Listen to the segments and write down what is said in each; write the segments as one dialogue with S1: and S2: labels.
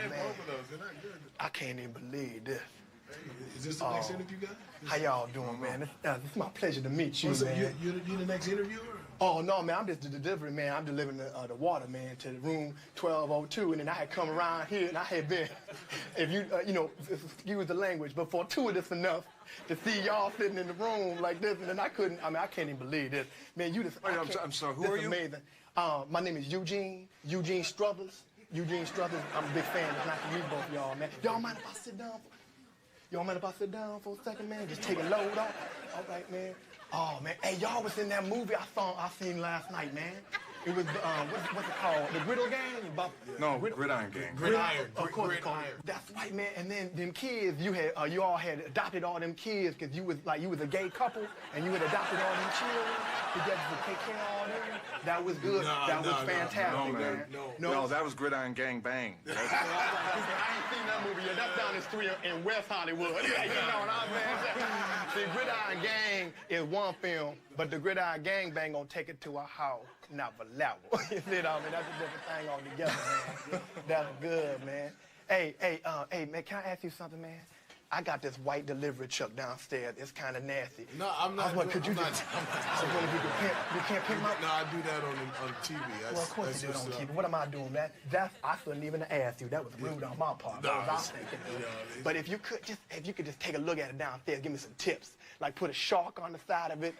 S1: both of those. They're not good.
S2: I can't even believe this.
S1: Hey, is this the next interview, guy?
S2: How y'all doing, man? It's my pleasure to meet you, man.
S1: You the next interviewer?
S2: Oh, no, man, I'm just the delivery man. I'm delivering the water, man, to the room 1202. And then I had come around here, and I had been, if you, excuse the language, but fortuitous enough to see y'all sitting in the room like this, and then I can't even believe this. Man, you just,
S3: I'm sorry, who are you?
S2: Amazing. My name is Eugene Struthers. Eugene Struthers, I'm a big fan. It's nice to meet both of y'all, man. Y'all mind if I sit down? Y'all mind if I sit down for a second, man? Just take a load off? All right, man. Oh, man. Hey, y'all was in that movie I seen last night, man. It was, what's it called? The Griddle Gang?
S3: Gridiron Gang.
S1: Gridiron.
S2: Of course, that's right, man. And then them kids, you all had adopted all them kids because you was a gay couple and you had adopted all them children together to take care of all them. That was good. That was fantastic, man.
S3: No, that was Gridiron Gang Bang.
S2: I ain't seen that movie yet. That's down the street in West Hollywood. You know what I'm saying? See, Gridiron Gang is one film, but the Gridiron Gang Bang gonna take it to a house, not a level. You see what I mean? That's a different thing altogether, man. That's good, man. Hey, man, can I ask you something, man? I got this white delivery truck downstairs. It's kind of nasty.
S1: No, I'm not.
S2: You can't pick my...
S1: No, I do that on TV.
S2: Well, of course you do it on TV. What am I doing? I shouldn't even have asked you. That was rude on my part. I was thinking. But if you could just take a look at it downstairs, give me some tips. Like put a shark on the side of it,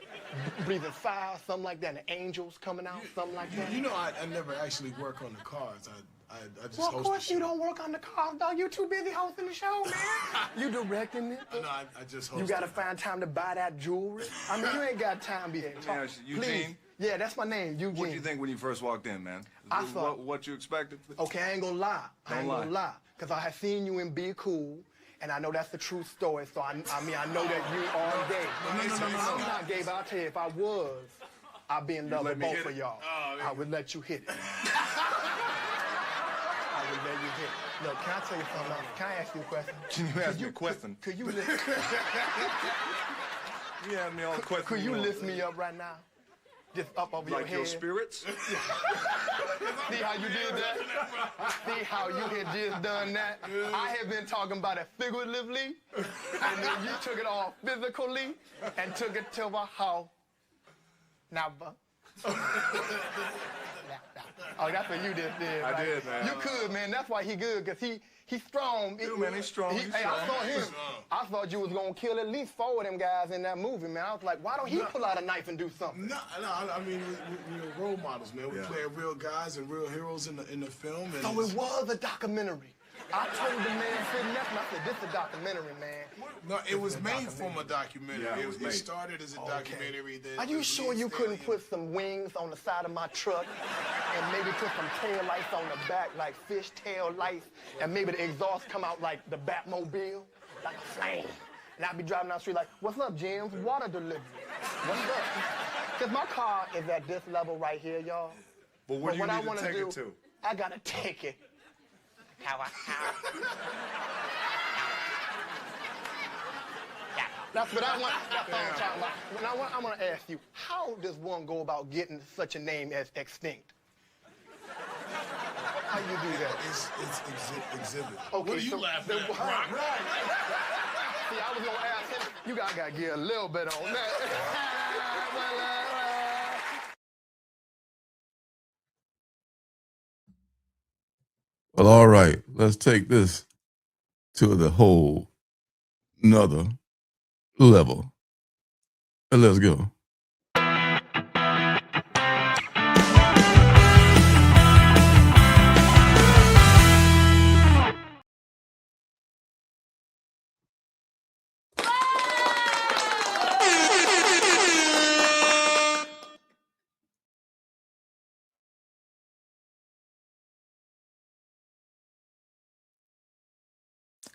S2: breathing fire, something like that, and the angels coming out, something like that.
S1: You know, I never actually work on the cars. I just
S2: of course you don't work on the cars, dog. You too busy hosting the show, man. You directing it.
S1: No, I just host.
S2: You gotta find time to buy that jewelry. I mean, you ain't got time to be talking.
S3: Eugene?
S2: Please. Yeah, that's my name, Eugene.
S3: What did you think when you first walked in, man?
S2: I thought...
S3: What you expected?
S2: Okay, I ain't gonna lie. Because I had seen you in Be Cool, and I know that's the true story, so I know that you are gay. No, I'm not gay, but I'll tell you, if I was, I'd be in love with both of y'all. I would let you hit it. Look, can I tell you something else? Can I ask you a question?
S3: Can you ask me a question?
S2: Could you listen?
S3: You have me all the questions.
S2: Could you lift me up right now? Just up over your head.
S3: Like your spirits?
S2: See how you did that? See how you had just done that? I have been talking about it figuratively, and then you took it all physically and took it to the house. Now, oh, that's what you just did. Right?
S3: I did, man.
S2: You could, man. That's why he good, because he's strong.
S3: Dude, man, he's strong.
S2: Hey, I saw him. I thought you was going to kill at least 4 of them guys in that movie, man. I was like, why don't he pull out a knife and do something?
S1: No, I mean, we're role models, man. We play real guys and real heroes in the film. And
S2: so it was a documentary. I told the man sitting next to me, I said, this is a documentary, man.
S1: No, it was made from a documentary. Yeah, it started as a documentary.
S2: Are you sure you couldn't put some wings on the side of my truck and maybe put some tail lights on the back, like fish tail lights, and maybe the exhaust come out like the Batmobile, like a flame? And I'd be driving down the street like, what's up, Jim's? Water delivery. What's up? Because my car is at this level right here, y'all.
S3: But what do you need to take it to?
S2: I got to take it. That's what I want. That's what I'm talking about. I'm going to ask you, how does one go about getting such a name as Extinct? How you do that?
S1: It's exhibit.
S2: Okay,
S1: what are you laughing at? Right.
S2: See, I was going to ask him, you got to get a little bit on that.
S4: Well, all right, let's take this to the whole nother level. And let's go.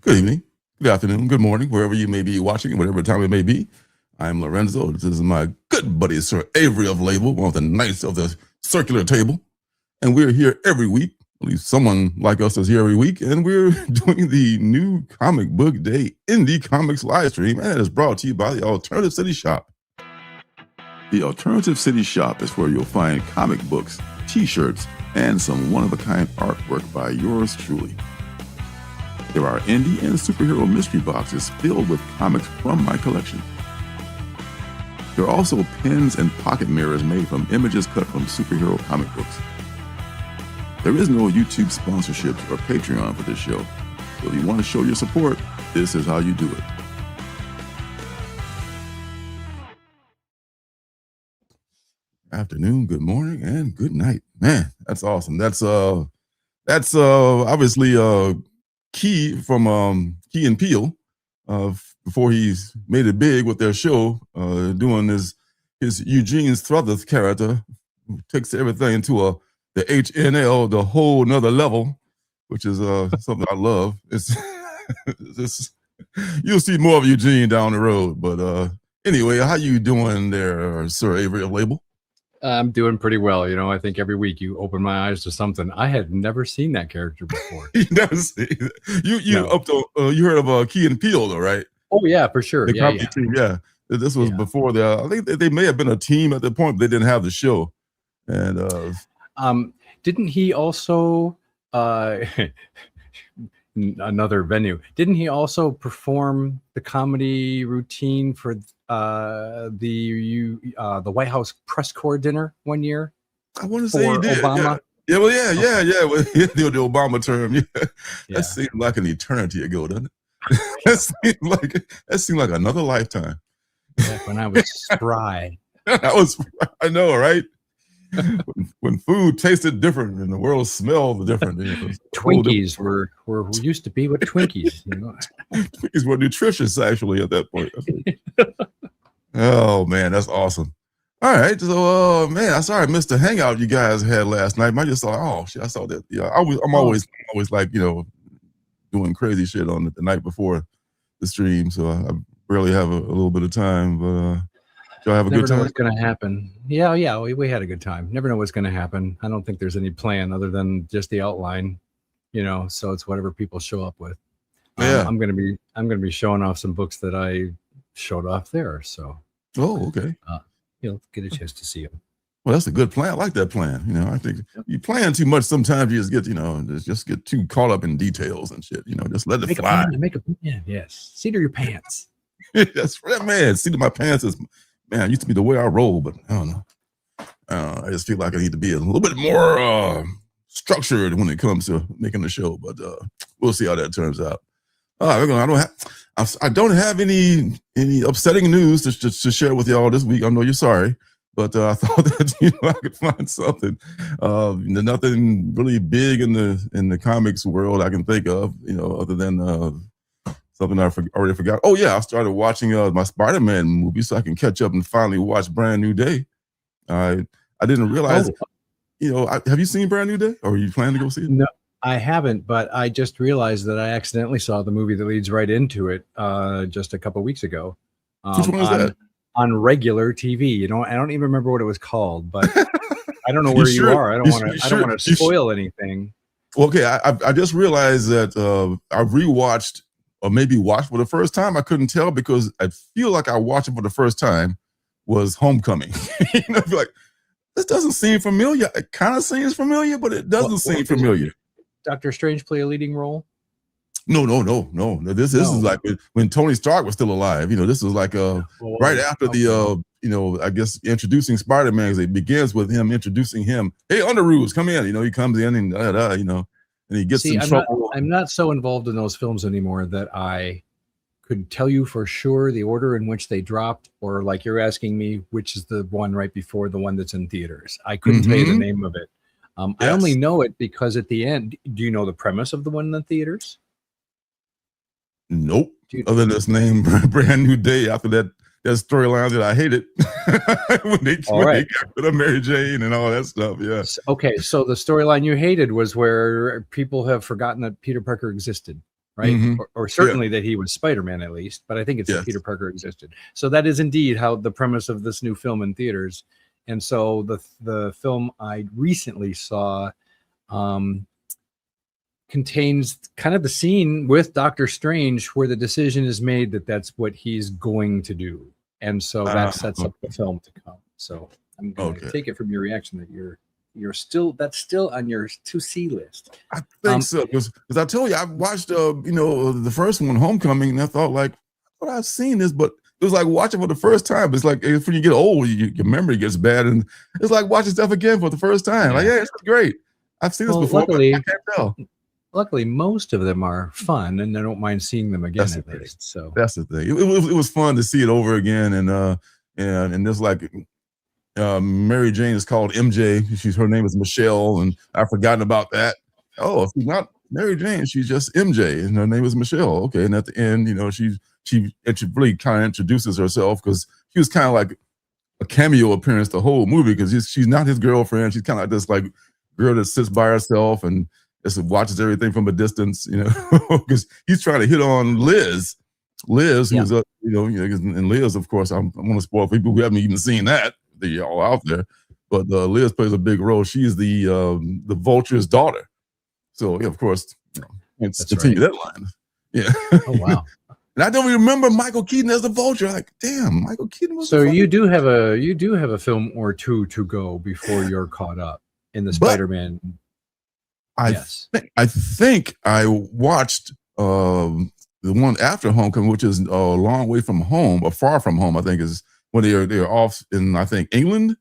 S4: Good evening, good afternoon, good morning, wherever you may be watching, whatever time it may be. I'm Lorenzo. This is my good buddy, Sir Avery of Label, one of the knights of the circular table. And we're here every week. At least someone like us is here every week. And we're doing the new Comic Book Day Indie Comics live stream. And it is brought to you by the Alternative City Shop. The Alternative City Shop is where you'll find comic books, t-shirts, and some one-of-a-kind artwork by yours truly. There are indie and superhero mystery boxes filled with comics from my collection. There are also pins and pocket mirrors made from images cut from superhero comic books. There is no YouTube sponsorships or Patreon for this show, so if you want to show your support, this is how you do it. Afternoon, good morning, and good night. Man, that's awesome. That's obviously Key from Key and Peele, before he's made it big with their show, doing his Eugene Struthers character, who takes everything to the HNL, the whole nother level, which is something I love. It's you'll see more of Eugene down the road. But anyway, how you doing there, Sir Avery of Label?
S5: I'm doing pretty well. You know, I think every week you open my eyes to something. I had never seen that character before.
S4: You never seen you heard of Key and Peele though, right?
S5: Oh yeah, for sure.
S4: The comedy team, yeah. This was before I think they may have been a team at the point, but they didn't have the show. And
S5: didn't he also another venue? Didn't he also perform the comedy routine for the White House press corps dinner one year?
S4: I want to say he did.
S5: Obama.
S4: Yeah. Well, yeah. Well, the Obama term. Yeah. That seemed like an eternity ago, doesn't it? that seemed like another lifetime.
S5: Back when I was spry.
S4: I know, right? when food tasted different and the world smelled different.
S5: Twinkies were used to be what Twinkies, you know.
S4: Twinkies were nutritious actually at that point. Oh man, that's awesome. All right, so man, I sorry I missed the hangout you guys had last night. I just thought, oh shit, I saw that. Yeah, I'm always like, you know, doing crazy shit on the night before the stream, so I barely have a little bit of time, but y'all have a good time?
S5: Never know what's going to happen. Yeah, we had a good time. Never know what's going to happen. I don't think there's any plan other than just the outline, you know, so it's whatever people show up with. I'm going to be showing off some books that I showed off there, so.
S4: Oh, okay.
S5: You'll get a chance to see them.
S4: Well, that's a good plan. I like that plan. You know, I think you plan too much, sometimes you just get too caught up in details and shit. You know, just let it fly.
S5: Make a plan. Yes. Seat of your pants.
S4: That's right, man. Seat of my pants is, man, it used to be the way I roll, but I don't know. I just feel like I need to be a little bit more structured when it comes to making the show, but we'll see how that turns out. I don't have any upsetting news to share with y'all this week. I know you're sorry, but I thought that I could find something. Nothing really big in the comics world I can think of, other than something I already forgot. Oh yeah, I started watching my Spider-Man movie so I can catch up and finally watch Brand New Day. I didn't realize. Have you seen Brand New Day, or are you planning to go see it?
S5: No, I haven't, but I just realized that I accidentally saw the movie that leads right into it just a couple weeks ago.
S4: Which one was that?
S5: On regular TV. I don't even remember what it was called, but I don't know where you are. I don't want to spoil anything.
S4: Okay, I just realized that I rewatched, or maybe watched for the first time. I couldn't tell because I feel like I watched it for the first time was Homecoming. Like, this doesn't seem familiar. It kind of seems familiar, but it doesn't seem familiar.
S5: Doctor Strange play a leading role?
S4: No. This is like when Tony Stark was still alive. This is like right after the I guess introducing Spider-Man. It begins with him introducing him. Hey, Underoos, come in. He comes in and and he gets in trouble.
S5: I'm not so involved in those films anymore that I could tell you for sure the order in which they dropped, or like you're asking me, which is the one right before the one that's in theaters. I couldn't tell you the name of it. Yes. I only know it because at the end, do you know the premise of the one in the theaters?
S4: Nope. Other than this name, Brand New Day, after that storyline that I hated when they got rid of Mary Jane and all that stuff. Yeah.
S5: Okay, so the storyline you hated was where people have forgotten that Peter Parker existed, right? Mm-hmm. Or certainly that he was Spider-Man at least, but I think it's that Peter Parker existed. So that is indeed how the premise of this new film in theaters. And so the film I recently saw contains kind of the scene with Doctor Strange where the decision is made that that's what he's going to do. And so that sets up the film to come. So I'm going to take it from your reaction that you're that's still on your to see list.
S4: I think so, because I told you I watched the first one, Homecoming, and I thought like, "But I've seen this," but it was like watching for the first time. It's like when you get old, your memory gets bad, and it's like watching stuff again for the first time. Like, yeah, it's great. I've seen this before,
S5: luckily,
S4: but I can't tell.
S5: Luckily, most of them are fun, and I don't mind seeing them again at least. So
S4: that's the thing. It was fun to see it over again, and there's like Mary Jane is called MJ. Her name is Michelle, and I've forgotten about that. Oh, she's not Mary Jane. She's just MJ, and her name is Michelle. Okay, and at the end, she really kind of introduces herself because she was kind of like a cameo appearance the whole movie because she's not his girlfriend. She's kind of like this like girl that sits by herself and just watches everything from a distance, because he's trying to hit on Liz. Liz, who's and Liz, of course, I'm going to spoil people who haven't even seen that. They're all out there, but Liz plays a big role. She's the Vulture's daughter. So yeah, of course, let's continue that line. Yeah.
S5: Oh wow.
S4: And I don't even remember Michael Keaton as the Vulture. Like, damn, Michael Keaton was.
S5: So you do have a film or two to go before you're caught up in the Spider-Man.
S4: I think I watched the one after Homecoming, which is a long way from home, or far from home. I think is when they're off in, I think, England,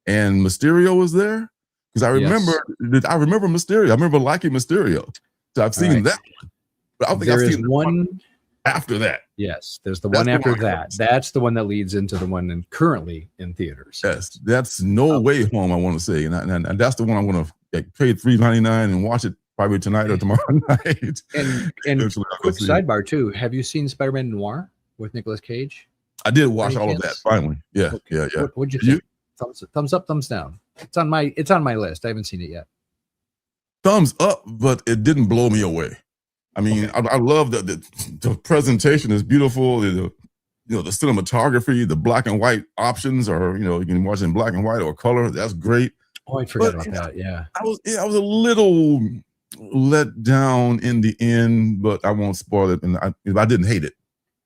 S4: and Mysterio was there because I remember Mysterio. I remember liking Mysterio, so I've seen that one. But I don't think I've seen one after that.
S5: Yes, there's the one after that. That's the one that leads into the one currently in theaters.
S4: Yes, that's No Way Home. I want to say, and that's the one I want to pay $3.99 and watch it probably tonight or tomorrow night.
S5: And quick sidebar too. Have you seen Spider-Man Noir with Nicolas Cage?
S4: I did watch all of that finally. Yeah, yeah.
S5: What'd you think? Thumbs up, thumbs down. It's on my list. I haven't seen it yet.
S4: Thumbs up, but it didn't blow me away. I mean, I love the presentation is beautiful. The cinematography, the black and white options are, you can watch it in black and white or color. That's great.
S5: Oh, I forgot about that. Yeah. I
S4: was a little let down in the end, but I won't spoil it. And I didn't hate it.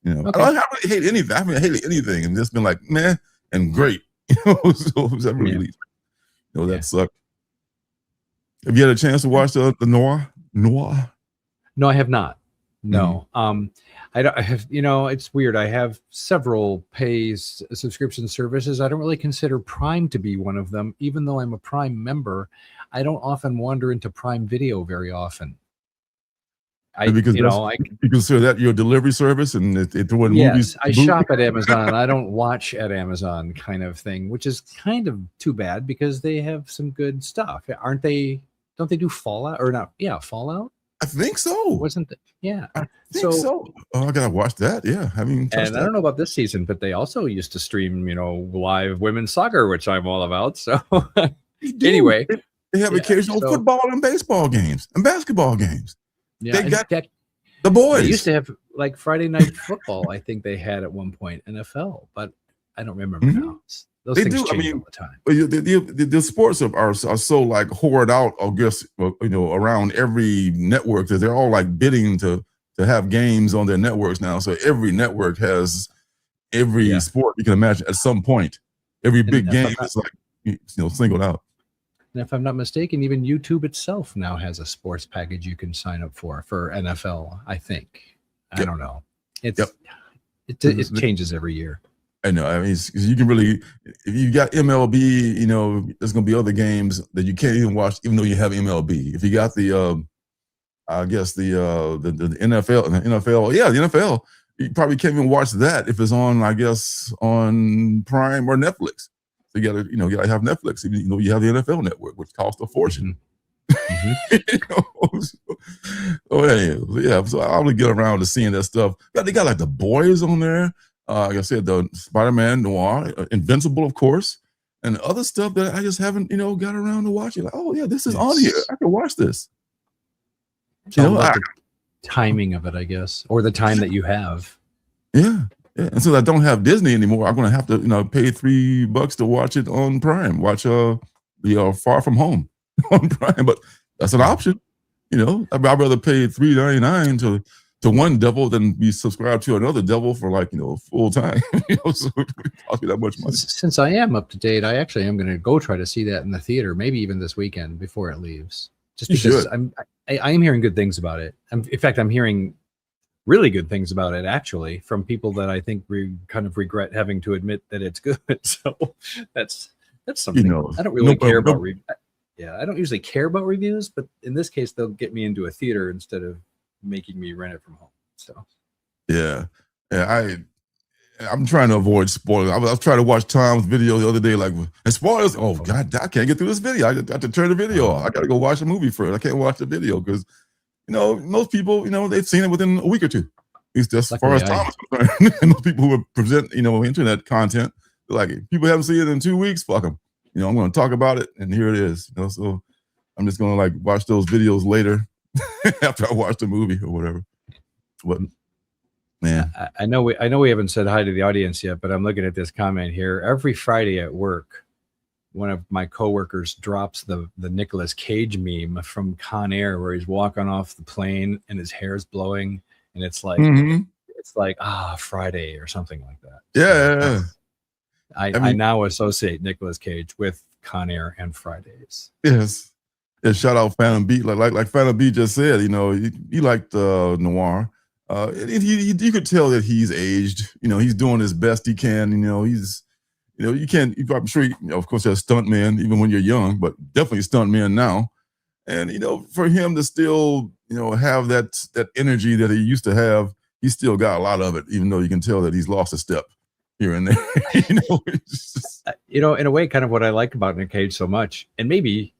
S4: Okay. I don't really hate anything. I haven't hated anything and just been like, meh and great. So that sucked. Have you had a chance to watch the Noir?
S5: No, I have not. No. I have, it's weird. I have several subscription services. I don't really consider Prime to be one of them. Even though I'm a Prime member, I don't often wander into Prime Video very often.
S4: You consider that your delivery service and when movies.
S5: I shop at Amazon. I don't watch at Amazon kind of thing, which is kind of too bad because they have some good stuff. Aren't they? Don't they do Fallout or not? Yeah, Fallout.
S4: I think so.
S5: Wasn't it? Yeah.
S4: I think so. Oh, I gotta watch that. Yeah. I
S5: don't know about this season, but they also used to stream, live women's soccer, which I'm all about. So anyway.
S4: They have occasional football and baseball games and basketball games.
S5: Yeah,
S4: they got the boys.
S5: They used to have like Friday night football, I think they had at one point, NFL, but I don't remember now. Those things change all the time.
S4: The sports are so like hoarded out, I guess, around every network that they're all like bidding to have games on their networks now. So every network has every sport you can imagine at some point. Every big game is like singled out.
S5: And if I'm not mistaken, even YouTube itself now has a sports package you can sign up for NFL. I think. I don't know. It changes every year.
S4: I know. I mean, you can really, if you got MLB, there's going to be other games that you can't even watch, even though you have MLB. If you got the NFL, you probably can't even watch that if it's on, I guess, on Prime or Netflix. So you gotta have Netflix. You have the NFL Network, which costs a fortune. So I'll get around to seeing that stuff. They got like the boys on there. Like I said, the Spider-Man Noir, Invincible, of course, and other stuff that I just haven't, got around to watching. Like, oh yeah, this is on here. I can watch this.
S5: The timing of it, I guess, or the time that you have.
S4: Yeah. And since I don't have Disney anymore, I'm going to have to, pay $3 to watch it on Prime. Watch Far From Home on Prime, but that's an option. I'd rather pay $3.99 to one devil than be subscribed to another devil for like, full time. So it cost me that much money.
S5: Since I am up to date, I actually am going to go try to see that in the theater, maybe even this weekend before it leaves. Just because I am hearing good things about it. In fact, I'm hearing really good things about it actually from people that I think we kind of regret having to admit that it's good. So that's something. I don't really care about. I don't usually care about reviews, but in this case, they'll get me into a theater instead of making me rent it from home. So
S4: I'm trying to avoid spoilers. I was trying to watch Tom's video the other day, like, and spoilers. Oh God, I can't get through this video. I got to turn the video off. I got to go watch the movie first. I can't watch the video because, most people, they've seen it within a week or two. At least as far as Tom is concerned. And those people who present, internet content, they're like, people haven't seen it in 2 weeks. Fuck them. I'm going to talk about it, and here it is. So I'm just going to like watch those videos later after I watch the movie or whatever. But man,
S5: I know we haven't said hi to the audience yet, but I'm looking at this comment here. Every Friday at work, one of my coworkers drops the Nicolas Cage meme from Con Air where he's walking off the plane and his hair's blowing, and it's like Friday or something like that.
S4: Yeah.
S5: I now associate Nicolas Cage with Con Air and Fridays.
S4: Yes. Yeah, shout out Phantom Beat. Like Phantom Beat just said, he liked noir. You could tell that he's aged. He's doing his best he can. He's, you can't. I'm sure, of course, there's stuntmen even when you're young, but definitely stuntmen now. And for him to still, have that energy that he used to have, he's still got a lot of it. Even though you can tell that he's lost a step here and there. It's just...
S5: in a way, kind of what I like about Nick Cage so much, and maybe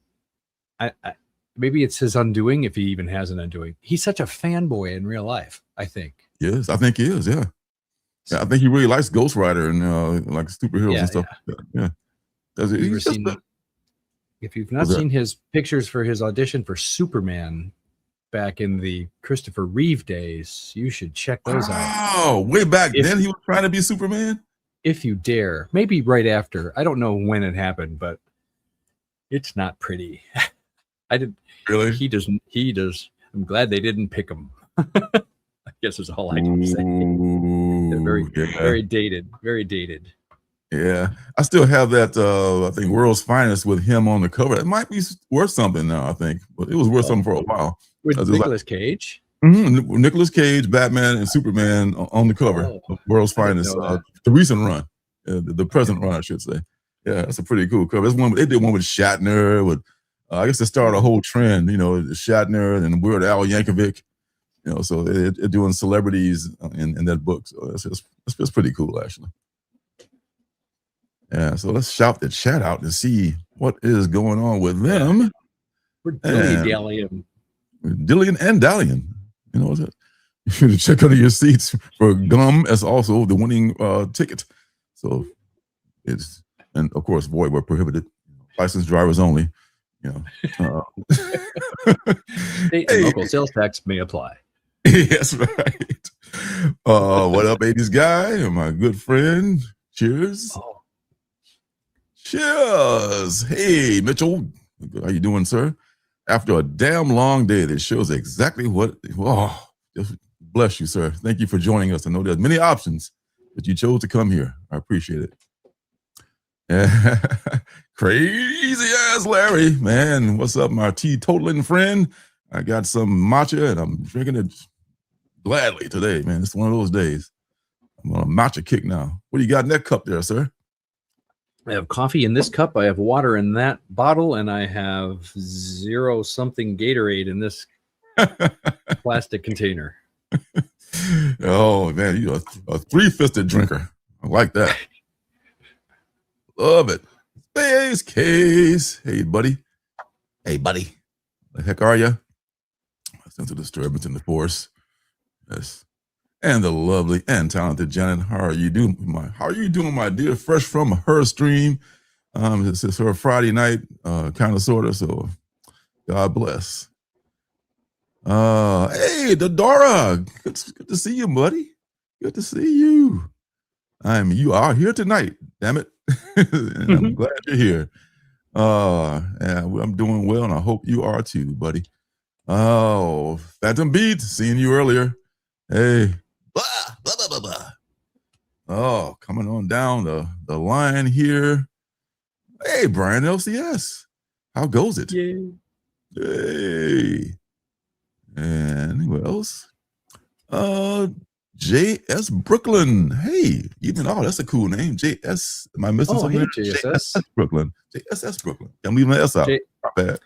S5: it's his undoing if he even has an undoing. He's such a fanboy in real life, I think.
S4: Yes, I think he is, yeah. I think he really likes Ghost Rider and like superheroes and stuff. Yeah.
S5: If you've not seen his pictures for his audition for Superman back in the Christopher Reeve days, you should check those out.
S4: Oh, way back then he was trying to be Superman?
S5: If you dare. Maybe right after. I don't know when it happened, but it's not pretty. I did.
S4: Really?
S5: He does. I'm glad they didn't pick him. I guess is all I can say. Very dated. Very dated.
S4: Yeah. I still have that, I think, World's Finest with him on the cover. It might be worth something now, I think. But it was worth something for a while.
S5: With Nicolas Cage?
S4: Mm-hmm. Nicolas Cage, Batman, and Superman on the cover of World's Finest. The recent run. The present run, I should say. Yeah, that's a pretty cool cover. They did one with Shatner, with I guess they started a whole trend, Shatner and Weird Al Yankovic, so they're doing celebrities in that book. So that's pretty cool, actually. Yeah, so let's shout the chat out to see what is going on with them.
S5: We're dilly-dallying.
S4: Dillian and dallying. What's that? You should check under your seats for gum as also the winning ticket. So and of course, void where prohibited. Licensed drivers only.
S5: State and local sales tax may apply.
S4: Yes, right. What up, 80s guy? My good friend. Cheers. Cheers. Hey, Mitchell. How you doing, sir? After a damn long day, that shows exactly what. Oh, just bless you, sir. Thank you for joining us. I know there's many options, but you chose to come here. I appreciate it. Crazy ass Larry, man. What's up, my teetotaling friend? I got some matcha and I'm drinking it gladly today, man. It's one of those days. I'm on a matcha kick now. What do you got in that cup there, sir?
S5: I have coffee in this cup. I have water in that bottle, and I have 0-something Gatorade in this plastic container.
S4: Oh man, you're a three-fisted drinker. I like that. Love it. Space Case. Hey, buddy. Hey, buddy. The heck are you? A sense of disturbance in the force. Yes. And the lovely and talented Janet. How are you doing, my dear? Fresh from her stream. This is her Friday night, kind of, sort of. So, God bless. Hey, Dodora. Good to see you, buddy. Good to see you. You are here tonight. Damn it. And I'm glad you're here. I'm doing well, and I hope you are too, buddy. Oh, Phantom Beat, seeing you earlier. Hey. Blah, blah, blah, blah, blah. Oh, coming on down the line here. Hey, Brian LCS. How goes it?
S5: Yay.
S4: Hey. And who else? JS Brooklyn. Hey, that's a cool name. JS. Am I missing something?
S5: Hey, JSS
S4: Brooklyn. JSS Brooklyn. I'm leaving the S out. Not bad.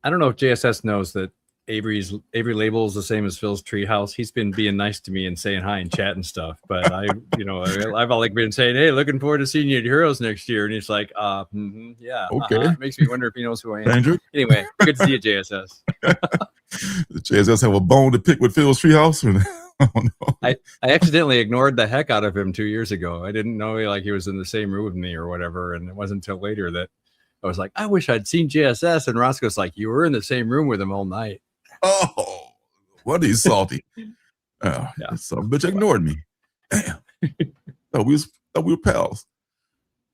S5: I don't know if JSS knows that Avery label is the same as Phil's Treehouse. He's been being nice to me and saying hi and chat and stuff. But I've like been saying, hey, looking forward to seeing you at Heroes next year. And he's like, yeah.
S4: Okay.
S5: Makes me wonder if he knows who I am.
S4: Andrew?
S5: Anyway, good to see you, JSS.
S4: Does JSS have a bone to pick with Phil's Treehouse?
S5: I accidentally ignored the heck out of him 2 years ago. I didn't know he was in the same room with me or whatever. And it wasn't until later that I was like, I wish I'd seen JSS. And Roscoe's like, you were in the same room with him all night.
S4: Oh, what he's salty. Yeah. Some bitch ignored me. Damn. thought we were pals.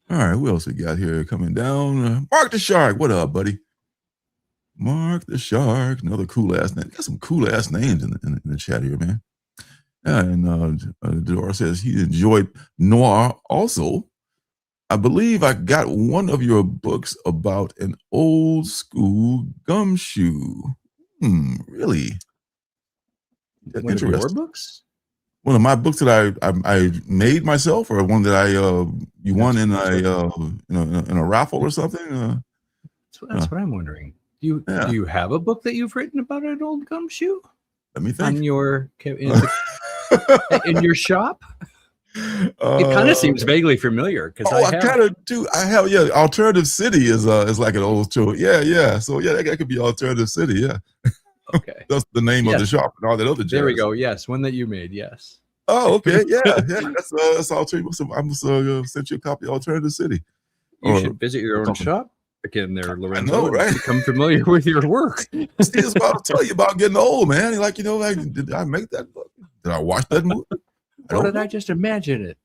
S4: All right, who else we got here coming down? Mark the Shark. What up, buddy? Mark the Shark. Another cool ass name. Got some cool ass names in the chat here, man. And Dora says he enjoyed noir also. I believe I got one of your books about an old school gumshoe. Really?
S5: One of your books?
S4: One of my books that I made myself, or one that you won in a raffle or something?
S5: That's what I'm wondering. Do you have a book that you've written about an old gumshoe?
S4: Let me think.
S5: In your shop? It kind of seems vaguely familiar because I kind of
S4: do. I have Alternative City is like an old show. Yeah. So that could be Alternative City. Yeah.
S5: Okay.
S4: That's the name of the shop and all that other jazz.
S5: There we go. Yes, one that you made. Yes.
S4: Oh, okay. Yeah. That's Alternative. I'm gonna send you a copy of Alternative City.
S5: You should visit your own shop again, there, Lorenzo.
S4: I know, right?
S5: Become familiar with your work.
S4: See, it's about to tell you about getting old, man. You're like, did I make that book? Did I watch that movie?
S5: Or did I just imagine it?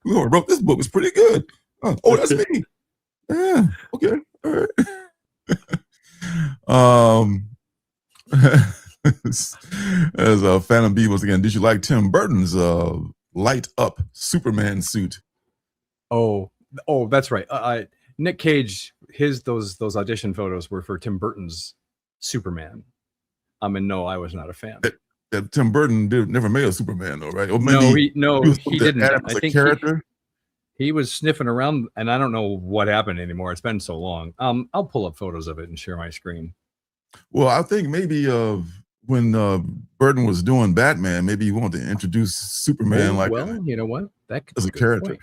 S4: Whoever wrote this book was pretty good. Oh, that's me. Yeah. Okay. All right. As Phantom B once again, did you like Tim Burton's light up Superman suit?
S5: Oh, that's right. Nick Cage, those audition photos were for Tim Burton's Superman. And no, I was not a fan.
S4: That Tim Burton never made a Superman, though, right? Or maybe
S5: he didn't.
S4: I think character.
S5: He was sniffing around, and I don't know what happened anymore. It's been so long. I'll pull up photos of it and share my screen.
S4: Well, I think maybe when Burton was doing Batman, maybe he wanted to introduce Superman
S5: you know what? That
S4: as a character. Point.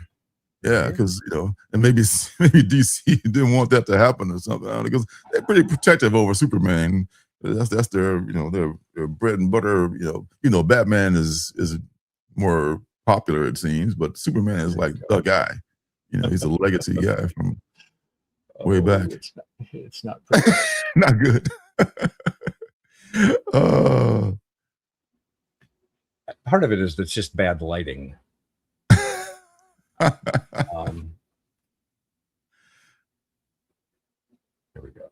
S4: Yeah, because and maybe DC didn't want that to happen or something, because they're pretty protective over Superman. That's their their bread and butter. Batman is more popular, it seems, but Superman is like the guy. He's a legacy guy from way back.
S5: It's not pretty.
S4: Not good.
S5: Part of it is it's just bad lighting. There we go.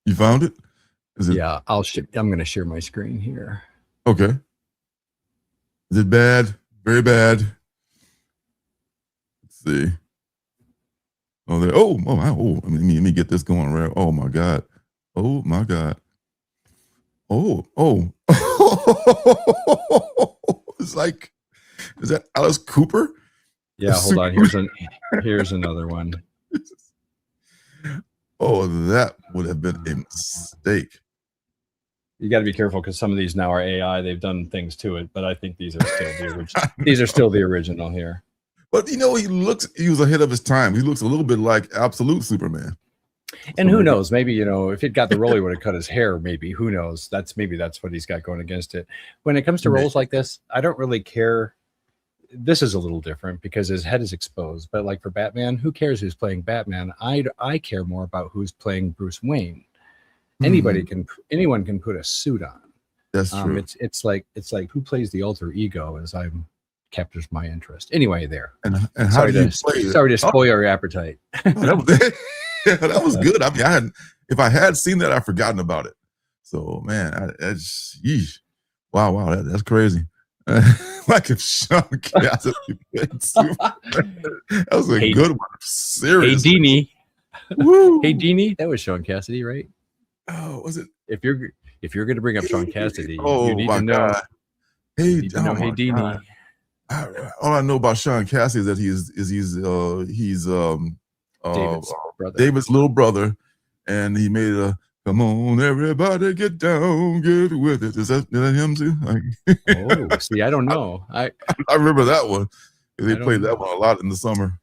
S4: You found it?
S5: Yeah, I'm going to share my screen here.
S4: Okay. Is it bad? Very bad. Let's see. Oh, there. Oh, let me get this going right. Oh my God. Oh my God. Oh. It's like, is that Alice Cooper?
S5: Yeah, hold on. Here's another one.
S4: Oh, that would have been a mistake.
S5: You got to be careful because some of these now are AI. They've done things to it, but I think these are still the original. These are still the original here.
S4: But he was ahead of his time. He looks a little bit like absolute Superman.
S5: And who knows? Maybe, if it got the role, he would have cut his hair. Maybe, who knows? That's what he's got going against it. When it comes to roles like this, I don't really care. This is a little different because his head is exposed. But like for Batman, who cares who's playing Batman? I care more about who's playing Bruce Wayne. Anyone can put a suit on.
S4: That's true.
S5: It's like who plays the alter ego captures my interest. Anyway, there.
S4: And how do you play it?
S5: Sorry to spoil your appetite.
S4: That was good. I mean, if I had seen that, I'd forgotten about it. So man, wow, that's crazy. Like if Sean Cassidy played Superman, that was a good one. Seriously.
S5: Hey Deanie.
S4: Woo.
S5: Hey Deanie, that was Sean Cassidy, right?
S4: Oh, was it?
S5: If you're going to bring up Sean Cassidy,
S4: oh
S5: you need
S4: my
S5: to know.
S4: God. Hey,
S5: Hey Deanie.
S4: All I know about Sean Cassidy is that he's David's little brother, and he made a "Come on, everybody, get down, get with it." Is that him too?
S5: Oh, see, I don't know. I
S4: remember that one. They played that one a lot in the summer.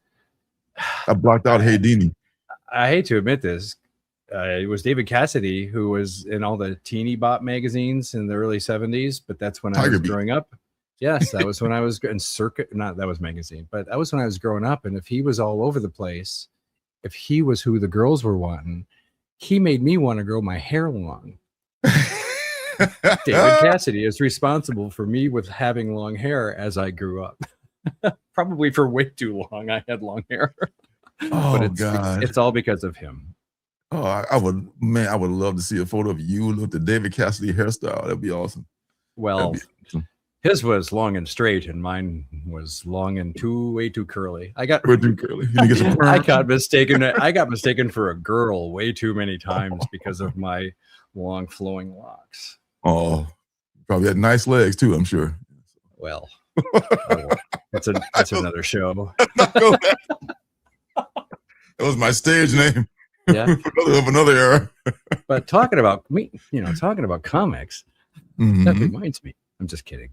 S4: I blocked out Hey Deanie.
S5: I hate to admit this. It was David Cassidy who was in all the teeny bop magazines in the early 70s, but that's when I was growing up. Yes, that was when I was in that was magazine, but that was when I was growing up. And if he was all over the place, if he was who the girls were wanting, he made me want to grow my hair long. David Cassidy is responsible for me with having long hair as I grew up. Probably for way too long. I had long hair.
S4: Oh,
S5: but
S4: God.
S5: It's all because of him.
S4: Oh, I would love to see a photo of you with the David Cassidy hairstyle. That'd be awesome.
S5: Well, his was long and straight, and mine was long and way too curly. I got
S4: too curly. I
S5: got mistaken for a girl way too many times because of my long flowing locks.
S4: Oh, probably had nice legs too, I'm sure.
S5: Well, that's another show.
S4: That was my stage name.
S5: Yeah,
S4: of another era.
S5: But talking about comics, that reminds me. I'm just kidding.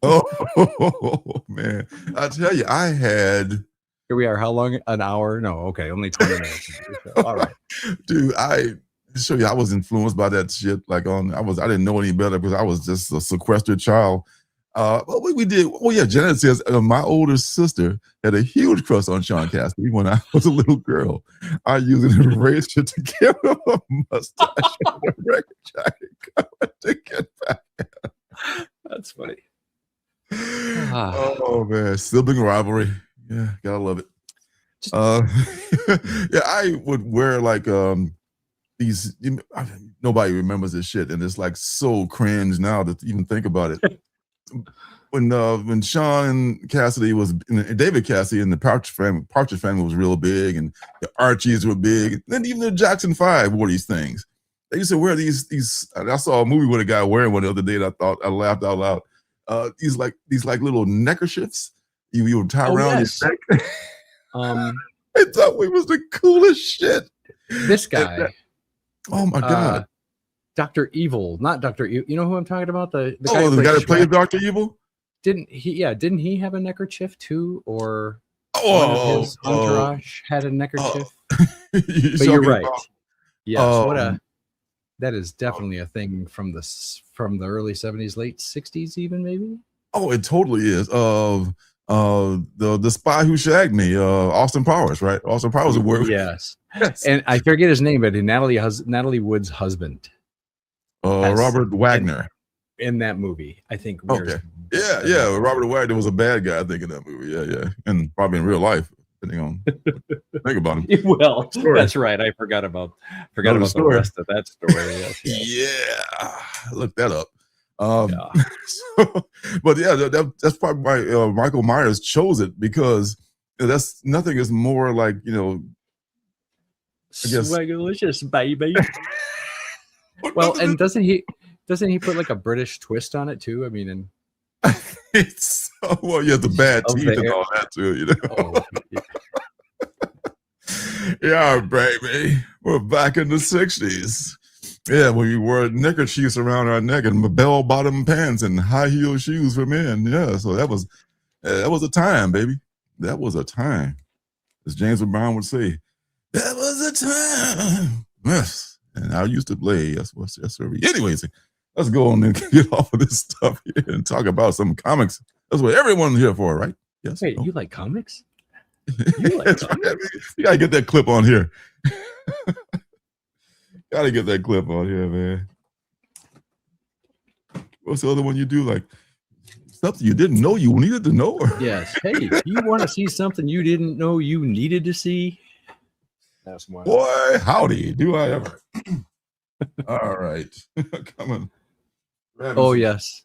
S4: Oh man, I tell you, I had.
S5: Here we are. How long? An hour? No, okay, only 20 minutes. All right,
S4: dude. I show you, I was influenced by that shit. I didn't know any better because I was just a sequestered child. What we did. Oh yeah, Janet says my older sister had a huge crush on Sean Cassidy when I was a little girl. I used an eraser to give him a mustache and a record jacket to get back.
S5: That's funny.
S4: Oh man, sibling rivalry. Yeah, gotta love it. Yeah, I would wear these. Nobody remembers this shit, and it's so cringe now to even think about it. When Sean Cassidy was David Cassidy and the Partridge Family was real big, and the Archies were big, and then even the Jackson 5 wore these things. They used to wear these. I saw a movie with a guy wearing one the other day, and I laughed out loud. These little neckerchiefs you would tie around your neck. I thought it was the coolest shit.
S5: This guy.
S4: Oh my God.
S5: Dr. Evil, not Dr. Evil. You know who I'm talking about? The
S4: guy that played Dr. Evil?
S5: Didn't he have a neckerchief too? Or one of his entourage had a neckerchief? But you're right. Yes, that is definitely a thing from the early 70s, late 60s, even maybe.
S4: Oh, it totally is. The Spy Who Shagged Me, Austin Powers, right? Austin Powers a word.
S5: Yes. And I forget his name, but Natalie Wood's husband.
S4: Robert Wagner.
S5: In that movie, I think.
S4: Okay. Yeah. Robert Wagner was a bad guy, I think, in that movie. Yeah. And probably in real life, depending on think about him.
S5: Well, that's right. I forgot about the rest of that story. Yes.
S4: Yeah. Look that up. But yeah, that's probably why Michael Myers chose it, because that's nothing is more I guess
S5: Swagalicious, baby. Well, and doesn't he put a British twist on it too? I mean,
S4: it's the bad teeth and all that too, Yeah, baby, we're back in the 60s. Yeah, when we wore neckerchiefs around our neck and bell-bottom pants and high-heel shoes for men. Yeah, so that was a time, baby. That was a time, as James Brown would say. That was a time. Yes. And I used to play. Yes, sir. Anyways, let's go on and get off of this stuff here and talk about some comics. That's what everyone's here for, right? Yes.
S5: Wait, you like comics? You like comics?
S4: Right. You gotta get that clip on here. Gotta get that clip on here, man. What's the other one you do? Something you didn't know you needed to know?
S5: Yes. Hey, you want to see something you didn't know you needed to see? That's one.
S4: Boy, howdy, do I ever. All right. Come on.
S5: Oh, yes.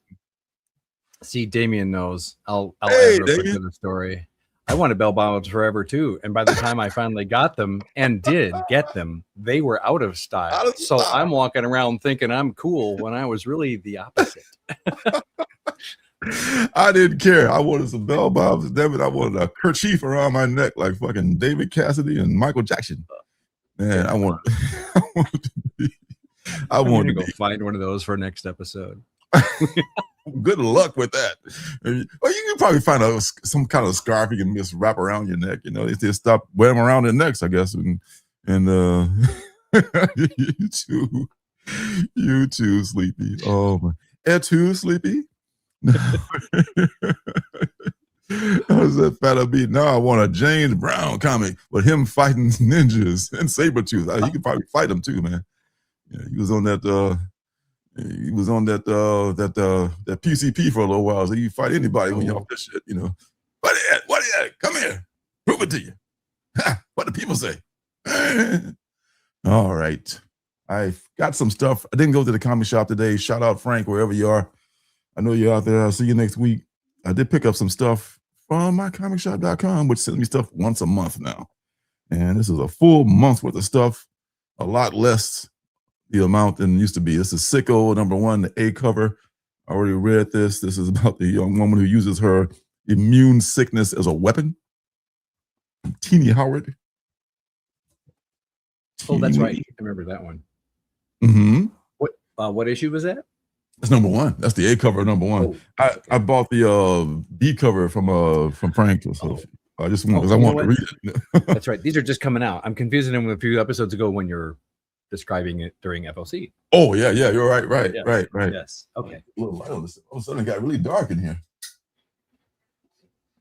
S5: See, Damien knows. I'll
S4: Hey,
S5: add real quick to the story. I wanted bell bottoms forever too, and by the time I finally got them and did get them, they were out of style. So I'm walking around thinking I'm cool when I was really the opposite.
S4: I didn't care. I wanted some bell bottoms. Damn it, I wanted a kerchief around my neck like fucking David Cassidy and Michael Jackson. Man, I wanted to
S5: go find one of those for next episode.
S4: Good luck with that. Well, you can probably find some kind of scarf you can just wrap around your neck. You know, they just stop wearing them around their necks, I guess. And you too, Sleepy. Oh my, too, Sleepy. How's that fat beat? Now I want a James Brown comic with him fighting ninjas and Sabretooth. You can probably fight him too, man. Yeah, he was on that. He was on that PCP for a little while, so you fight anybody when you're off this shit, you know. What is that? What is that? Come here. Prove it to you. Ha, what do people say? All right. I got some stuff. I didn't go to the comic shop today. Shout out Frank, wherever you are. I know you're out there. I'll see you next week. I did pick up some stuff from mycomicshop.com, which sends me stuff once a month now. And this is a full month worth of stuff, a lot less the amount than it used to be. This is Sicko, #1, the A cover. I already read this. This is about the young woman who uses her immune sickness as a weapon. Teenie Howard.
S5: Oh, that's right. I remember that one.
S4: Mm-hmm.
S5: What issue was that?
S4: That's #1. That's the A cover, #1. Oh, I bought the B cover from Frank. So I just want because I want to read it.
S5: That's right. These are just coming out. I'm confusing them with a few episodes ago when you're describing it during FLC.
S4: Oh yeah, you're right.
S5: Yes. Okay.
S4: A little light on this. All of a sudden it got really dark in here.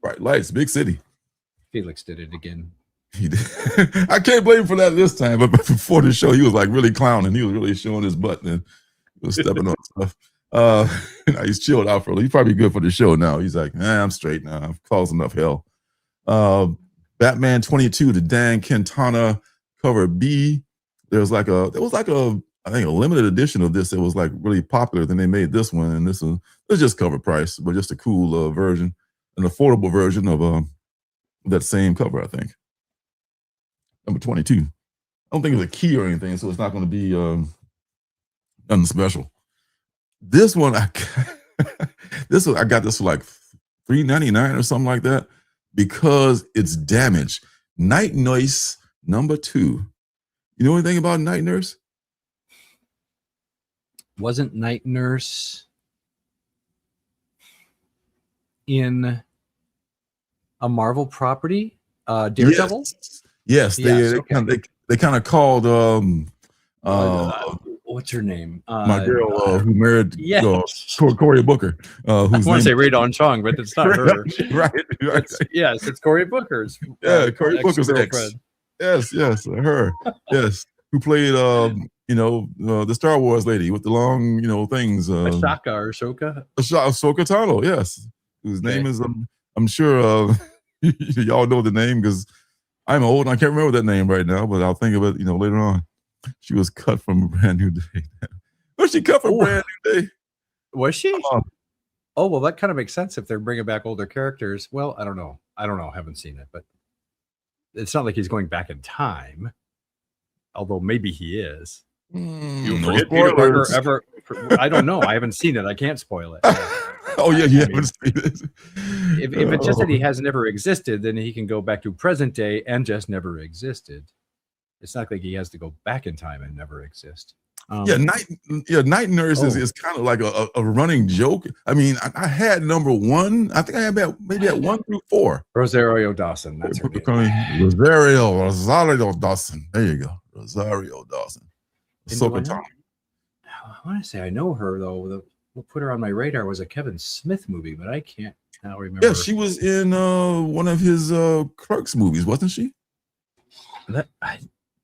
S4: Bright lights, big city.
S5: Felix did it again.
S4: He did. I can't blame him for that this time, but before the show, he was like really clowning. He was really showing his butt and he was stepping on stuff. He's chilled out for a little. He's probably good for the show now. He's like, I'm straight now. I've caused enough hell. Batman 22, the Dan Quintana cover B. There was like a I think a limited edition of this that was like really popular. Then they made this one, and this was just cover price, but just a cool version, an affordable version of that same cover, I think. #22. I don't think it's a key or anything, so it's not going to be nothing special. This one, I got this for like $3.99 or something like that because it's damaged. Night Nurse #2. You know anything about Night Nurse?
S5: Wasn't Night Nurse in a Marvel property? Daredevil?
S4: Yes. They kind of called
S5: what's her name?
S4: My girl who married Cory Booker.
S5: I want to say Rae Dawn Chong, but it's not her.
S4: Right.
S5: It's Cory Booker's.
S4: Cory Booker's ex. Yes, her. Yes, who played the Star Wars lady with the long things.
S5: Ahsoka
S4: Tano. Yes, whose name is I'm sure y'all know the name because I'm old and I can't remember that name right now, but I'll think of it later on. She was cut from Brand New Day. Was she cut from Brand New Day?
S5: Was she? Oh, well, that kind of makes sense if they're bringing back older characters. Well, I don't know. I haven't seen it, but it's not like he's going back in time. Although maybe he is.
S4: No
S5: Peter Parker ever? I don't know. I haven't seen it. I can't spoil it.
S4: Oh yeah, you haven't seen it.
S5: If it's just that he has never existed, then he can go back to present day and just never existed. It's not like he has to go back in time and never exist. Night Nurse is kind of like a running joke. I mean, I had #1. I think I had maybe at 1 through 4. Rosario Dawson. That's her name.
S4: Rosario Dawson. There you go. Rosario Dawson.
S5: I want to say I know her though. What put her on my radar was a Kevin Smith movie, but I can't now remember.
S4: Yeah, she was in one of his Clerks movies, wasn't she?
S5: I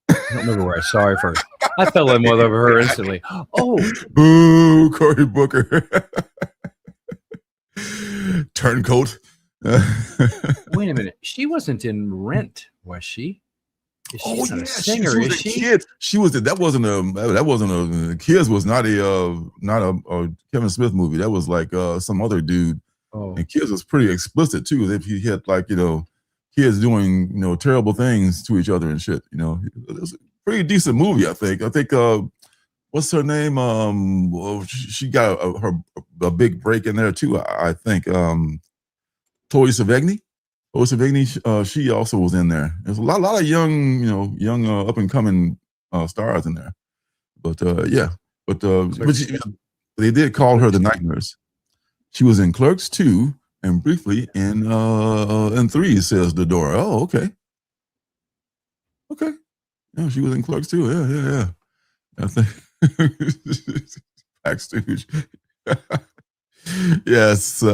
S5: don't remember where I saw her first. I fell in love with her instantly. Oh,
S4: boo, Cory Booker. Turncoat.
S5: Wait a minute. She wasn't in Rent, was she? She's not a
S4: she
S5: singer,
S4: was
S5: is
S4: a
S5: she?
S4: kid. She was that wasn't a Kids was not a Kevin Smith movie. That was like some other dude.
S5: Oh.
S4: And Kids was pretty explicit too. If he had like kids doing terrible things to each other and shit. It was a pretty decent movie. I think what's her name? Well, she got a big break in there too. I think Tori Savigny. She also was in there. There's a lot of young up and coming stars in there. But they did call her the night nurse. She was in Clerks 2 and briefly in 3, says Dodora. Oh, okay. Yeah, she was in Clerks 2. Yeah. I think Backstage. Yes, we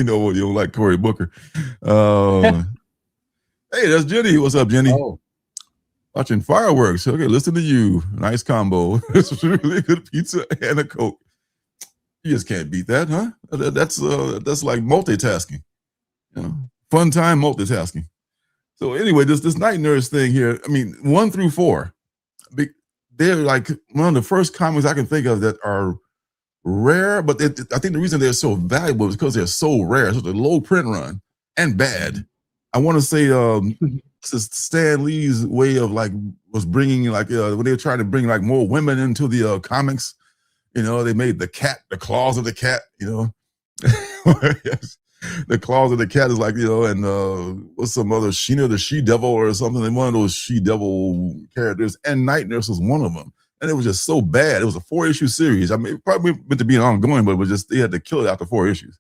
S4: know what you don't like Cory Booker. Hey, that's Jenny. What's up, Jenny?
S5: Oh.
S4: Watching fireworks. Okay, listen to you. Nice combo. It's really good pizza and a Coke. You just can't beat that, huh? That's like multitasking. Fun time multitasking. So anyway, this night nurse thing here. I mean, 1 through 4. They're like one of the first comics I can think of that are rare, but I think the reason they're so valuable is because they're so rare. So the low print run and bad. I want to say this is Stan Lee's way of was bringing when they were trying to bring more women into the comics. They made the cat, the claws of the cat. Yes. The claws of the cat is and what's some other Sheena the She-Devil or something. One of those She-Devil characters, and Night Nurse was one of them. And it was just so bad. It was a 4-issue series. I mean, it probably meant to be an ongoing, but it was just they had to kill it after 4 issues.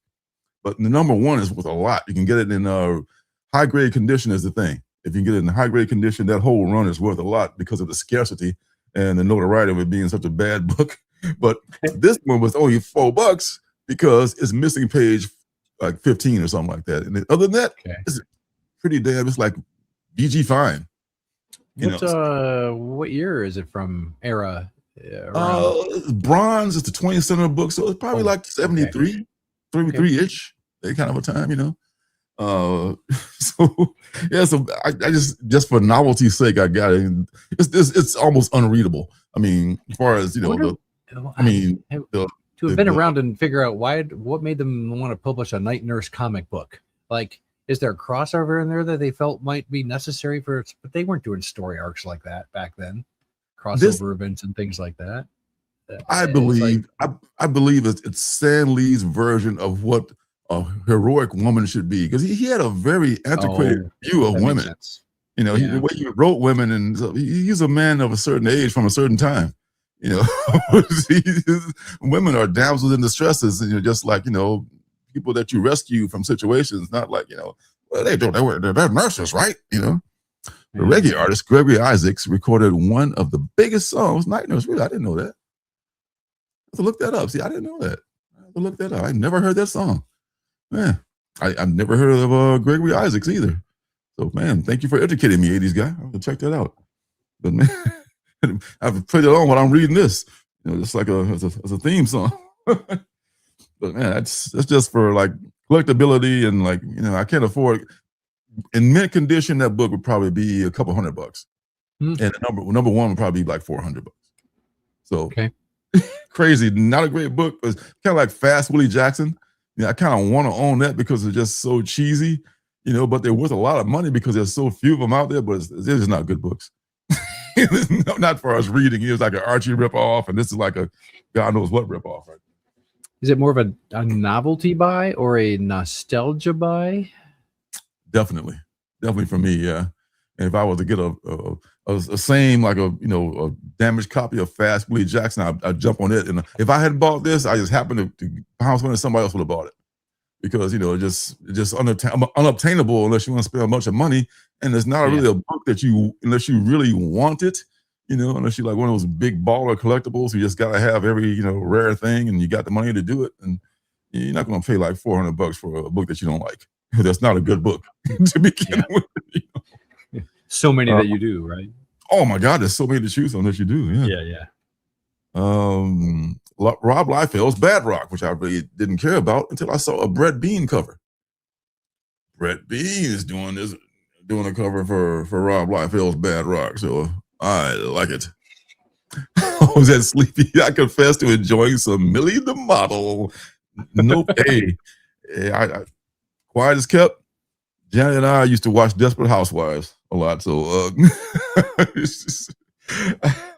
S4: But the number 1 is worth a lot. You can get it in high grade condition is the thing. If you get it in high grade condition, that whole run is worth a lot because of the scarcity and the notoriety of it being such a bad book. But this one was only $4 because it's missing page 15 or something like that. And other than that, it's pretty damn. It's like BG fine.
S5: What year is it from? Era?
S4: Bronze is the 20th center book, so it's probably 73, 33-ish. That kind of a time, So I just for novelty's sake, I got it. It's almost unreadable. I mean, as far as to have
S5: been around and figure out what made them want to publish a night nurse comic book. Is there a crossover in there that they felt might be necessary but they weren't doing story arcs like that back then, crossover events and things like that.
S4: I believe it's Stan Lee's version of what a heroic woman should be, because he had a very antiquated view of women. The way he wrote women, and so he's a man of a certain age from a certain time. Women are damsels in distresses, and just like people that you rescue from situations, not like they're nurses, right? The reggae artist Gregory Isaacs recorded one of the biggest songs, Night Nurse. Really, I didn't know that. I have to look that up. See, I didn't know that. I have to look that up. I never heard that song. Man, I've never heard of Gregory Isaacs either. So, man, thank you for educating me, 80s guy. I have to check that out. But man, I have to put it on while I'm reading this. Just like as a theme song. But man, that's just for collectability and I can't afford. In mint condition, that book would probably be a couple $100, and number 1 would probably be like $400. So crazy, not a great book, but kind of like Fast Willie Jackson. I kind of want to own that because it's just so cheesy, But they're worth a lot of money because there's so few of them out there. But they're just not good books. Not for us reading. It was like an Archie ripoff, and this is like a God knows what ripoff. Right?
S5: Is it more of a novelty buy or a nostalgia buy? Definitely for me, yeah. And if I was to get a same a damaged copy of Fast Willie Jackson, I'd jump on it. And if I had bought this, I just happened to bounce on it, somebody else would have bought it, because just unobtainable unless you want to spend a bunch of money, and it's not really a book that unless you really want it. Unless you're like one of those big baller collectibles, you just gotta have every rare thing, and you got the money to do it, and you're not gonna pay like $400 for a book that you don't like. That's not a good book to begin with. So many that you do, right?
S4: Oh my God, there's so many to choose from that you do.
S5: Yeah.
S4: Rob Liefeld's Bad Rock, which I really didn't care about until I saw a Brett Bean cover. Brett Bean is doing this doing a cover for Rob Liefeld's Bad Rock, so I like it. I was that sleepy. I confess to enjoying some Millie the Model. Nope. Hey, quiet as kept. Janet and I used to watch Desperate Housewives a lot, so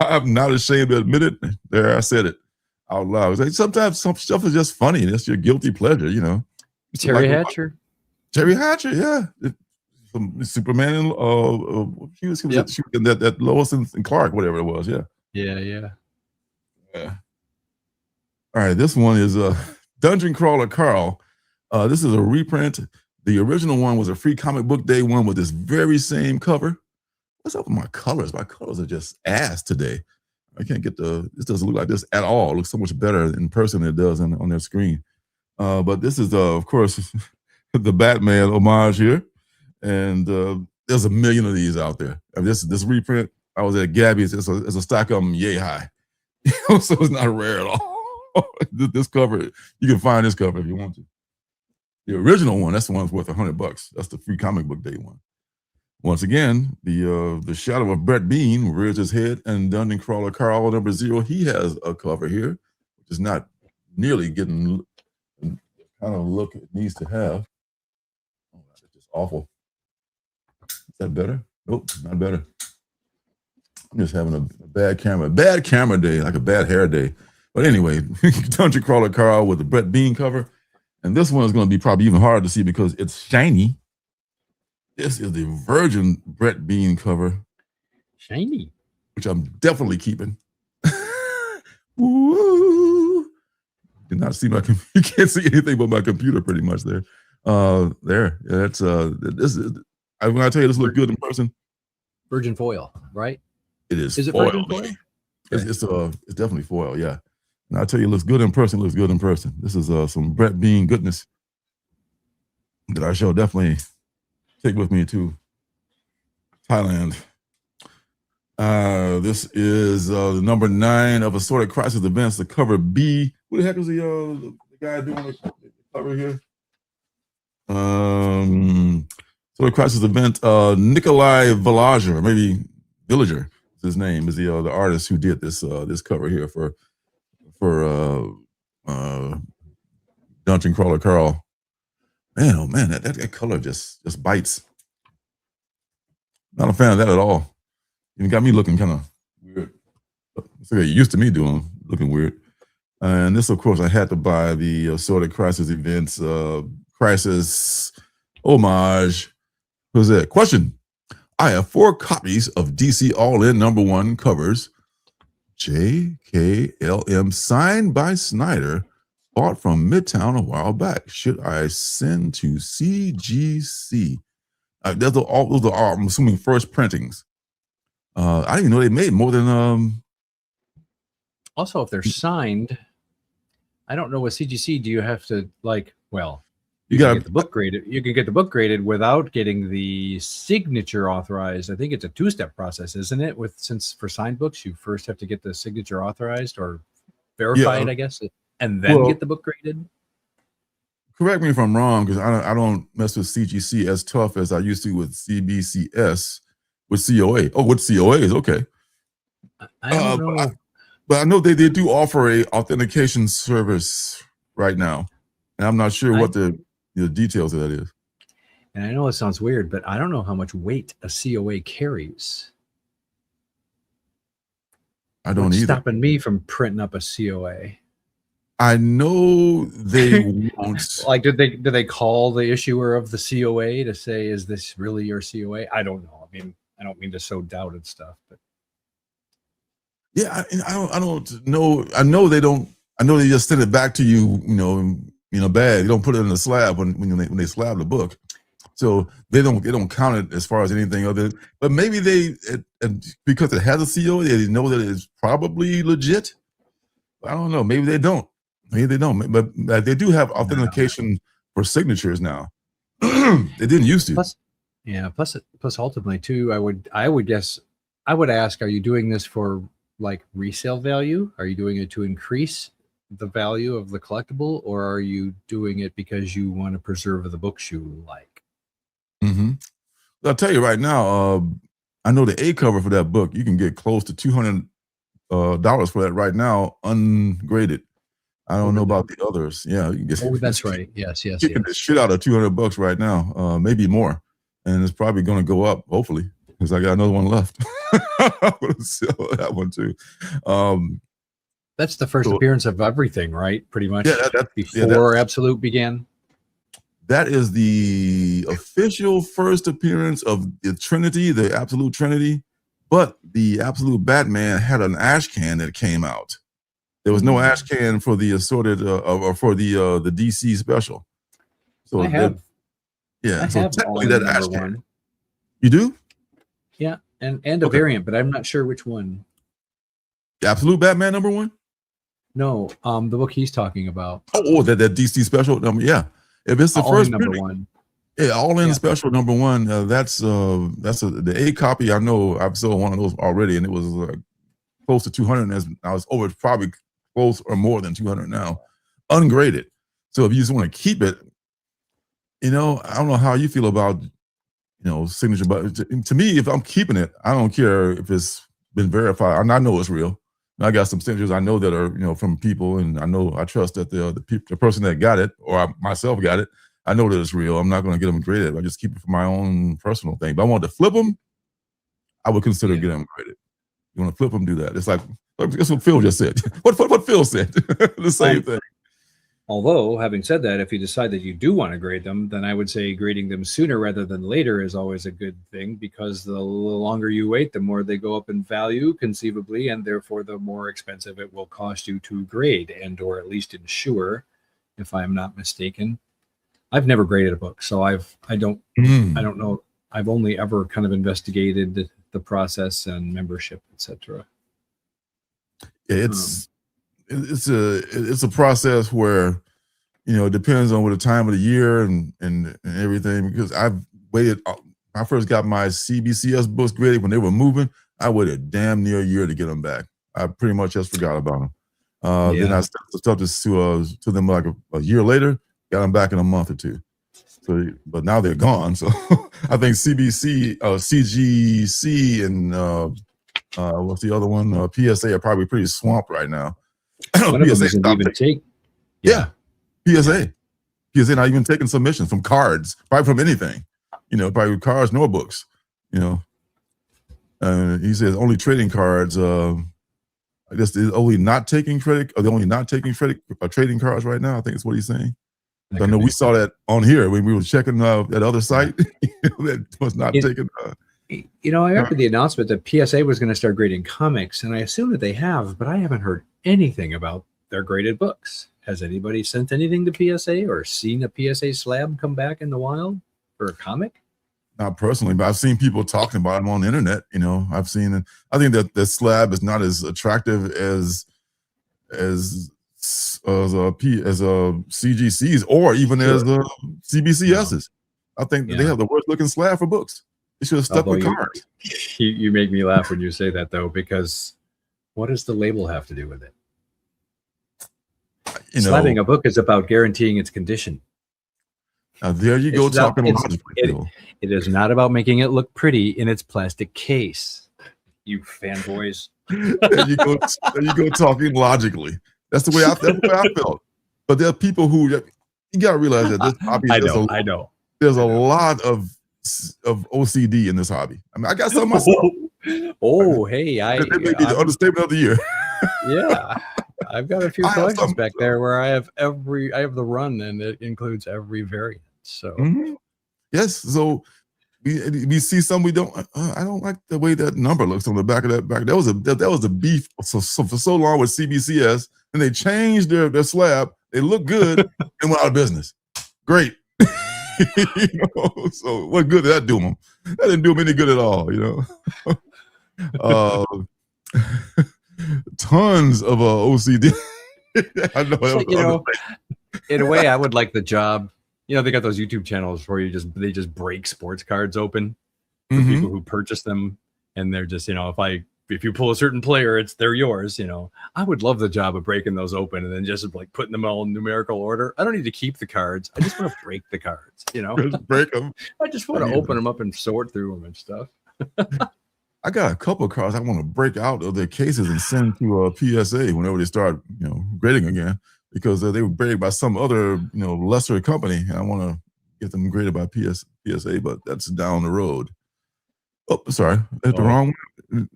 S4: I'm not ashamed to admit it. There, I said it out loud. It's like, sometimes some stuff is just funny. That's your guilty pleasure, you know.
S5: Terry Hatcher.
S4: Terry Hatcher, yeah. From Superman and she was in that Lois and Clark, whatever it was, yeah.
S5: Yeah.
S4: All right, this one is Dungeon Crawler Carl. This is a reprint. The original one was a free comic book day one with this very same cover. What's up with my colors? My colors are just ass today. I can't get this doesn't look like this at all. It looks so much better in person than it does on their screen. But this is, of course, the Batman homage here. And there's a million of these out there. I mean, this reprint, I was at Gabby's. It's a stock of them yay high. So it's not rare at all. This cover, you can find this cover if you want to. The original one, that's the one that's worth $100. That's the free comic book day one. Once again, the shadow of Brett Bean rears his head, and Dungeon Crawler Carl #0, he has a cover here, which is not nearly getting the kind of look it needs to have. Oh, that's just awful. Is that better? Nope, not better. I'm just having a bad camera day, like a bad hair day. But anyway, Dungeon Crawler Carl with the Brett Bean cover. And this one is going to be probably even harder to see because it's shiny. This is the Virgin Brett Bean cover.
S5: Shiny.
S4: Which I'm definitely keeping. Woo! Did not see my computer. You can't see anything but my computer pretty much there. There. Yeah, that's this is when I tell you this looks good in person.
S5: Virgin foil, right?
S4: It is.
S5: Is it
S4: foil.
S5: virgin foil?
S4: It's definitely foil, yeah. And I tell you, it looks good in person. Looks good in person. This is some Brett Bean goodness that I shall definitely take with me to Thailand. This is the number 9 of Assorted Crisis Events, the cover B. Who the heck is the guy doing the cover here? Assorted Crisis Event, Nikolai Villager, maybe Villager is his name, is the artist who did this cover here for Dungeon Crawler Carl. Man, oh man, that color just bites. Not a fan of that at all. It got me looking kind of weird. It's like it used to me looking weird. And this, of course, I had to buy the Assorted Crisis Events Crisis homage. Who's that? Question. I have 4 copies of DC All-In #1 covers. JKLM signed by Snyder, bought from Midtown a while back. Should I send to CGC? Those are, I'm assuming, first printings. I didn't even know they made more than.
S5: Also, if they're signed, I don't know what CGC. Do you have to you got to get the book graded. You can get the book graded without getting the signature authorized. I think it's a 2-step process, isn't it? Since for signed books, you first have to get the signature authorized or verified, I guess, and then get the book graded.
S4: Correct me if I'm wrong, because I don't mess with CGC as tough as I used to with CBCS with COA. Oh, with COA is okay.
S5: I don't know.
S4: But I know they do offer a authentication service right now, and I'm not sure what the details of that is.
S5: And I know it sounds weird, but I don't know how much weight a COA carries.
S4: I don't
S5: What's
S4: either.
S5: Stopping me from printing up a COA.
S4: I know they won't.
S5: Do they call the issuer of the COA to say, is this really your COA? I don't know. I mean, I don't mean to sow doubt and stuff, but
S4: yeah, I don't know. I know they don't. I know they just send it back to you, in a bag. They don't put it in a slab when they slab the book, so they don't count it as far as anything other. But maybe because it has a COA, they know that it's probably legit. I don't know. Maybe they don't. Maybe they don't. But they do have authentication for signatures now. They didn't used to.
S5: Plus ultimately too, I would guess, I would ask, are you doing this for resale value? Are you doing it to increase the value of the collectible, or are you doing it because you want to preserve the books you like?
S4: Mm-hmm. I'll tell you right now, I know the A cover for that book, you can get close to $200 for that right now, ungraded. I don't know about the others. Yeah, you can get.
S5: Oh, that's right. Yes.
S4: Kicking the shit out of $200 right now, maybe more, and it's probably going to go up. Hopefully, because I got another one left. I'm going to sell that one too.
S5: That's the first appearance of everything, right? Pretty much.
S4: Yeah,
S5: before Absolute began.
S4: That is the official first appearance of the Trinity, the Absolute Trinity. But the Absolute Batman had an ash can that came out. There was no ash can for the assorted or for the DC special. So
S5: I have.
S4: So technically that ash can. You do?
S5: Yeah, and a variant, but I'm not sure which one.
S4: The Absolute Batman #1?
S5: No, the book he's talking about.
S4: Oh, that DC special number. Yeah, if it's the first
S5: #1.
S4: Yeah, all in special #1. That's the A copy. I know I've sold one of those already, and it was close to 200. As I was over probably close or more than 200 now, ungraded. So if you just want to keep it, I don't know how you feel about signature, but to me, if I'm keeping it, I don't care if it's been verified. I know it's real. I got some signatures I know that are from people, and I trust that the person that got it or I myself got it. I know that it's real. I'm not going to get them graded. I just keep it for my own personal thing. But I want to flip them, I would consider getting them graded. You want to flip them, do that. It's like that's what Phil just said. What Phil said. The same thing.
S5: Although, having said that, if you decide that you do want to grade them, then I would say grading them sooner rather than later is always a good thing, because the longer you wait, the more they go up in value, conceivably, and therefore the more expensive it will cost you to grade and or at least insure, if I'm not mistaken. I've never graded a book, so I don't know. I've only ever kind of investigated the process and membership, etc.
S4: It's a process where it depends on what the time of the year and everything. Because I've waited. I first got my CBCS books graded when they were moving. I waited damn near a year to get them back. I pretty much just forgot about them. Then I started to them like a year later. Got them back in a month or two. So, but now they're gone. So I think CBC, CGC, and what's the other one? PSA are probably pretty swamped right now.
S5: One of them isn't even take.
S4: Yeah, PSA not even taking submissions from cards, probably from anything. Probably cards nor books. He says only trading cards. I guess they're only not taking credit. Or they're only not taking credit trading cards right now. I think is what he's saying. I know we saw that on here when we were checking that other site that was not taking.
S5: I remember the announcement that PSA was going to start grading comics, and I assume that they have, but I haven't heard anything about their graded books. Has anybody sent anything to PSA or seen a PSA slab come back in the wild for a comic?
S4: Not personally, but I've seen people talking about them on the internet. I've seen it. I think that the slab is not as attractive as CGCs or even as CBCSs. I think they have the worst looking slab for books. They should have stuck with cards.
S5: You make me laugh when you say that, though, because what does the label have to do with it? Slabbing a book is about guaranteeing its condition.
S4: There you go, talking logically.
S5: It is not about making it look pretty in its plastic case. You fanboys.
S4: There you go, talking logically. That's the way I felt. But there are people who you gotta realize that this hobby. I know. There's a lot of OCD in this hobby. I mean, I got some myself.
S5: Oh, hey,
S4: that may be the understatement of the year.
S5: Yeah, I've got a few collections back there where I have the run, and it includes every variant. So
S4: yes, so we see some we don't. I don't like the way that number looks on the back of that back. That was a beef for so long with CBCS, and they changed their slab. They look good and went out of business. Great. So what good did that do them? That didn't do them any good at all. Tons of OCD. I know.
S5: In a way, I would like the job. They got those YouTube channels where they just break sports cards open for people who purchase them, and they're just if I if you pull a certain player, they're yours. I would love the job of breaking those open and then just like putting them all in numerical order. I don't need to keep the cards. I just want to break the cards.
S4: Just break them.
S5: I just want to open them up and sort through them and stuff.
S4: I got a couple of cards I want to break out of their cases and send to a PSA whenever they start, grading again, because they were graded by some other, lesser company, and I want to get them graded by PSA, but that's down the road. Oh, sorry, that's the wrong one.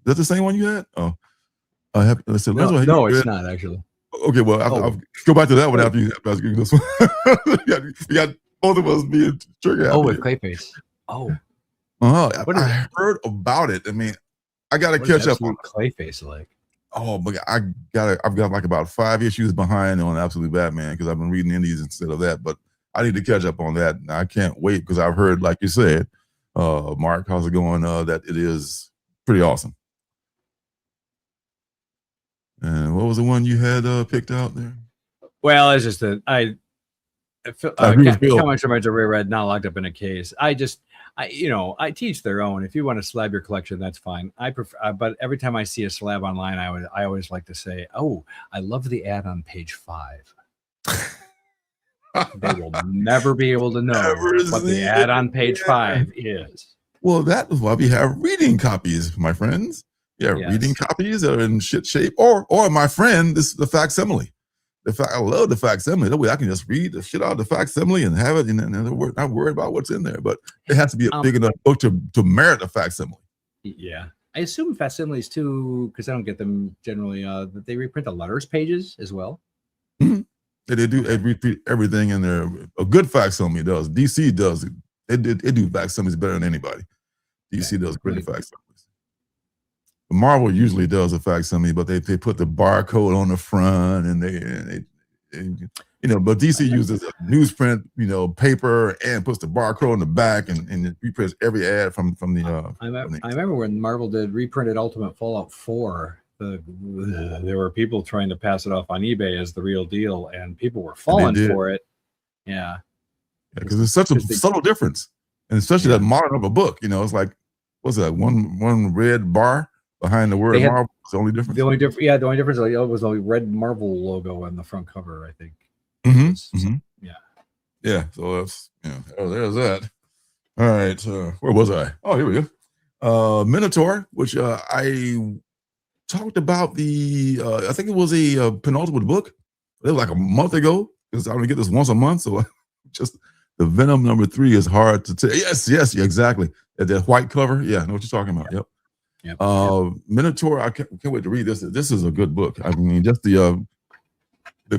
S4: That's the same one you had? Oh, let's see.
S5: No, it's not actually.
S4: Okay, well, I'll go back to that one after you ask this one. we got both of us being trigger happy.
S5: Oh, with Clayface. Oh.
S4: I heard about it. I mean, I got to catch up on
S5: Clayface like.
S4: Oh, but I've got like about 5 issues behind on Absolute Batman because I've been reading indies instead of that. But I need to catch up on that. And I can't wait because I've heard, like you said, Mark, how's it going? That it is pretty awesome. And what was the one you had picked out there?
S5: Well, it's just that I feel how much am I to reread, not locked up in a case. I teach their own. If you want to slab your collection, that's fine. I prefer, but every time I see a slab online, I always like to say, "Oh, I love the ad on page 5." They will never be able to know what the ad on page 5 is.
S4: Well, that is why we have reading copies, my friends. Yeah, yes. Reading copies are in shit shape, or my friend, the facsimile. I love the facsimile. That way I can just read the shit out of the facsimile and have it, and not worried about what's in there. But it has to be a big enough book to merit a facsimile.
S5: Yeah. I assume facsimiles too, because I don't get them generally, that they reprint the letters pages as well.
S4: Mm-hmm. They do reprint everything in there. A good facsimile does. DC does it. They do facsimiles better than anybody. DC does great facsimiles. Marvel usually does a facsimile, but they put the barcode on the front, and they but DC uses a newsprint, paper, and puts the barcode on the back, and it reprints every ad from the.
S5: I remember when Marvel did reprinted Ultimate Fallout 4. There were people trying to pass it off on eBay as the real deal, and people were falling for it. Yeah,
S4: because it's such a subtle difference, and especially that modern of a book. It's like, what's that? One red bar behind the word Marvel is the only difference.
S5: The only difference was the red Marvel logo on the front cover, I think.
S4: Mm-hmm. Yeah. So that's there's that. All right. Where was I? Oh, here we go. Minotaur, which I talked about I think it was a penultimate book. It was like a month ago because I only get this once a month. So just the Venom number 3 is hard to tell. Yes, exactly. That white cover. Yeah, I know what you're talking about. Yep. Minotaur, I can't wait to read this. This is a good book. I mean, just the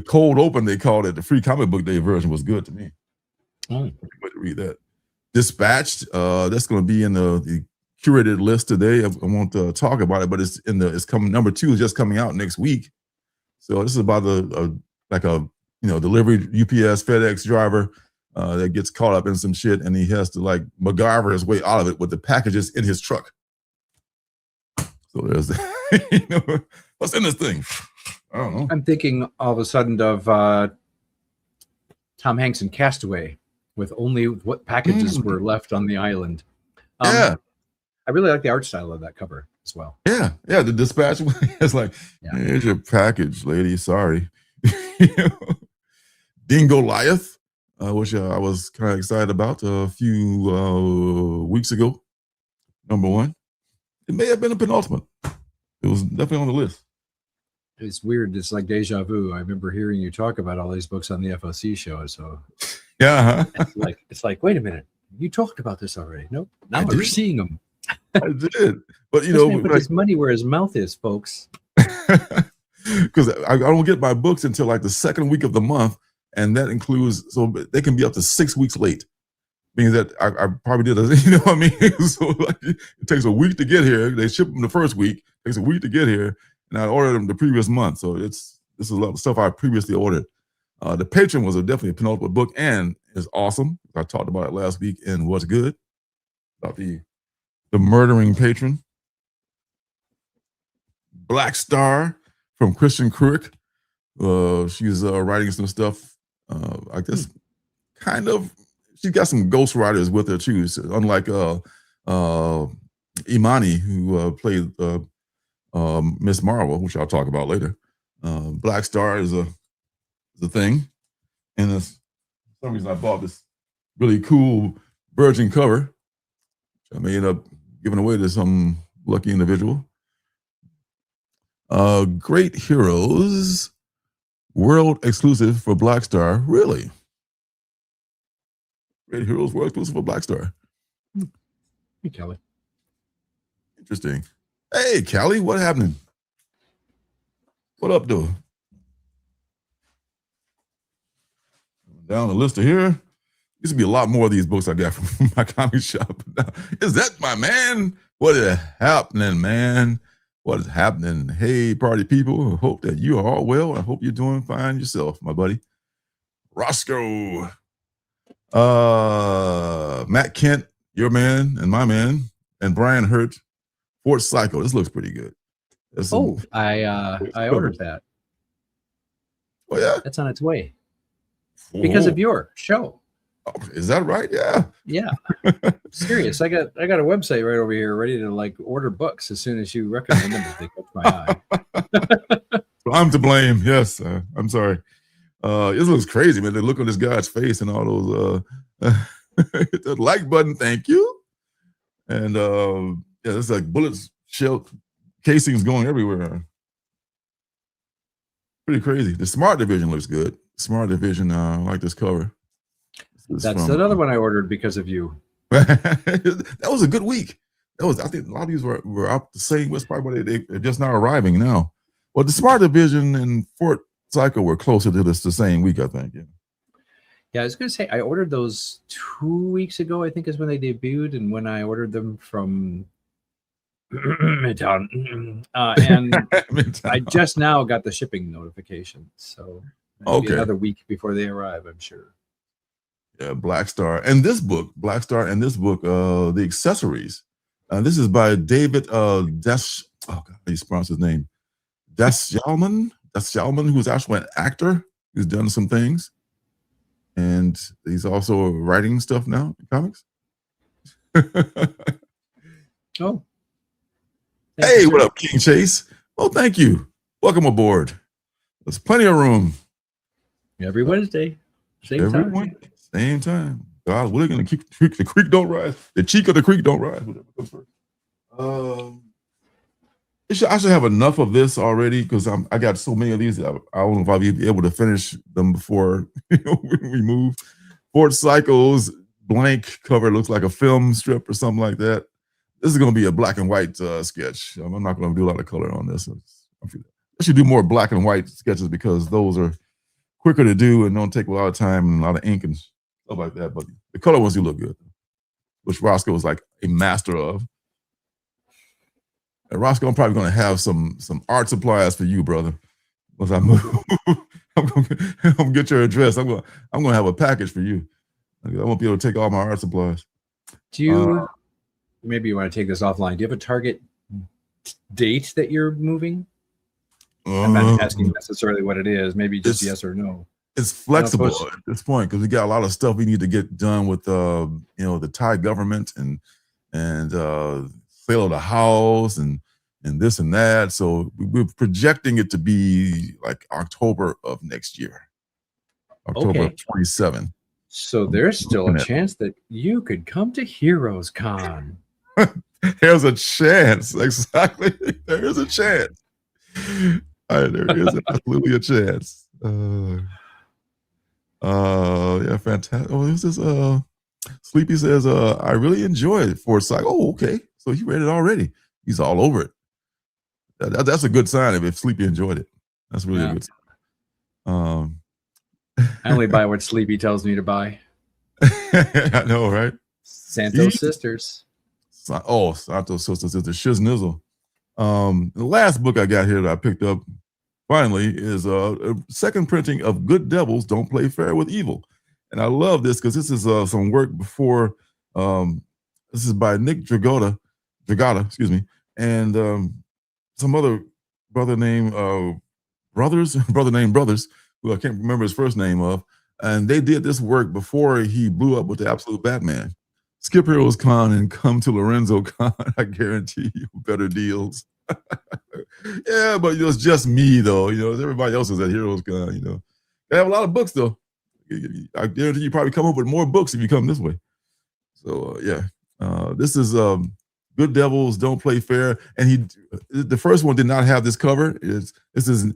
S4: cold open, they called it, the free comic book day version was good to me. Wait to read that. Dispatched, that's going to be in the curated list today. I won't talk about it, but it's coming. Number 2 is just coming out next week. So this is about a delivery UPS FedEx driver that gets caught up in some shit, and he has to like MacGyver his way out of it with the packages in his truck. So there's what's in this thing? I don't know.
S5: I'm thinking all of a sudden of Tom Hanks in Castaway, with only what packages were left on the island. I really like the art style of that cover as well.
S4: Yeah, the dispatch is like, here's your package, lady. Sorry. Dingoliath, which I was kind of excited about a few weeks ago. Number 1. It may have been a penultimate. It was definitely on the list.
S5: It's weird. It's like deja vu. I remember hearing you talk about all these books on the FOC show. So
S4: yeah,
S5: it's like, wait a minite, you talked about this already. Nope. Now we're seeing them.
S4: I did, but
S5: put his money where his mouth is, folks.
S4: Because I don't get my books until like the second week of the month, and that includes, so they can be up to 6 weeks late. Means that I probably did, what I mean? So like, it takes a week to get here. They ship them the first week. It takes a week to get here, and I ordered them the previous month. So this is a lot of stuff I previously ordered. The Patron was definitely a penultimate book, and is awesome. I talked about it last week in What's Good about the murdering patron. Black Star from Christian Cruick. She's writing some stuff. I guess kind of. She's got some ghostwriters with her too. So unlike Imani, who played Miss Marvel, which I'll talk about later. Black Star is a thing, and for some reason I bought this really cool Virgin cover, which I may end up giving away to some lucky individual. Great Heroes, world exclusive for Black Star. Really? Great Heroes, world exclusive for Black Star.
S5: Hey, Kelly.
S4: Interesting. Hey, Callie, what happening? What up, though? Down the list of here. Used to be a lot more of these books I got from my comic shop. Is that my man? What is happening, man? What is happening? Hey, party people. I hope that you are all well. I hope you're doing fine yourself, my buddy. Roscoe. Matt Kent, your man and my man, and Brian Hurt, Fort Psycho. This looks pretty good.
S5: I ordered that.
S4: Oh yeah,
S5: that's on its way because of your show.
S4: Oh, is that right? Yeah.
S5: Yeah. Serious. I got a website right over here ready to like order books as soon as you recommend them. They catch my eye.
S4: So I'm to blame. Yes, I'm sorry. This looks crazy, man. The look on this guy's face and all those hit the like button, thank you. And yeah, it's like bullets, shell casings going everywhere. Pretty crazy. The Smart Division looks good. Smart Division, I like this cover.
S5: That's another one I ordered because of you.
S4: That was a good week. I think a lot of these were out the same West Park, but they're just now arriving now. Well, the Smart Division and Fort Psycho were closer to this the same week, I think.
S5: Yeah, I was going to say I ordered those 2 weeks ago. I think is when they debuted, and when I ordered them from Midtown, and Midtown. I just now got the shipping notification. So okay, another week before they arrive, I'm sure.
S4: Yeah, Black Star and this book, the accessories. This is by David Desch. Oh God, how you pronounce his name? Deschalman, who's actually an actor. He's done some things, and he's also writing stuff now in comics.
S5: Oh,
S4: hey, what up, King Chase? Oh, thank you. Welcome aboard. There's plenty of room.
S5: Every Wednesday, same time.
S4: Same time. God, we're gonna keep the creek don't rise. The cheek of the creek don't rise. Whatever comes first. I should have enough of this already because I got so many of these. I don't know if I'll be able to finish them before we move. Fort Psycho's blank cover looks like a film strip or something like that. This is gonna be a black and white sketch. I'm not gonna do a lot of color on this. I should do more black and white sketches because those are quicker to do and don't take a lot of time and a lot of ink and stuff like that. But the color ones do look good, which Roscoe was like a master of. And Roscoe, I'm probably going to have some art supplies for you, brother. Once I move, I'm gonna get your address. I'm gonna have a package for you. I won't be able to take all my art supplies.
S5: Do you? Maybe you want to take this offline. Do you have a target date that you're moving? I'm not asking necessarily what it is. Maybe just yes or no.
S4: It's flexible at this point because we got a lot of stuff we need to get done with the Thai government and sale of the house and this and that. So we're projecting it to be like October of next year, October 27.
S5: So there's still a chance that you could come to Heroes Con.
S4: There's a chance, exactly. There is a chance. There is absolutely a chance. Yeah, fantastic. Oh, this is Sleepy says, I really enjoyed Fort Psycho. Oh, okay. So he read it already. He's all over it. That's a good sign if Sleepy enjoyed it. That's really a good sign.
S5: I only buy what Sleepy tells me to buy.
S4: I know, right?
S5: Santos Sisters.
S4: Santos Sisters, Shiznizzle. The last book I got here that I picked up finally is a second printing of Good Devils Don't Play Fair with Evil. And I love this because this is some work before. This is by Nick Dragota, excuse me, and some other brother named Brothers, who I can't remember his first name of. And they did this work before he blew up with the Absolute Batman. skip Heroes Con and come to Lorenzo Con. I guarantee you better deals. Yeah, but it's just me though. Everybody else is at Heroes Con. They have a lot of books though. I guarantee you probably come up with more books if you come this way. So yeah, this is Good Devils Don't Play Fair, and the first one did not have this cover. This is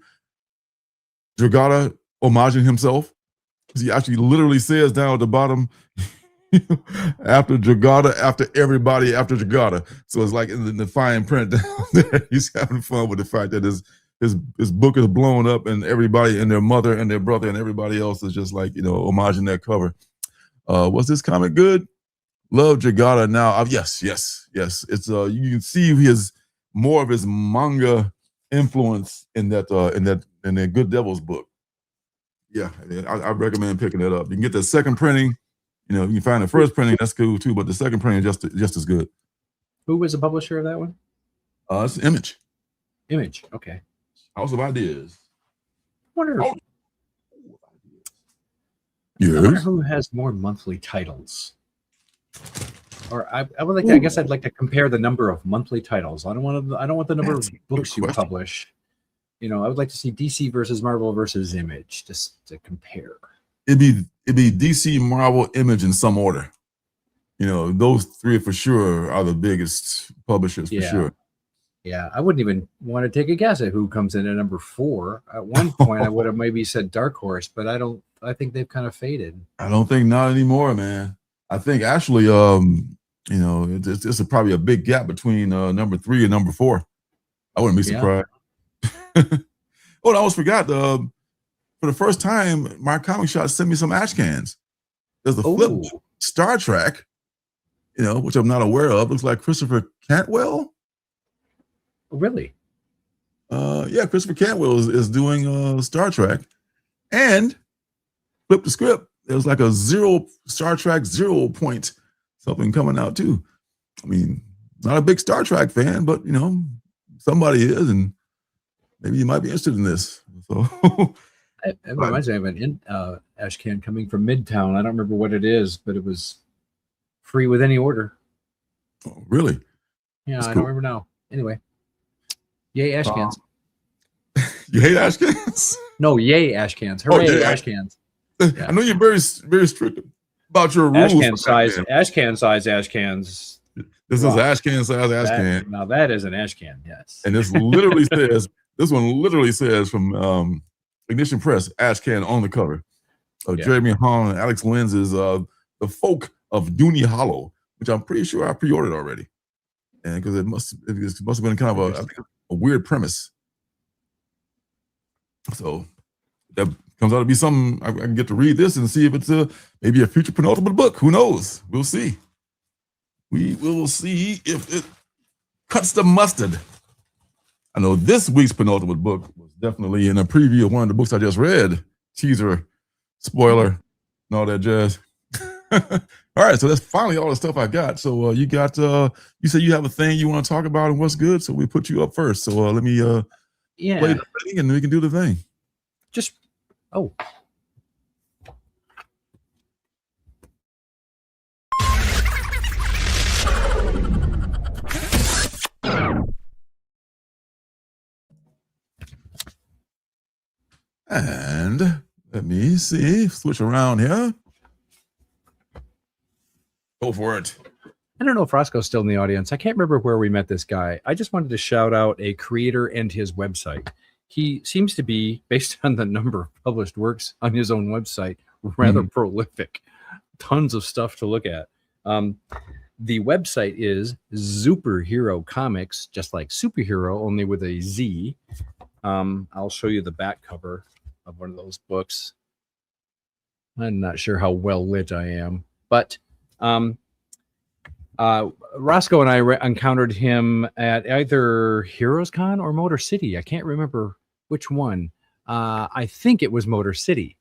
S4: Dragata homaging himself. He actually literally says down at the bottom, after Dragata, after everybody, after Dragata. So it's like in the fine print down there. He's having fun with the fact that his book is blown up and everybody and their mother and their brother and everybody else is just like, homaging that cover. Was this comic good? Love Dragata now. Yes. It's you can see more of his manga influence in that Good Devils book. Yeah, I recommend picking it up. You can get the second printing. You can find the first printing, that's cool too, but the second printing is just as good. Who was the publisher of that one? It's Image. Image, okay. House of Ideas. I wonder who has more monthly titles. Or I would like to, I guess I'd like to compare the number of monthly titles. I don't want the number of books you publish. I would like to see DC versus Marvel versus Image, just to compare. It'd be DC, Marvel, Image in some order. Those three for sure are the biggest publishers for sure. Yeah, I wouldn't even want to take a guess at who comes in at number 4. At one point, I would have maybe said Dark Horse, but I think they've kind of faded. I don't think not anymore, man. I think actually, it's probably a big gap between number 3 and number 4. I wouldn't be surprised. I almost forgot. For the first time, my comic shop sent me some ash cans. There's a flip Star Trek, which I'm not aware of. Looks like Christopher Cantwell. Really? Yeah, Christopher Cantwell is doing Star Trek, and flip the script. There's like a Star Trek 0 point something coming out too. I mean, not a big Star Trek fan, but somebody is, and maybe you might be interested in this. So it reminds me of an ash can coming from Midtown. I don't remember what it is, but it was free with any order. Oh, really? Yeah, that's cool. Don't remember now. Anyway, yay ash cans. You hate ash cans? No, yay ash cans. Hooray, ash cans. Yeah. I know you're very, very strict about your rules. Ash can size ash cans. This is ash can size ash can. Now that is an ash can, yes. And this literally says, this one literally says from Ignition Press, ash can on the cover. Jeremy Hahn and Alex Lenz's The Folk of Dooney Hollow, which I'm pretty sure I pre-ordered already. And because it must have been kind of a weird premise. So that comes out to be something I can get to read this and see if it's maybe a future penultimate book. Who knows? We'll see. We will see if it cuts the mustard. I know this week's penultimate book was definitely in a preview of one of the books I just read. Teaser, spoiler, and all that jazz. All right, so that's finally all the stuff I got. So you said you have a thing you want to talk about and what's good, so we put you up first. So let me play the thing and we can do the thing. And let me see, switch around here. Go for it. I don't know if Roscoe's still in the audience. I can't remember where we met this guy. I just wanted to shout out a creator and his website. He seems to be, based on the number of published works on his own website, rather prolific. Tons of stuff to look at. The website is Superhero Comics, just like superhero, only with a Z. I'll show you the back cover of one of those books. I'm not sure how well lit I am, but Roscoe and I encountered him at either Heroes Con or Motor City. I can't remember which one. I think it was Motor City.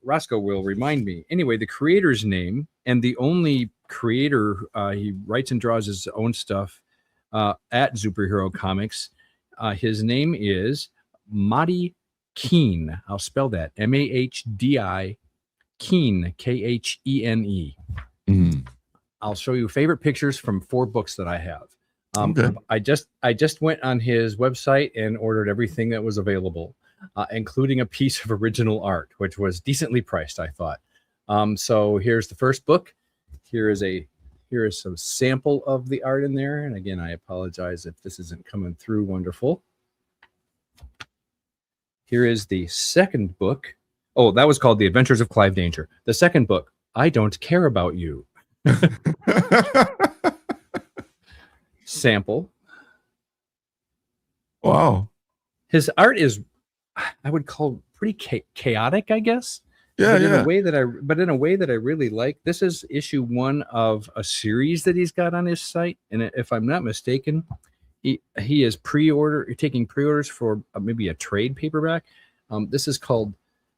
S4: Roscoe will remind me. Anyway, the creator's name, and the only creator, he writes and draws his own stuff at Superhero Comics. His name is Mahdi Keen. I'll spell that. Mahdi Keen, Khene.
S5: I'll show you favorite pictures from 4 books that I have.
S4: Okay.
S5: I just went on his website and ordered everything that was available, including a piece of original art, which was decently priced, I thought. So here's the first book. Here is some sample of the art in there. And again, I apologize if this isn't coming through wonderful. Here is the second book. Oh, that was called The Adventures of Clive Danger. The second book, I Don't Care About You. Sample.
S4: Wow.
S5: His art is, I would call pretty chaotic, I guess.
S4: Yeah,
S5: in a way that I really like. This is issue 1 of a series that he's got on his site, and if I'm not mistaken, he is taking pre-orders for maybe a trade paperback. This is called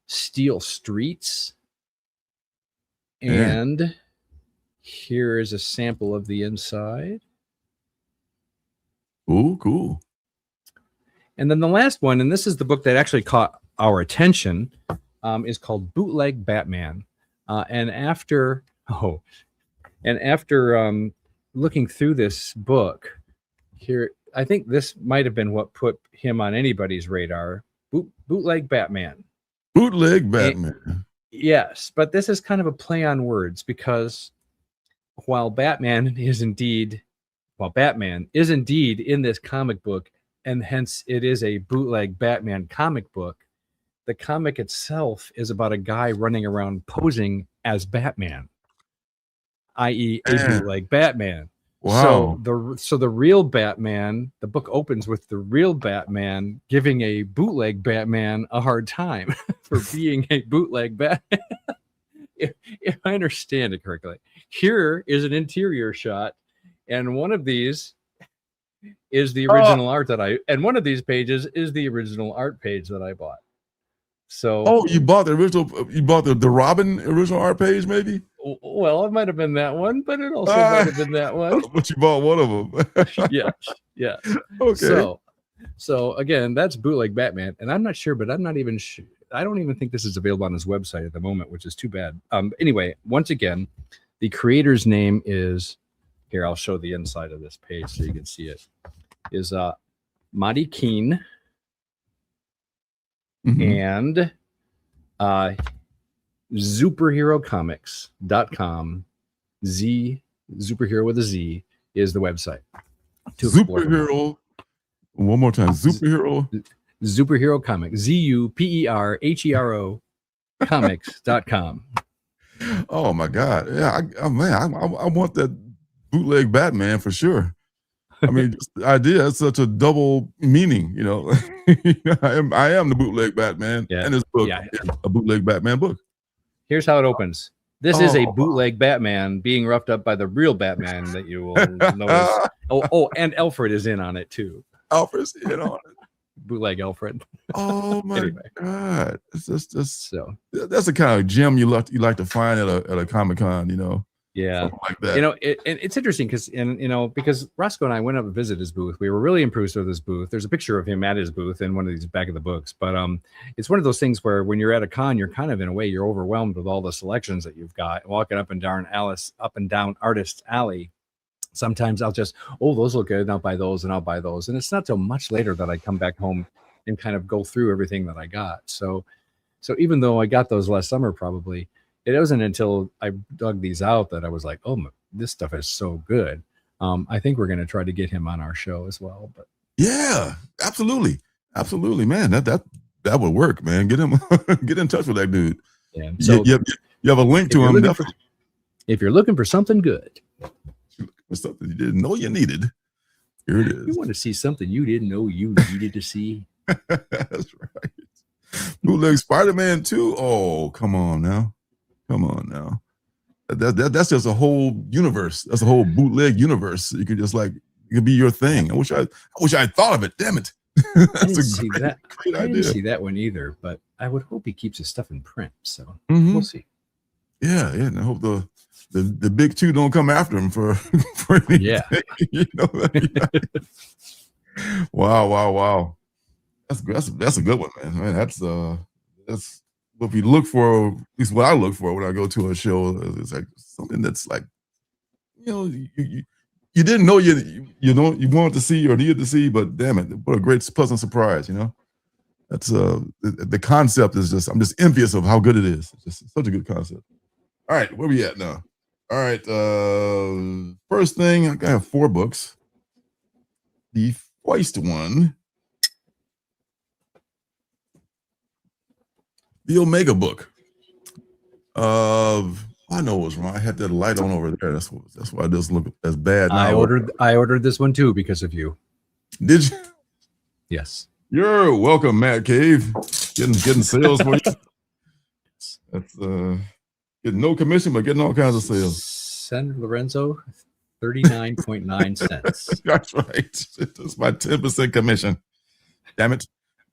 S5: Steel Streets, and here is a sample of the inside.
S4: Ooh, cool. And
S5: then the last one, and this is the book that actually caught our attention, is called Bootleg Batman. And after looking through this book here, I think this might have been what put him on anybody's radar. Bootleg Batman.
S4: Bootleg Batman.
S5: Yes, but this is kind of a play on words, because while Batman is indeed in this comic book, and hence it is a bootleg Batman comic book, the comic itself is about a guy running around posing as Batman, i.e. a bootleg Batman.
S4: Wow.
S5: So the real Batman, the book opens with the real Batman giving a bootleg Batman a hard time for being a bootleg Batman. if I understand it correctly. Here is an interior shot, and one of these is the original art and one of these pages is the original art page that I bought. So
S4: you bought the original, you bought the Robin original art page, maybe?
S5: Well, it might have been that one, but it also might have been that one.
S4: But you bought one of them.
S5: Yeah.
S4: Okay.
S5: So again, that's bootleg Batman, and I'm not sure, but I'm not even sure. I don't even think this is available on his website at the moment, which is too bad. Anyway, once again, the creator's name is, here, I'll show the inside of this page so you can see it, is Monty Keene. And superherocomics.com, superhero with a Z is the website.
S4: Superhero, one more time, superhero
S5: comics, ZUPERHERO comics.com.
S4: Oh my God. Yeah, I want that bootleg Batman for sure. I mean, just the idea is such a double meaning, you know. I am the bootleg Batman, and this book is a bootleg Batman book.
S5: Here's how it opens. This is a bootleg Batman being roughed up by the real Batman that you will notice. And Alfred is in on it too.
S4: Alfred's in on it.
S5: Bootleg Alfred.
S4: Oh my God! It's just so that's the kind of gem you like to find at a Comic-Con, you know.
S5: Yeah,
S4: something like that.
S5: You know, it's interesting because Roscoe and I went up and visited his booth. We were really impressed with his booth. There's a picture of him at his booth in one of these back of the books. But it's one of those things where when you're at a con, you're kind of in a way you're overwhelmed with all the selections that you've got. Walking up and down Artist Alley, sometimes I'll just, those look good, and I'll buy those, and I'll buy those. And it's not till much later that I come back home and kind of go through everything that I got. So even though I got those last summer, probably. It wasn't until I dug these out that I was like, this stuff is so good. I think we're going to try to get him on our show as well. But
S4: yeah, absolutely. Man, that would work, man. Get him, get in touch with that dude.
S5: Yeah. So
S4: you have a link to him.
S5: If you're looking for something good,
S4: for something you didn't know you needed, here it is.
S5: You want to see something you didn't know you needed to see.
S4: That's right. Bootleg Spider-Man 2. Oh, come on now. That's just a whole universe. That's a whole bootleg universe. You could just it could be your thing. I wish I thought of it. Damn it. That's a great idea.
S5: I didn't see that one either, but I would hope he keeps his stuff in print. So we'll see.
S4: Yeah. And I hope the big two don't come after him for anything.
S5: Yeah.
S4: You know? Wow. That's a good one, man. That's what we look for, at least what I look for when I go to a show, is like something that's like, you didn't know you wanted to see or needed to see, but damn it, what a great pleasant surprise, That's the concept is just, I'm just envious of how good it is. It's just such a good concept. All right, where we at now? All right, first thing, I have 4 books. The first one, the Omega book. I know it was wrong. I had that light on over there. That's why it doesn't look as bad now.
S5: I ordered this one too because of you.
S4: Did you?
S5: Yes.
S4: You're welcome, Matt Cave. Getting sales for you. That's getting no commission, but getting all kinds of sales.
S5: Send Lorenzo 39.9 cents.
S4: That's right. That's my 10% commission. Damn it.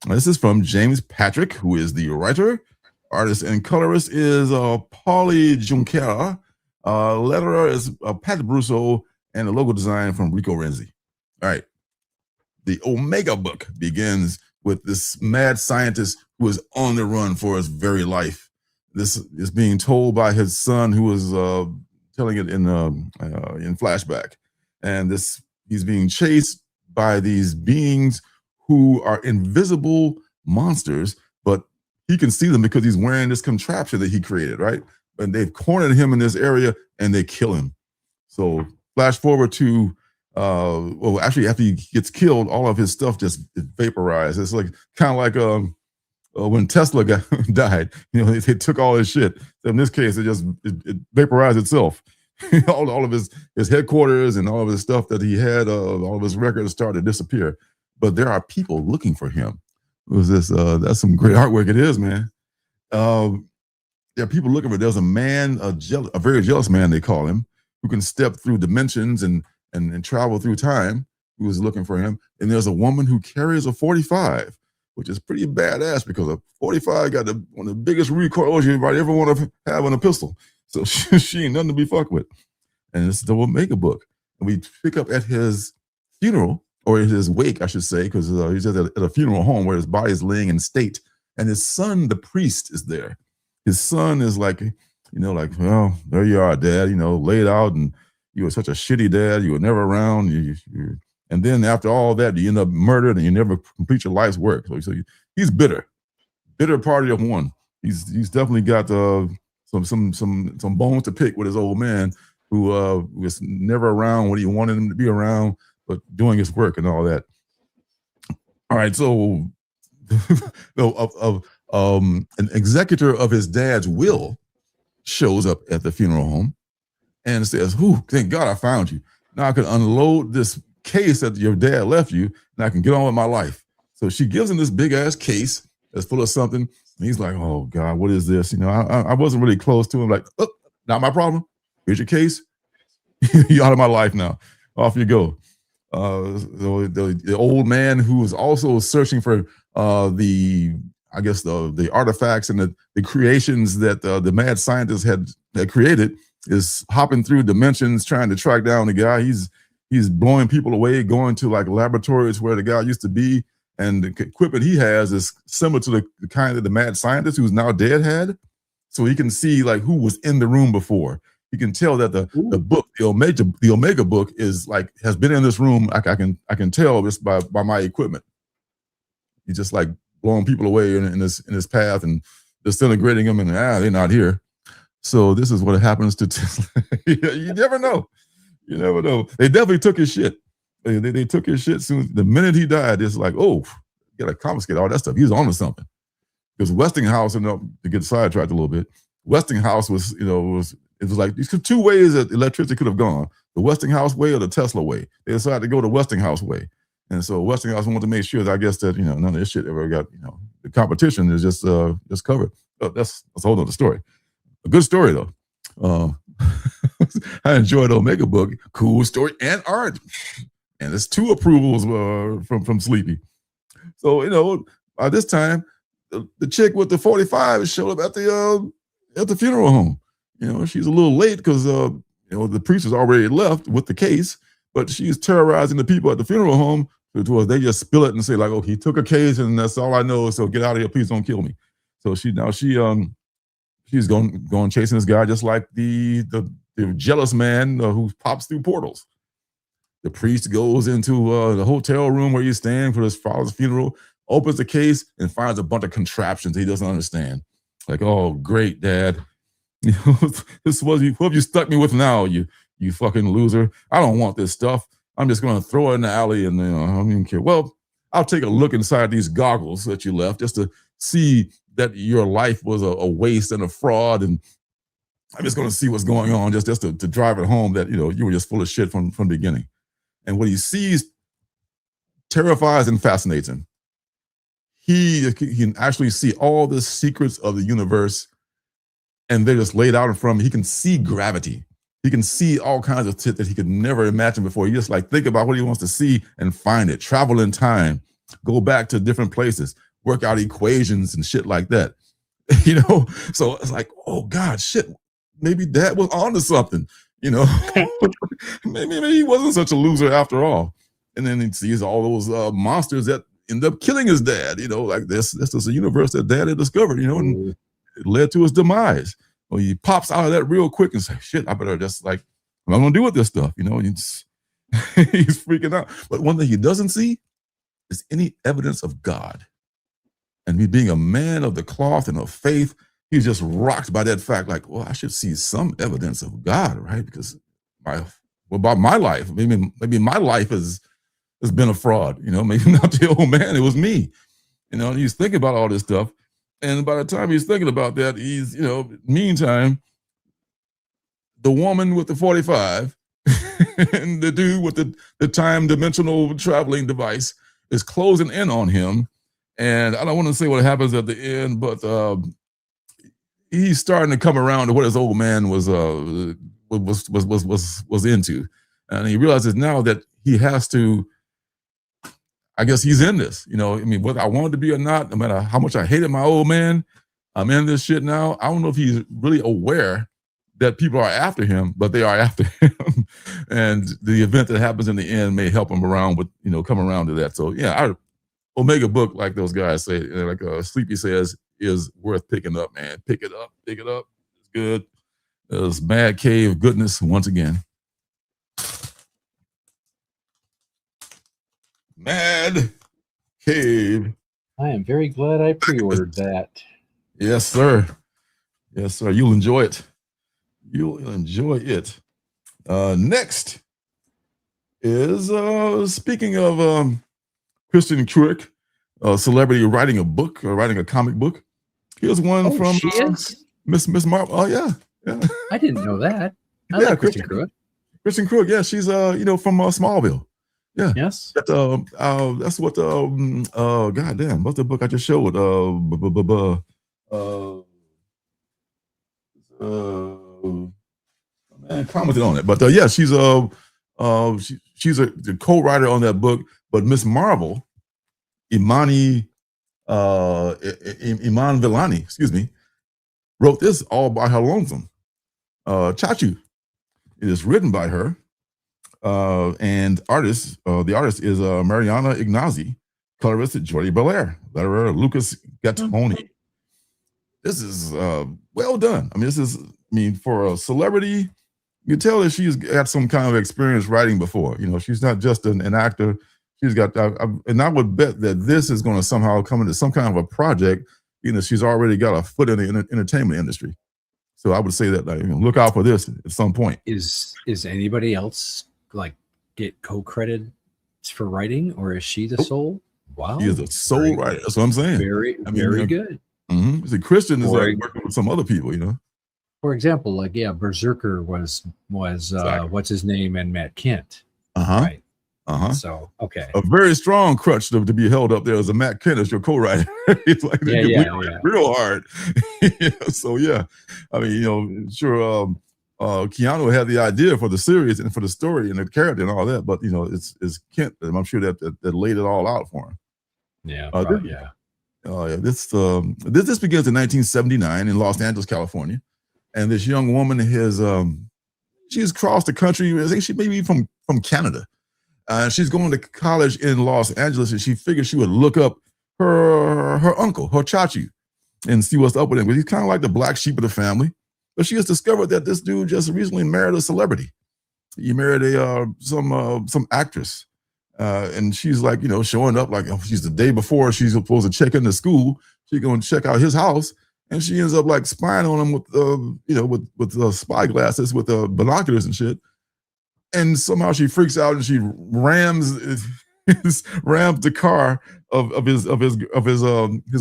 S4: This is from James Patrick, who is the writer. Artist and colorist is Paulie Junquera. Letterer is Pat Brusso, and the logo design from Rico Renzi. All right. The Omega book begins with this mad scientist who is on the run for his very life. This is being told by his son, who was telling it in flashback. And he's being chased by these beings who are invisible monsters, but he can see them because he's wearing this contraption that he created, right? And they've cornered him in this area and they kill him. So flash forward to, well, actually after he gets killed, all of his stuff just vaporized. It's like kind of like when Tesla died, they took all his shit. In this case, it vaporized itself. all of his headquarters and all of his stuff that he had, all of his records started to disappear. But there are people looking for him. Was this? That's some great artwork. It is, man. There are people looking for. There's a man, a very jealous man, they call him, who can step through dimensions and travel through time. Who is looking for him? And there's a woman who carries a 45, which is pretty badass because a 45 got one of the biggest recoils you might ever want to have on a pistol. So she ain't nothing to be fucked with. And it's the Omega book. And we pick up at his funeral. Or in his wake, I should say, because he's at a funeral home where his body is laying in state. And his son, the priest, is there. His son is like, well, there you are, Dad, laid out, and you were such a shitty dad. You were never around. And then after all that, you end up murdered and you never complete your life's work. So he's bitter party of one. He's definitely got some bones to pick with his old man who was never around when he wanted him to be around, but doing his work and all that. All right, so an executor of his dad's will shows up at the funeral home and says, thank God I found you. Now I can unload this case that your dad left you, and I can get on with my life. So she gives him this big-ass case that's full of something, and he's like, oh, God, what is this? I wasn't really close to him. Like, not my problem. Here's your case. You're out of my life now. Off you go. The old man who was also searching for the artifacts and the creations that the mad scientist had created is hopping through dimensions trying to track down the guy. He's blowing people away, going to like laboratories where the guy used to be, and the equipment he has is similar to the kind of the mad scientist who's now dead had. So he can see like who was in the room before. You can tell that the book, the Omega book, is like has been in this room. I can tell just by my equipment. He's just like blowing people away in his path and disintegrating them, and they're not here. So this is what happens to Tesla. You never know. You never know. They definitely took his shit. They took his shit soon. The minute he died, it's like, you gotta confiscate all that stuff. He was on to something. Because Westinghouse, to get sidetracked a little bit, Westinghouse was it was like these two ways that electricity could have gone: the Westinghouse way or the Tesla way. They decided to go the Westinghouse way, and so Westinghouse wanted to make sure that I guess that none of this shit ever got the competition is just covered. That's a whole other story. A good story though. I enjoyed the Omega book. Cool story and art, and there's 2 approvals from Sleepy. So by this time, the chick with the 45 showed up at the funeral home. She's a little late because the priest has already left with the case, but she's terrorizing the people at the funeral home. They just spill it and say like, "Oh, he took a case, and that's all I know. So get out of here, please don't kill me." So she's going chasing this guy, just like the the jealous man who pops through portals. The priest goes into the hotel room where he's staying for his father's funeral, opens the case, and finds a bunch of contraptions he doesn't understand. Like, oh, great, Dad. You know, this was what have you stuck me with now, you fucking loser. I don't want this stuff. I'm just going to throw it in the alley and, I don't even care. Well, I'll take a look inside these goggles that you left just to see that your life was a waste and a fraud. And I'm just going to see what's going on just to drive it home that, you were just full of shit from the beginning. And what he sees terrifies and fascinates him. He can actually see all the secrets of the universe, and they're just laid out in front of him. He can see gravity. He can see all kinds of shit that he could never imagine before. He just think about what he wants to see and find it. Travel in time, go back to different places, work out equations and shit like that. So it's like, oh God, shit. Maybe Dad was onto something. Maybe he wasn't such a loser after all. And then he sees all those monsters that end up killing his dad. Like this is a universe that Dad had discovered. And it led to his demise. Well, he pops out of that real quick and says, "Shit, I better just what am I gonna do with this stuff?" He's freaking out. But one thing he doesn't see is any evidence of God. And me being a man of the cloth and of faith, he's just rocked by that fact, well, I should see some evidence of God, right? Because about my life, maybe my life has been a fraud, maybe not the old man, it was me. He's thinking about all this stuff. And by the time he's thinking about that, he's, meantime, the woman with the 45 and the dude with the time dimensional traveling device is closing in on him. And I don't want to say what happens at the end, but he's starting to come around to what his old man was into, and he realizes now that he has to. I guess he's in this, whether I wanted to be or not, no matter how much I hated my old man, I'm in this shit now. I don't know if he's really aware that people are after him, but they are after him, and the event that happens in the end may help him around with, come around to that. So yeah, Omega book, like those guys say, like Sleepy says, is worth picking up, man. Pick it up. It's good. It's Mad Cave goodness once again. Mad Cave.
S5: I am very glad I pre-ordered that.
S4: Yes, sir. Yes, sir. You'll enjoy it. Next is speaking of Kristen Curick, a celebrity writing a book or writing a comic book. Here's one from Miss Marvel. Oh yeah.
S5: I didn't know that. I like Kristen Curick.
S4: Kristen Curick, yeah, she's from Smallville. Yeah.
S5: Yes.
S4: That's what goddamn, what's the book I just showed? Man commented on it, but yeah, she's the co-writer on that book. But Miss Marvel, Iman Vellani, wrote this all by her lonesome. Chachu. It is written by her. And the artist is Mariana Ignazi, colorist Jordi Belair, letterer Lucas Gattoni. This is well done. For a celebrity, you can tell that she's got some kind of experience writing before. She's not just an actor. She's got, and I would bet that this is going to somehow come into some kind of a project. She's already got a foot in the entertainment industry. So I would say that look out for this at some point.
S5: Is anybody else get co-credited for writing, or is she the sole? Wow,
S4: she is a sole writer. That's what I'm saying.
S5: Very good.
S4: Mm-hmm. See, Christian is working with some other people,
S5: For example, Berserker was exactly. What's his name, and Matt Kent. Right. So okay, a
S4: very strong crutch to be held up there as a Matt Kent as your co-writer. It's like real hard. So yeah, sure. Keanu had the idea for the series and for the story and the character and all that, but it's Kent. I'm sure that laid it all out for him.
S5: Yeah,
S4: This begins in 1979 in Los Angeles, California, and this young woman she's crossed the country. I think she may be from Canada. She's going to college in Los Angeles, and she figured she would look up her uncle, her Chachi, and see what's up with him. But he's kind of like the black sheep of the family. But she has discovered that this dude just recently married a celebrity. He married some actress. And she's like, showing up like she's the day before she's supposed to check into school. She's going to check out his house. And she ends up like spying on him with spy glasses, with binoculars and shit. And somehow she freaks out and she rams the car of his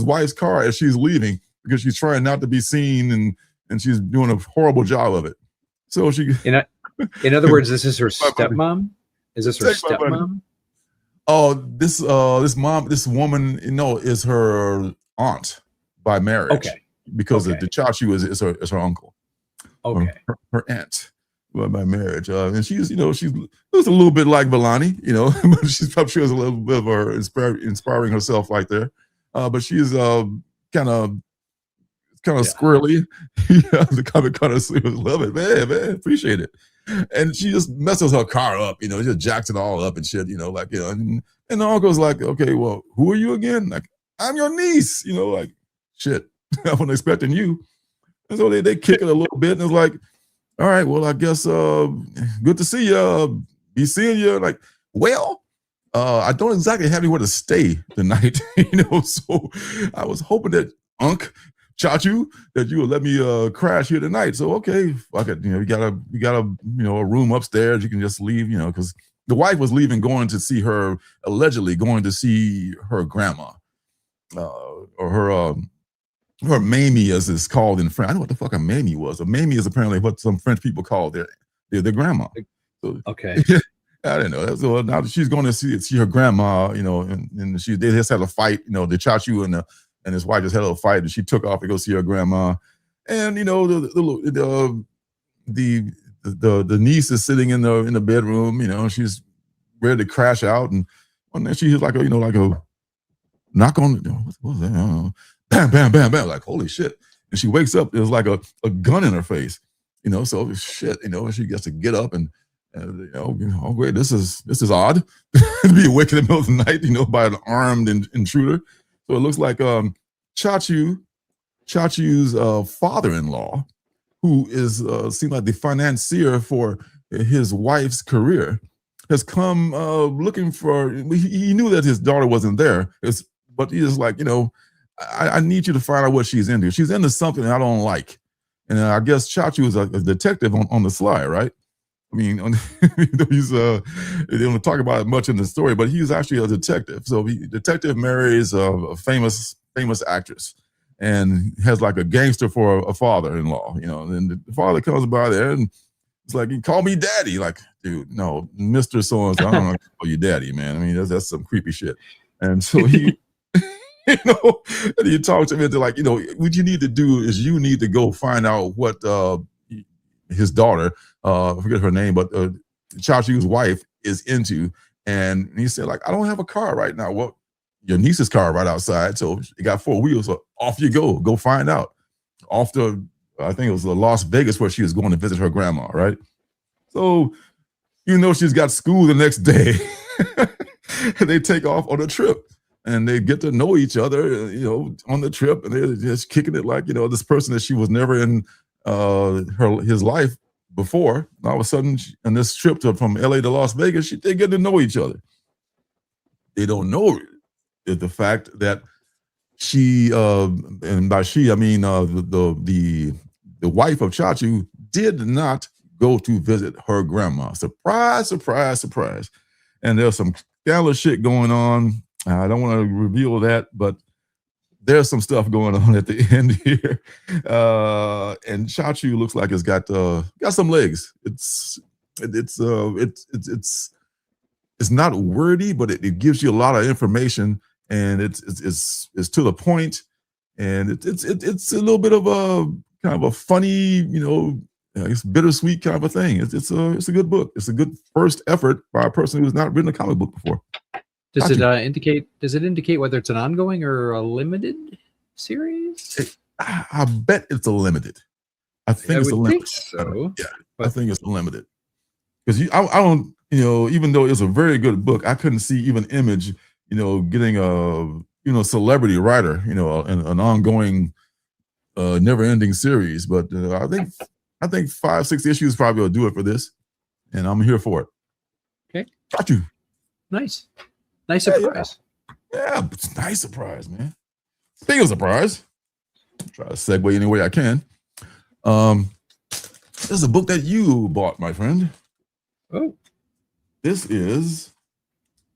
S4: wife's car as she's leaving, because she's trying not to be seen, and she's doing a horrible job of it. So she,
S5: in other words, this is her stepmom. Is this her stepmom?
S4: Oh, this woman, is her aunt by marriage.
S5: Okay.
S4: Because the Chachu is her uncle.
S5: Okay.
S4: Her aunt by marriage. And she's, she looks a little bit like Vellani, but she's probably a little bit of her inspiring herself right there. But she's kind of squirrely. The comic connoisseurs love it, man, appreciate it. And she just messes her car up, just jacks it all up and shit, and the uncle's like, okay, well, who are you again? Like, I'm your niece, like, shit, I wasn't expecting you. And so they kick it a little bit, and it's like, all right, well, I guess good to see you. Be seeing you. Like, well, I don't exactly have anywhere to stay tonight, so I was hoping that Chachu, that you would let me crash here tonight. So okay, fuck it. You got a room upstairs. You can just leave, because the wife was allegedly going to see her grandma, or her mamie, as it's called in French. I don't know what the fuck a mamie was. A mamie is apparently what some French people call their grandma. So,
S5: okay.
S4: I didn't know. So now she's going to see her grandma, and they just had a fight. The Chachu and his wife just had a little fight, and she took off to go see her grandma. And the niece is sitting in the bedroom. She's ready to crash out, and then she hears like a knock on the door. What was that? Bam, bam, bam, bam. Like, holy shit! And she wakes up. There's like a gun in her face. So shit. She gets to get up and oh great, this is odd to be awake in the middle of the night, by an armed intruder. So it looks like Chachu's father-in-law, who is seems like the financier for his wife's career, has come looking for. He knew that his daughter wasn't there, but he is like, I need you to find out what she's into. She's into something I don't like, and I guess Chachu is a detective on the sly, right? I mean, he's they don't talk about it much in the story, but he's actually a detective. So detective marries a famous actress, and has like a gangster for a father-in-law. And the father comes by there, and it's like, he called me daddy. Like, dude, no, Mr. So-and-so, I don't want to call you daddy, man. I mean, that's some creepy shit. And so he, and he talks to me into like, what you need to do is you need to go find out what his daughter, I forget her name, but Chachu's wife is into. And he said, like, I don't have a car right now. Well, your niece's car right outside, so it got 4 wheels, so off you go find out. Off to, I think it was Las Vegas, where she was going to visit her grandma, right? So, she's got school the next day. They take off on a trip, and they get to know each other, on the trip, and they're just kicking it like, this person that she was never in his life before. All of a sudden, on this trip from LA to Las Vegas, they get to know each other. They don't know the fact that she, and by she I mean the wife of Chachu, did not go to visit her grandma. Surprise, surprise, surprise. And there's some scandalous shit going on. I don't want to reveal that, but there's some stuff going on at the end here. And Chachu looks like it's got some legs. It's not wordy, but it gives you a lot of information, and it's to the point, and it's a little bit of a kind of a funny, it's bittersweet kind of a thing. It's a good book. It's a good first effort by a person who's not written a comic book before.
S5: Does it indicate whether it's an ongoing or a limited series?
S4: I bet it's a limited. I think it's a limited.
S5: So,
S4: yeah, I think it's a limited. Because I don't, even though it's a very good book, I couldn't see even Image, getting a celebrity writer, an ongoing never-ending series, but I think 5-6 issues probably will do it for this, and I'm here for it.
S5: Okay,
S4: got you.
S5: Nice surprise.
S4: Yeah, it's a nice surprise, man. Speaking of surprise, I'll try to segue any way I can. This is a book that you bought, my friend.
S5: Oh,
S4: this is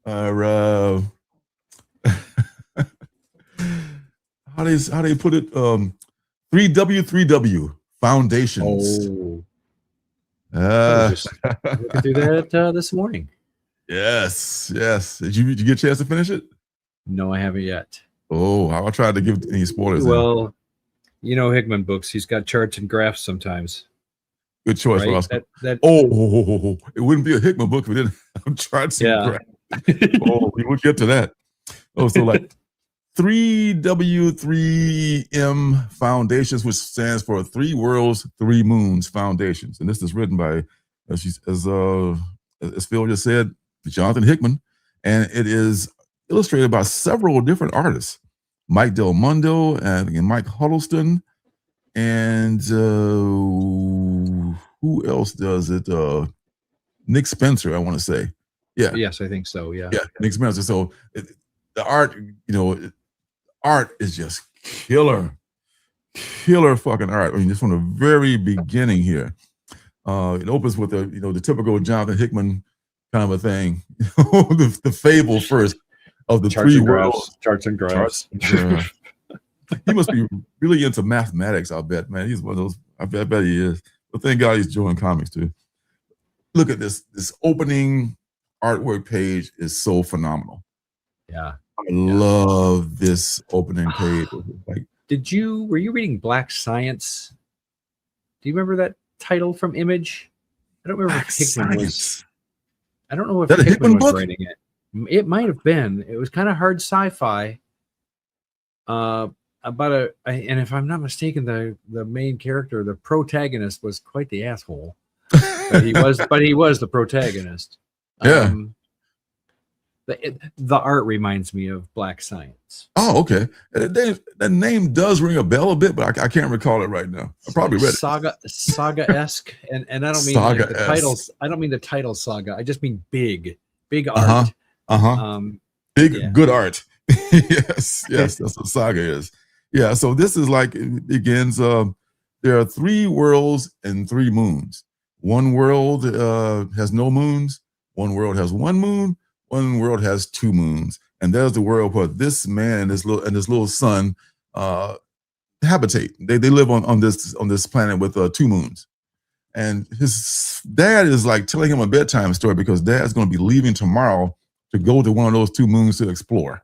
S4: how do you put it? 3W Foundations.
S5: Oh, I was just looking through that this morning.
S4: Yes. Did you get a chance to finish it?
S5: No, I haven't yet.
S4: Oh, I tried to give any spoilers.
S5: Well, you know Hickman books. He's got charts and graphs sometimes.
S4: Good choice,
S5: right?
S4: Ross.
S5: It
S4: wouldn't be a Hickman book if we didn't have charts and graphs. We would get to that. Oh, so like 3W3M Foundations, which stands for 3 Worlds, 3 Moons Foundations. And this is written by, as Phil just said, Jonathan Hickman. And it is illustrated by several different artists. Mike Del Mundo and Mike Huddleston. And who else does it? Nick Spencer, I want to say. Yeah.
S5: Yes, I think so. Yeah.
S4: Yeah, Nick Spencer. So the art, art is just killer fucking art. I mean, just from the very beginning here. It opens with the typical Jonathan Hickman kind of a thing. the fable first of the charts 3 worlds.
S5: Charts and graphs.
S4: He must be really into mathematics, I'll bet, man. He's one of those, I bet he is. But thank God he's drawing comics too. Look at this opening artwork page is so phenomenal.
S5: Yeah.
S4: I love this opening page. Like,
S5: were you reading Black Science? Do you remember that title from Image? I don't remember if Hickman was. I don't know if Hickman was writing it. It might have been. It was kind of hard sci-fi. And if I'm not mistaken, the main character, the protagonist, was quite the asshole. But he was the protagonist.
S4: Yeah.
S5: The art reminds me of Black Science.
S4: Oh, okay. That name does ring a bell a bit, but I can't recall it right now. I probably read it.
S5: Saga-esque, and I don't mean like the titles. I don't mean the title saga. I just mean big art. Good art. yes, that's what Saga is. Yeah, so this is like, it begins, there are 3 worlds and 3 moons. One world has no moons, one world has 1 moon, one world has 2 moons. And there's the world where this man and his little son habitate. They live on this planet with 2 moons. And his dad is like telling him a bedtime story because dad's going to be leaving tomorrow to go to one of those 2 moons to explore.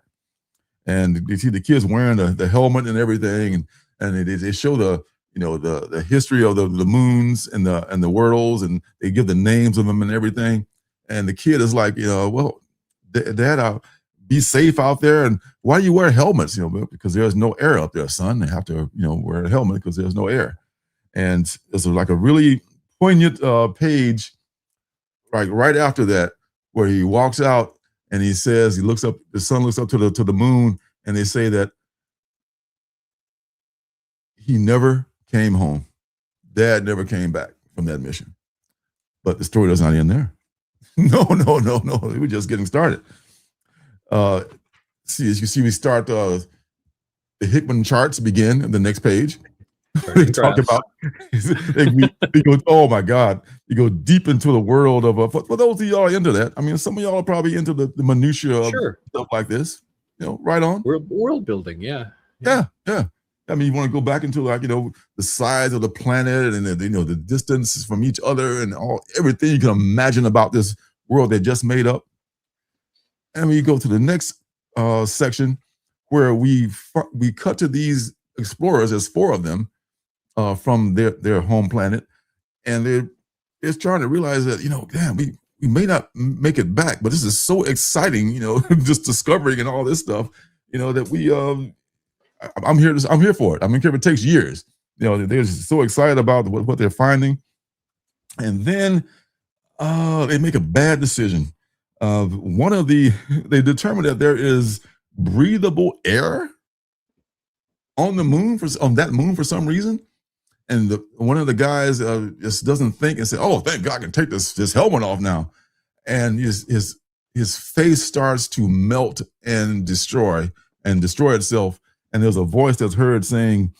S5: And you see the kids wearing the helmet and everything, and they show the history of the moons and the worlds, and they give the names of them and everything. And the kid is like, well, Dad, be safe out there. And why do you wear helmets? Because there's no air up there, son. They have to wear a helmet because there's no air. And it's like a really poignant page, like right after that, where he walks out. And he says, the son looks up to the moon, and they say that he never came home. Dad never came back from that mission. But the story does not end there. No. We're just getting started. See, as you see, we start the Hickman charts begin in the next page. They talk about, we go, oh my God, you go deep into the world of, for those of y'all into that, I mean, some of y'all are probably into the minutiae of stuff like this, right on. World building, yeah.
S4: I mean, you want to go back into the size of the planet and the distance from each other and everything you can imagine about this world they just made up. And we go to the next section where we cut to these explorers. There's 4 of them. From their home planet, and they're trying to realize that damn, we may not make it back, but this is so exciting, just discovering and all this stuff, that we I'm here for it. I mean, it takes years. They're just so excited about what they're finding, and then they make a bad decision. They determine that there is breathable air on that moon for some reason. And one of the guys just doesn't think and say, "Oh, thank God I can take this helmet off now." And his face starts to melt and destroy itself. And there's a voice that's heard saying,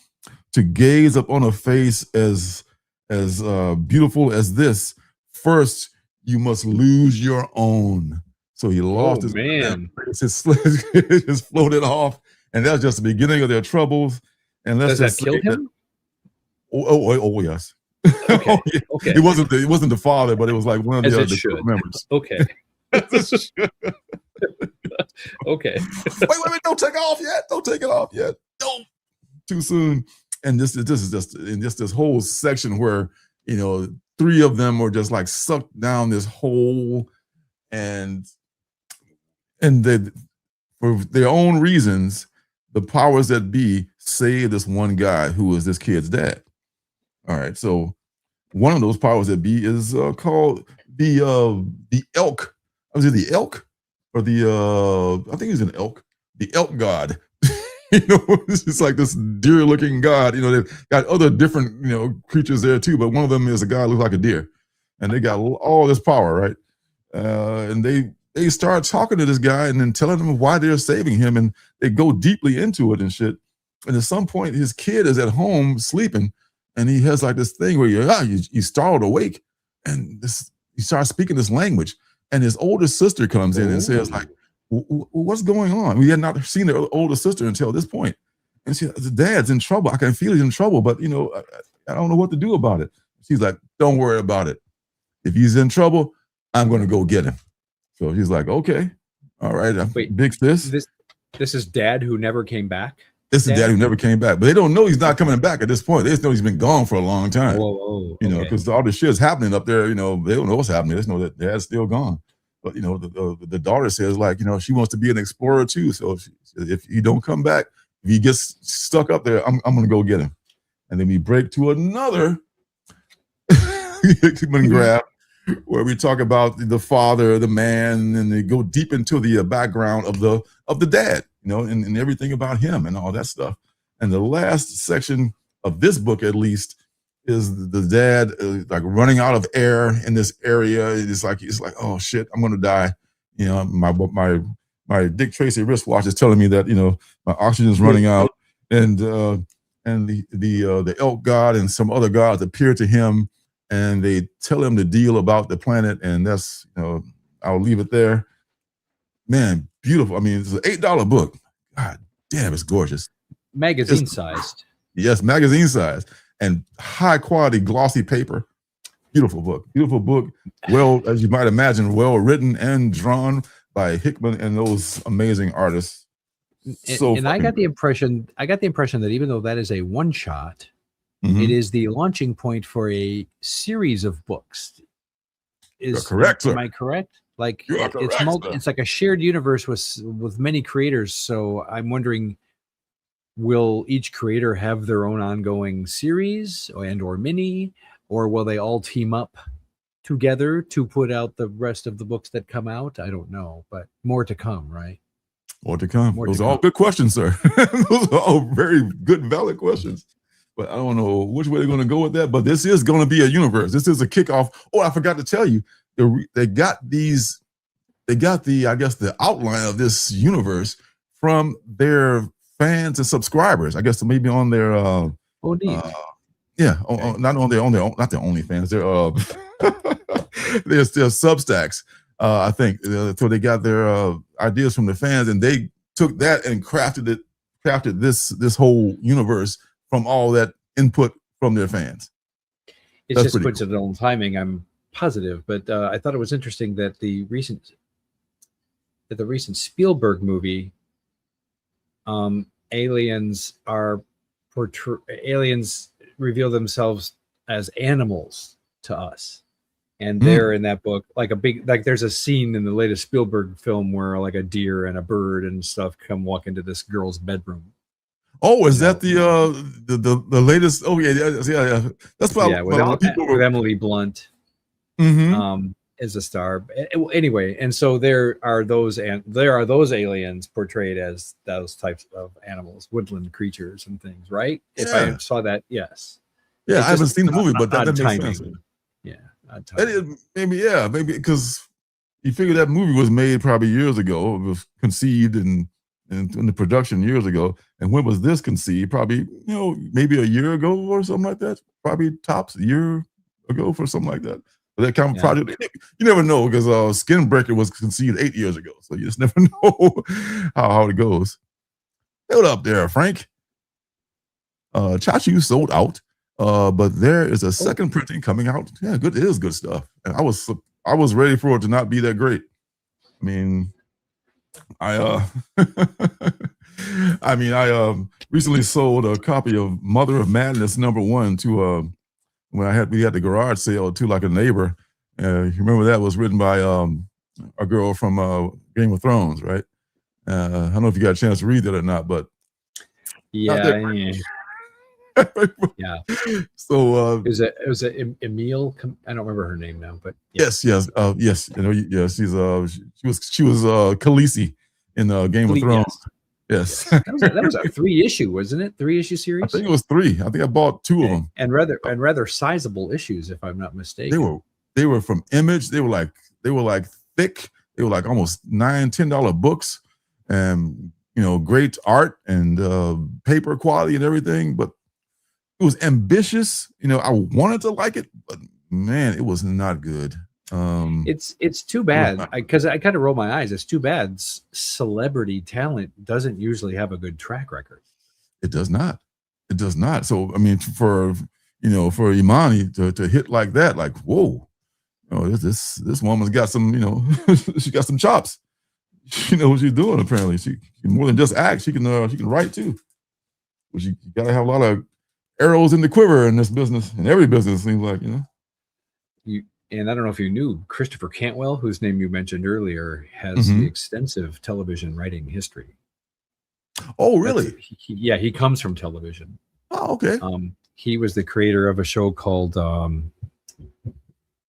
S4: "To gaze upon a face as beautiful as this, first you must lose your own." So he lost his man. It just floated off, and that's just the beginning of their troubles. And let's
S5: Does that kill him?
S4: Oh yes.
S5: Okay.
S4: Yeah.
S5: Okay.
S4: It wasn't the father, but it was like one of the members.
S5: Okay. Okay.
S4: Wait, don't take off yet. Don't take it off yet. Don't too soon. And this is just in just this whole section where, you know, three of them were just like sucked down this hole, and they, for their own reasons, the powers that be saved this one guy who was this kid's dad. All right, so one of those powers that be is called the elk. Was it the elk or the I think he's an elk. The elk god. You know, it's like this deer-looking god. You know, they've got other different, you know, creatures there too, but one of them is a guy who looks like a deer, and they got all this power, right? And they start talking to this guy and then telling him why they're saving him, and they go deeply into it and shit. And at some point, his kid is at home sleeping, and he has like this thing where you startled awake, and he starts speaking this language, and his older sister comes in and says like, "What's going on?" We had not seen the older sister until this point, and she, "The dad's in trouble. I can feel he's in trouble, but you know, I don't know what to do about it." She's like, "Don't worry about it. If he's in trouble, I'm going to go get him." So he's like, "Okay, all right."
S5: Wait,
S4: big sis.
S5: This is dad who never came back.
S4: This is dad who never came back, but they don't know he's not coming back at this point. They just know he's been gone for a long time.
S5: Whoa,
S4: you know, because all the shit's happening up there. You know, they don't know what's happening. They just know that dad's still gone. But you know, the daughter says like, you know, she wants to be an explorer too. So if you don't come back, if he gets stuck up there, I'm going to go get him. And then we break to another human grab where we talk about the father, the man, and they go deep into the background of the dad, you know, and everything about him and all that stuff. And the last section of this book, at least, is the dad like running out of air in this area. It's like oh shit, I'm gonna die. You know, my Dick Tracy wristwatch is telling me that, you know, my oxygen is running out, and the elk god and some other gods appear to him, and they tell him the deal about the planet, and that's, you know, I'll leave it there. Man, beautiful. I mean, it's an $8 book. God damn, it's gorgeous.
S5: Magazine sized.
S4: Yes, magazine size. And high quality glossy paper. Beautiful book. Well, as you might imagine, well written and drawn by Hickman and those amazing artists.
S5: And I got the impression that even though that is a one shot, it is the launching point for a series of books.
S4: You're correct, sir.
S5: Am I correct? Like
S4: correct,
S5: it's like a shared universe with many creators. So I'm wondering, will each creator have their own ongoing series or mini, or will they all team up together to put out the rest of the books that come out? I don't know, but more to come, right?
S4: More to come. Those are all good questions, sir. Those are all very good, valid questions. But I don't know which way they're going to go with that. But this is going to be a universe. This is a kickoff. Oh, I forgot to tell you, they got I guess the outline of this universe from their fans and subscribers. I guess maybe on their not on their OnlyFans. They're still Substacks. I think so. They got their ideas from the fans, and they took that and crafted this whole universe from all that input from their fans.
S5: It's just coincidental timing, I'm positive, but I thought it was interesting that the recent Spielberg movie, aliens reveal themselves as animals to us, and they're in that book like there's a scene in the latest Spielberg film where like a deer and a bird and stuff come walk into this girl's bedroom.
S4: Oh, is that the latest? Oh yeah. That's why
S5: with Emily Blunt.
S4: And
S5: is a star. Anyway, and so there are those aliens portrayed as those types of animals, woodland creatures and things, right?
S4: Yeah.
S5: If I saw that, yes.
S4: Yeah, I haven't seen the movie, but that makes
S5: timing.
S4: sense.
S5: Yeah, odd timing.
S4: Maybe because you figure that movie was made probably years ago. It was conceived in the production years ago. And when was this conceived? Probably, maybe a year ago or something like that. Probably tops a year ago for something like that. But that kind of project, you never know, because Skin Breaker was conceived 8 years ago. So you just never know how it goes. Hold up there, Frank. Chachu sold out. But there is a second printing coming out. Yeah, good. It is good stuff. And I was ready for it to not be that great. I mean, I recently sold a copy of Mother of Madness #1 to when we had the garage sale to like a neighbor. You remember that was written by a girl from Game of Thrones, right? I don't know if you got a chance to read that or not, but
S5: yeah.
S4: So
S5: it was Emile. I don't remember her name now, but
S4: yes. She's she was Khaleesi in Game of Thrones. Yes.
S5: That was a 3-issue, wasn't it? 3-issue series.
S4: I think it was 3. I think I bought 2 of them,
S5: and rather sizable issues, if I'm not mistaken.
S4: They were from Image. They were like thick. They were like almost $9-10 books, and great art and paper quality and everything, but it was ambitious. I wanted to like it, but man, it was not good.
S5: It's too bad, because I kind of roll my eyes. It's too bad celebrity talent doesn't usually have a good track record.
S4: It does not. So I mean, for Imani to hit like that, like whoa, this woman's got some, she got some chops. She knows what she's doing. Apparently, she more than just act. She can write too. But you gotta have a lot of arrows in the quiver in this business, in every business, seems like,
S5: And I don't know if you knew, Christopher Cantwell, whose name you mentioned earlier, has the extensive television writing history.
S4: Oh, really?
S5: He comes from television.
S4: Oh, okay.
S5: He was the creator of a show called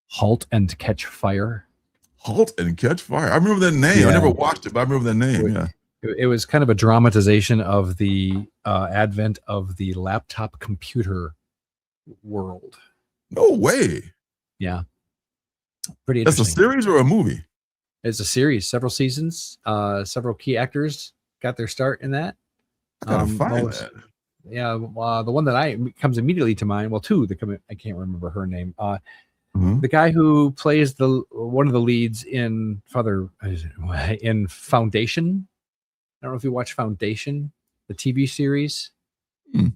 S5: Halt and Catch Fire.
S4: Halt and Catch Fire. I remember that name. I never watched it, but I remember that name. Yeah.
S5: It was kind of a dramatization of the advent of the laptop computer world.
S4: No way.
S5: Yeah. Pretty interesting.
S4: That's a series or a movie?
S5: It's a series, several seasons. Several key actors got their start in that.
S4: I gotta find that.
S5: Yeah, the one that comes immediately to mind. Well, 2 I can't remember her name. The guy who plays one of the leads in Foundation. I don't know if you watch Foundation, the TV series.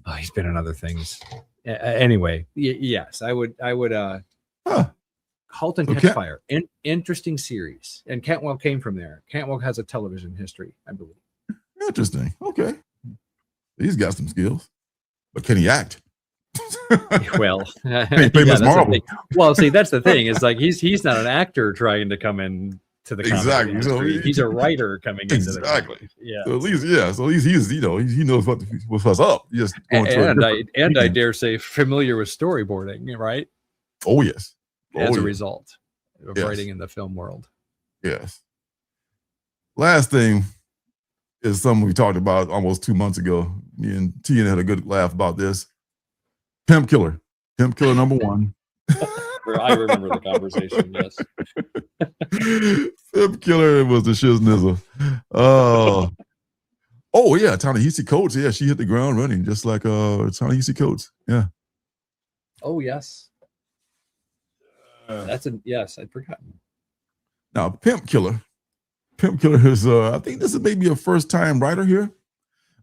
S5: Oh, he's been in other things. Anyway, yes, I would. Halt and Catch Fire. Interesting series. And Cantwell came from there. Cantwell has a television history, I believe.
S4: Interesting. Okay. He's got some skills. But can he act?
S5: Well,
S4: he play Miss Marvel.
S5: Well, see, that's the thing. It's like he's not an actor trying to come in to the
S4: exactly.
S5: So he's a writer coming into the comedy. Yeah.
S4: So at least he's he knows what's up. Just
S5: and I dare say familiar with storyboarding, right?
S4: Oh yes.
S5: As a result of writing in the film world.
S4: Yes. Last thing is something we talked about almost 2 months ago. Me and Tian had a good laugh about this. Pimp Killer #1.
S5: I remember the conversation, yes.
S4: Pimp Killer was the shiznizzle. Oh yeah, Ta-Nehisi Coates. Yeah, she hit the ground running just like Ta-Nehisi Coates. Yeah.
S5: Oh yes. Yes, I'd forgotten.
S4: Now, Pimp Killer is I think this is maybe a first-time writer here.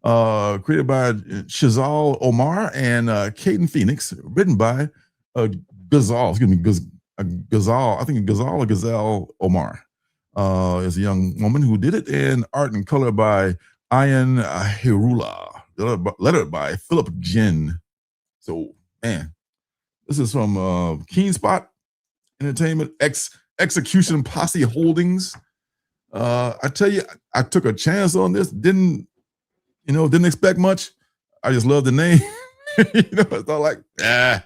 S4: Created by Shazal Omar and Caden Phoenix, written by Ghazal. Excuse me, Ghazal. I think Ghazal or Ghazal Omar is a young woman who did it, and art and color by Ayan Hirula, lettered by Philip Jin. So, man, this is from Keen Spot Entertainment, Execution Posse Holdings. I tell you, I took a chance on this. Didn't expect much. I just love the name. It's not like, I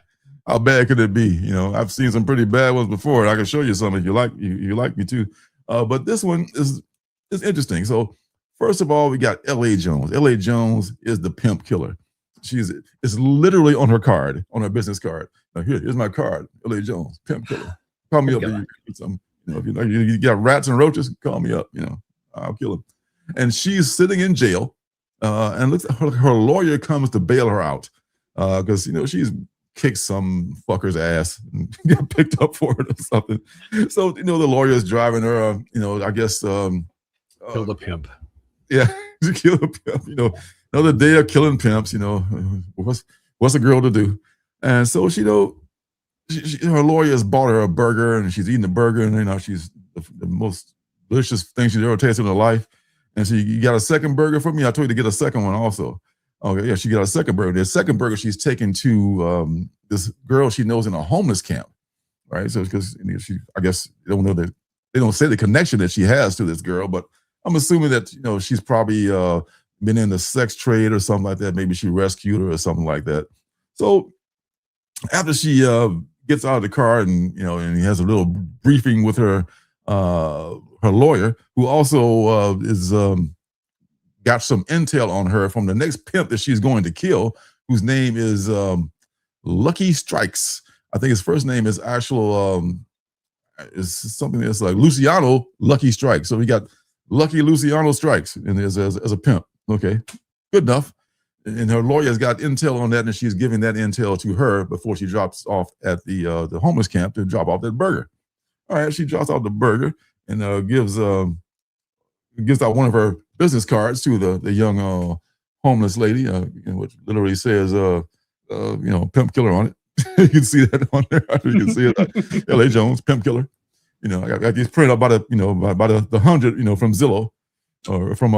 S4: how bad could it be? You know, I've seen some pretty bad ones before, and I can show you some if you like. You like me to. But this one is interesting. So first of all, we got L.A. Jones. L.A. Jones is the pimp killer. It's literally on her card, on her business card. Now here's my card, L.A. Jones, pimp killer. Call me up if you get something. You know, if you got rats and roaches, call me up. You know, I'll kill them. And she's sitting in jail, and looks her lawyer comes to bail her out because you know she's kicked some fucker's ass and got picked up for it or something. So you know the lawyer's driving her. You know, I guess
S5: kill the pimp.
S4: Yeah, to kill a pimp. You know, another day of killing pimps. You know, what's a girl to do? And so she, you know, her lawyer has bought her a burger, and she's eating the burger, and you know she's the most delicious thing she's ever tasted in her life. And she, you got a second burger for me? I told you to get a second one also. Okay, yeah, she got a second burger. The second burger she's taken to this girl she knows in a homeless camp, right? So because she, I guess they don't know that they don't say the connection that she has to this girl, but I'm assuming that you know she's probably been in the sex trade or something like that. Maybe she rescued her or something like that. So after she gets out of the car and you know, and he has a little briefing with her lawyer, who also is got some intel on her from the next pimp that she's going to kill, whose name is Lucky Strikes. I think his first name is is something that's like Luciano Lucky Strikes. So we got Lucky Luciano Strikes and as a pimp. Okay, good enough. And her lawyer's got intel on that, and she's giving that intel to her before she drops off at the homeless camp to drop off that burger. All right, she drops off the burger and gives out one of her business cards to the young homeless lady, which literally says, you know, pimp killer on it. You can see that on there. You can see it, like, L.A. Jones, pimp killer. You know, I got these printed out by the, you know, by the 100, you know, from Zillow or from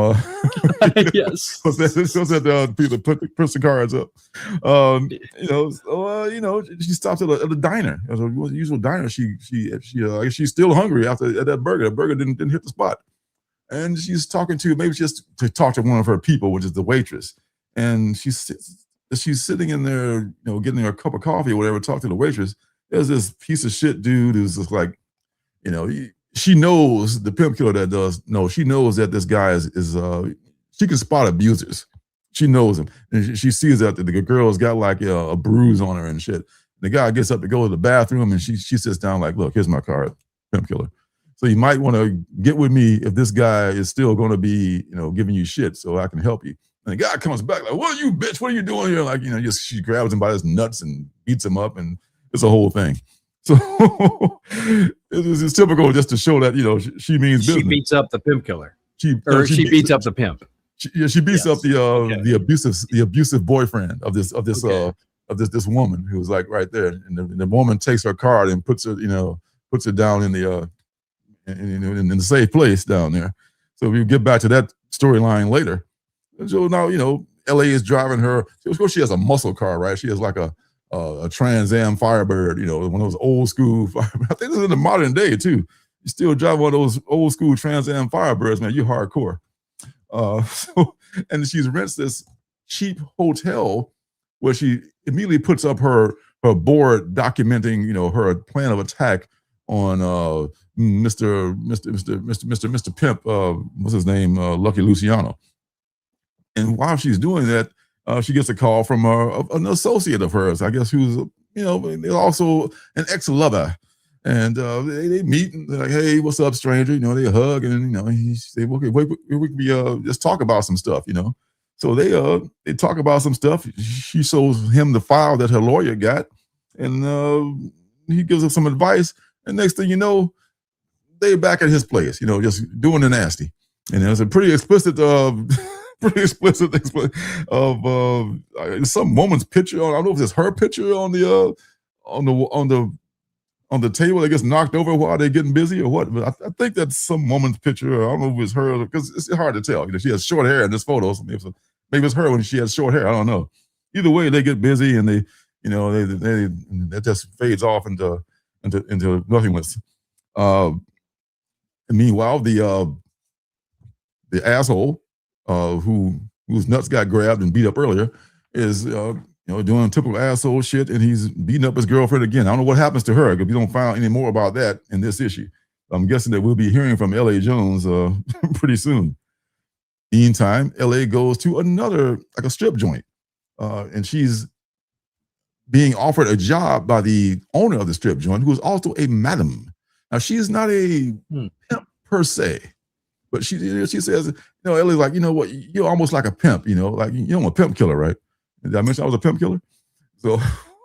S5: yes.
S4: So that people put the cards up. You know, so, you know, she stops at a diner, as a usual diner. She I guess she's still hungry after that burger. The burger didn't hit the spot, and she's talking to maybe just to talk to one of her people, which is the waitress. And she's sitting in there, you know, getting her a cup of coffee or whatever, talk to the waitress. There's this piece of shit dude who's just like, you know, she knows the pimp killer that does. No, she knows that this guy is she can spot abusers. She knows him, and she sees that the girl's got like a bruise on her and shit. The guy gets up to go to the bathroom, and she sits down like, "Look, here's my card, pimp killer. So you might want to get with me if this guy is still going to be, you know, giving you shit, so I can help you." And the guy comes back like, "What are you, bitch? What are you doing here?" Like, you know, just she grabs him by his nuts and beats him up, and it's a whole thing. So it's typical just to show that, you know, she means business.
S5: She beats up the pimp killer.
S4: She
S5: beats up the pimp.
S4: She beats up the abusive boyfriend of this woman who was like right there, and the woman takes her card and puts it down in the in the safe place down there. So we get back to that storyline later. So now, you know, LA is driving her. Of course, she has a muscle car, right? She has like a Trans Am Firebird, you know, one of those old school. I think this is in the modern day too. You still drive one of those old school Trans Am Firebirds, man. You hardcore. And she rents this cheap hotel where she immediately puts up her board documenting, you know, her plan of attack on Mr. Pimp. What's his name? Lucky Luciano. And while she's doing that, she gets a call from an associate of hers, I guess, who's, you know, also an ex-lover. And they meet and they're like, "Hey, what's up, stranger?" You know, they hug, and, you know, he say, "Okay, we can just talk about some stuff," you know. So they talk about some stuff. She shows him the file that her lawyer got, and he gives her some advice. And next thing you know, they're back at his place, you know, just doing the nasty. And there's a pretty explicit of some woman's picture. I don't know if it's her picture on the table that gets knocked over while they're getting busy or what. But I think that's some woman's picture. I don't know if it's her, because it's hard to tell. You know, she has short hair in this photo. So maybe it's her when she has short hair. I don't know. Either way, they get busy and they, you know, that just fades off into nothingness. And meanwhile, the asshole whose nuts got grabbed and beat up earlier is doing typical asshole shit, and he's beating up his girlfriend again. I don't know what happens to her because we don't find out any more about that in this issue. I'm guessing that we'll be hearing from L.A. Jones pretty soon. Meantime, L.A. goes to another, like a strip joint, and she's being offered a job by the owner of the strip joint, who is also a madam. Now, she is not a pimp per se, but she says, L.A.'s like, you know what, you're almost like a pimp, like you're a pimp killer, right? Did I mention I was a pimp killer? So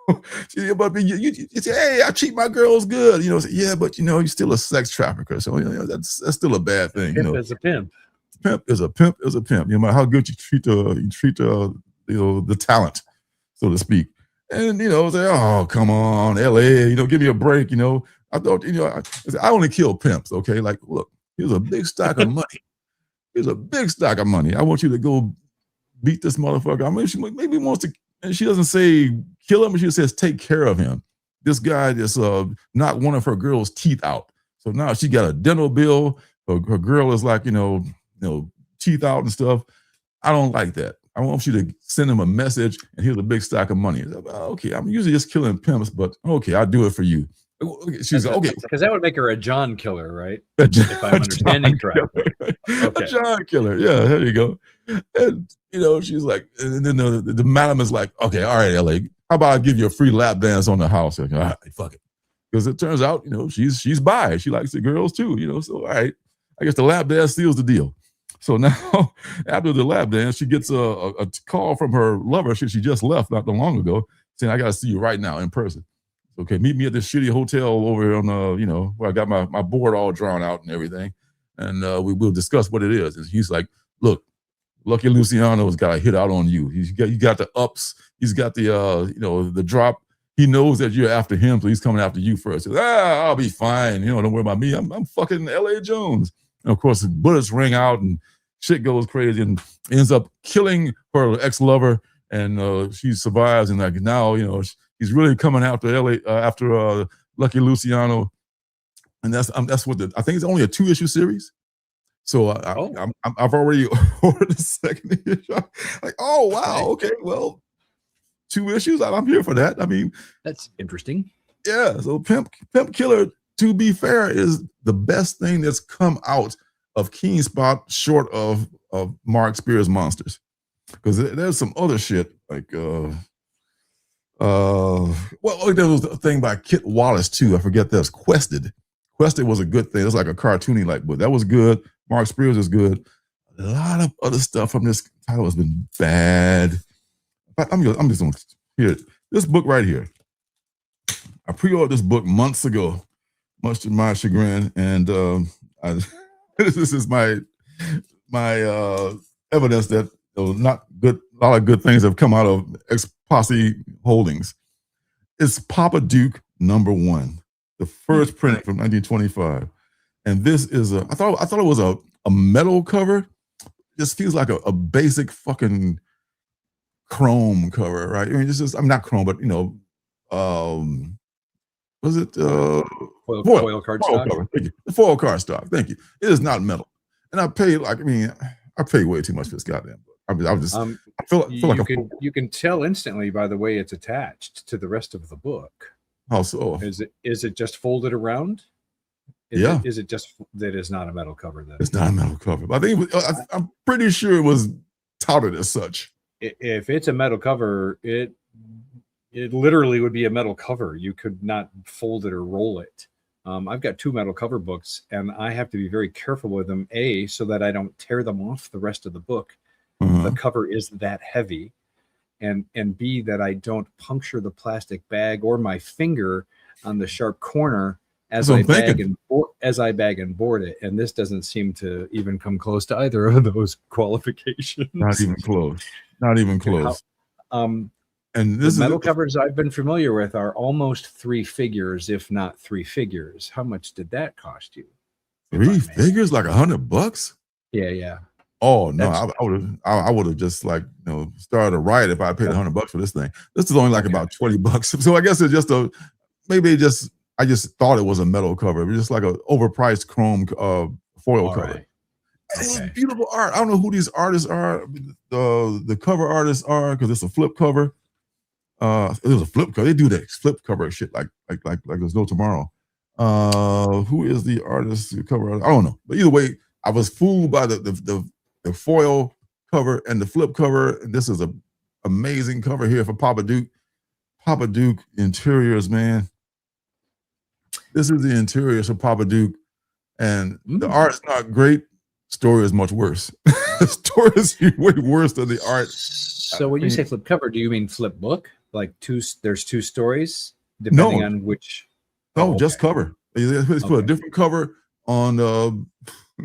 S4: but you say, hey, I treat my girls good. Say, yeah, but you're still a sex trafficker. So that's still a bad thing.
S5: Pimp is a pimp.
S4: Pimp is a pimp is a pimp. No matter how good you treat the talent, so to speak. And say, oh, come on, LA, give me a break. I thought, I only kill pimps, okay? Like, look, here's a big stack of money. Here's a big stack of money. I want you to go beat this motherfucker. I mean, she maybe wants to, and she doesn't say kill him, but she says take care of him. This guy just knocked one of her girl's teeth out. So now she got a dental bill. Her girl is like, teeth out and stuff. I don't like that. I want you to send him a message, and here's a big stack of money. Like, okay, I'm usually just killing pimps, but okay, I'll do it for you. She's like, okay.
S5: Because that would make her a John killer, right? If I'm understanding correctly. Okay.
S4: A John killer. Yeah, there you go. And, she's like, and then the madam is like, okay, all right, LA, how about I give you a free lap dance on the house? Like, all right, fuck it. Because it turns out, she's bi. She likes the girls too, so all right. I guess the lap dance seals the deal. So now, after the lap dance, she gets a call from her lover. She just left not too long ago, saying, I got to see you right now in person. Okay, meet me at this shitty hotel over here on, where I got my board all drawn out and everything. And we will discuss what it is. And he's like, look, Lucky Luciano's got a hit out on you. You got the ups. He's got the, the drop. He knows that you're after him, so he's coming after you first. He says, I'll be fine. Don't worry about me. I'm fucking L.A. Jones. And of course, bullets ring out and shit goes crazy and ends up killing her ex-lover. And she survives. And like now, he's really coming after after Lucky Luciano. And that's what I think it's only a 2-issue series. So I've already ordered the second issue. Like, oh wow, okay, well, 2 issues. I'm here for that. I mean,
S5: that's interesting.
S4: Yeah. So Pimp Killer, to be fair, is the best thing that's come out of Keen Spot, short of Mark Spears Monsters, because there's some other shit like there was a thing by Kit Wallace too. I forget that's Quested. Quested was a good thing. It was like a cartoony like book. That was good. Mark Spears is good. A lot of other stuff from this title has been bad. I'm just going to here. This book right here. I pre-ordered this book months ago, much to my chagrin, and this is my evidence that not good. A lot of good things have come out of Ex Posse Holdings. It's Papa Duke #1, the first print from 1925. And this is I thought it was a metal cover. This feels like a basic fucking chrome cover, right? I mean, I'm not chrome, but was it
S5: foil cardstock?
S4: Thank you. The foil cardstock. Thank you. It is not metal, and I paid I paid way too much for this goddamn book. I feel like
S5: you can tell instantly by the way it's attached to the rest of the book.
S4: How so?
S5: Is it just folded around? Is it just that it's not a metal cover then?
S4: It's not a metal cover. I think I'm pretty sure it was touted as such.
S5: If it's a metal cover, it literally would be a metal cover. You could not fold it or roll it. I've got 2 metal cover books, and I have to be very careful with them. A, so that I don't tear them off the rest of the book. The cover is that heavy, and B, that I don't puncture the plastic bag or my finger on the sharp corner as I bag and board it. And this doesn't seem to even come close to either of those qualifications.
S4: Not even close. Not even close.
S5: And this metal covers I've been familiar with are almost 3 figures, if not 3 figures. How much did that cost you?
S4: 3 figures, like $100?
S5: Yeah.
S4: Oh no, I would have just started a riot if I paid $100 for this thing. This is only like about $20. So I guess it's just I just thought it was a metal cover. It was just like an overpriced chrome foil cover. Right. It's beautiful art. I don't know who these artists are. The cover artists are, because it's a flip cover. It was a flip cover. They do that flip cover shit like there's no tomorrow. Who is the artist who cover? I don't know. But either way, I was fooled by the foil cover and the flip cover. This is a amazing cover here for Papa Duke. Papa Duke interiors, man. This is the interiors for Papa Duke, and the art's not great. Story is much worse. The story is way worse than the art.
S5: So when you say flip cover, do you mean flip book? Like there's two stories depending on which?
S4: No, just cover. It's put a different cover on.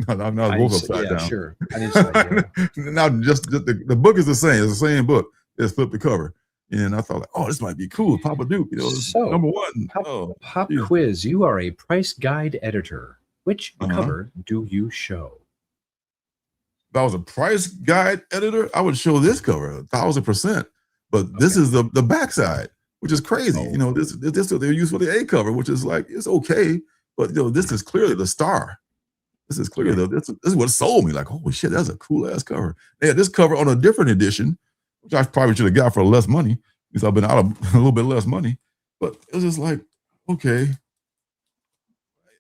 S4: I'm not both upside down.
S5: Sure. I didn't say that,
S4: Now, just the book is the same. It's the same book. It's flip the cover, and I thought, like, oh, this might be cool. Papa Duke,
S5: so,
S4: number one.
S5: Pop quiz. You are a price guide editor. Which cover do you show?
S4: If I was a price guide editor, I would show this cover 1,000%. But this is the backside, which is crazy. This they're used for the A cover, which is like, it's okay, but this is clearly the star. This is clearly this is what sold me. Like, holy shit, that's a cool ass cover. They had this cover on a different edition, which I probably should have got for less money because I've been out of a little bit less money. But it was just like, okay.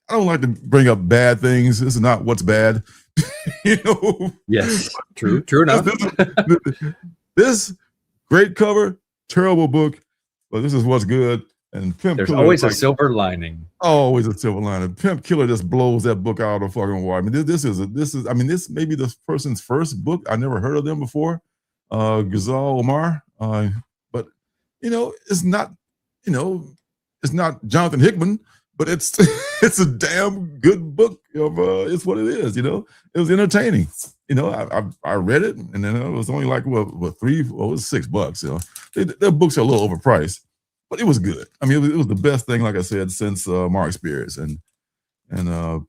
S4: I don't like to bring up bad things. This is not what's bad.
S5: Yes, true enough.
S4: This great cover, terrible book, but this is what's good. And
S5: There's always a silver lining.
S4: Always a silver lining. Pimp Killer just blows that book out of the fucking water. I mean, this may be this person's first book. I never heard of them before. Ghazal Omar. But it's not, it's not Jonathan Hickman, but it's it's a damn good book. It's what it is. It was entertaining. I read it, and then it was only like it was $6. Their books are a little overpriced, but it was good. I mean, it was the best thing, like I said, since Mark Spears and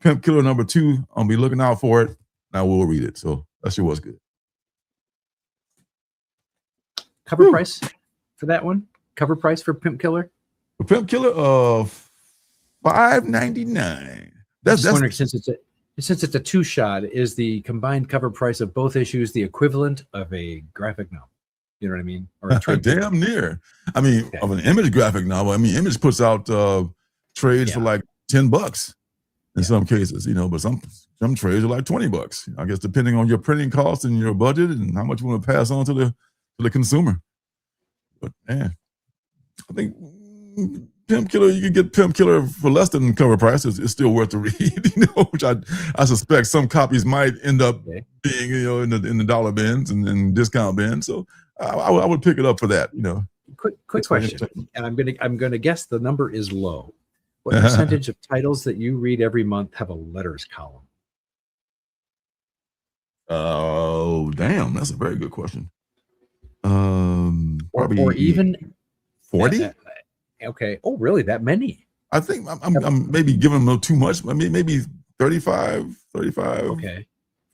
S4: Pimp Killer number 2. I'll be looking out for it. Now we'll read it. So that sure was good.
S5: Cover price for that one? Cover price for Pimp Killer?
S4: For Pimp Killer, $5.99. That's
S5: wondering, since it's a 2-shot, is the combined cover price of both issues the equivalent of a graphic novel? You know what I mean? Or a
S4: damn near. I mean, of an Image graphic novel. I mean, Image puts out trades for like $10 in some cases, but some trades are like $20. I guess depending on your printing costs and your budget and how much you want to pass on to the consumer. But man, I think Pimp Killer, you can get Pimp Killer for less than cover price. It's still worth the read, which I suspect some copies might end up being, in the dollar bins and discount bins. So I would pick it up for that,
S5: Quick question, and I'm gonna guess the number is low. What percentage of titles that you read every month have a letters column?
S4: Oh, damn, that's a very good question.
S5: Or even
S4: 40?
S5: Okay. Oh, really? That many?
S4: I think I'm maybe giving them too much. I mean, maybe 35.
S5: Okay.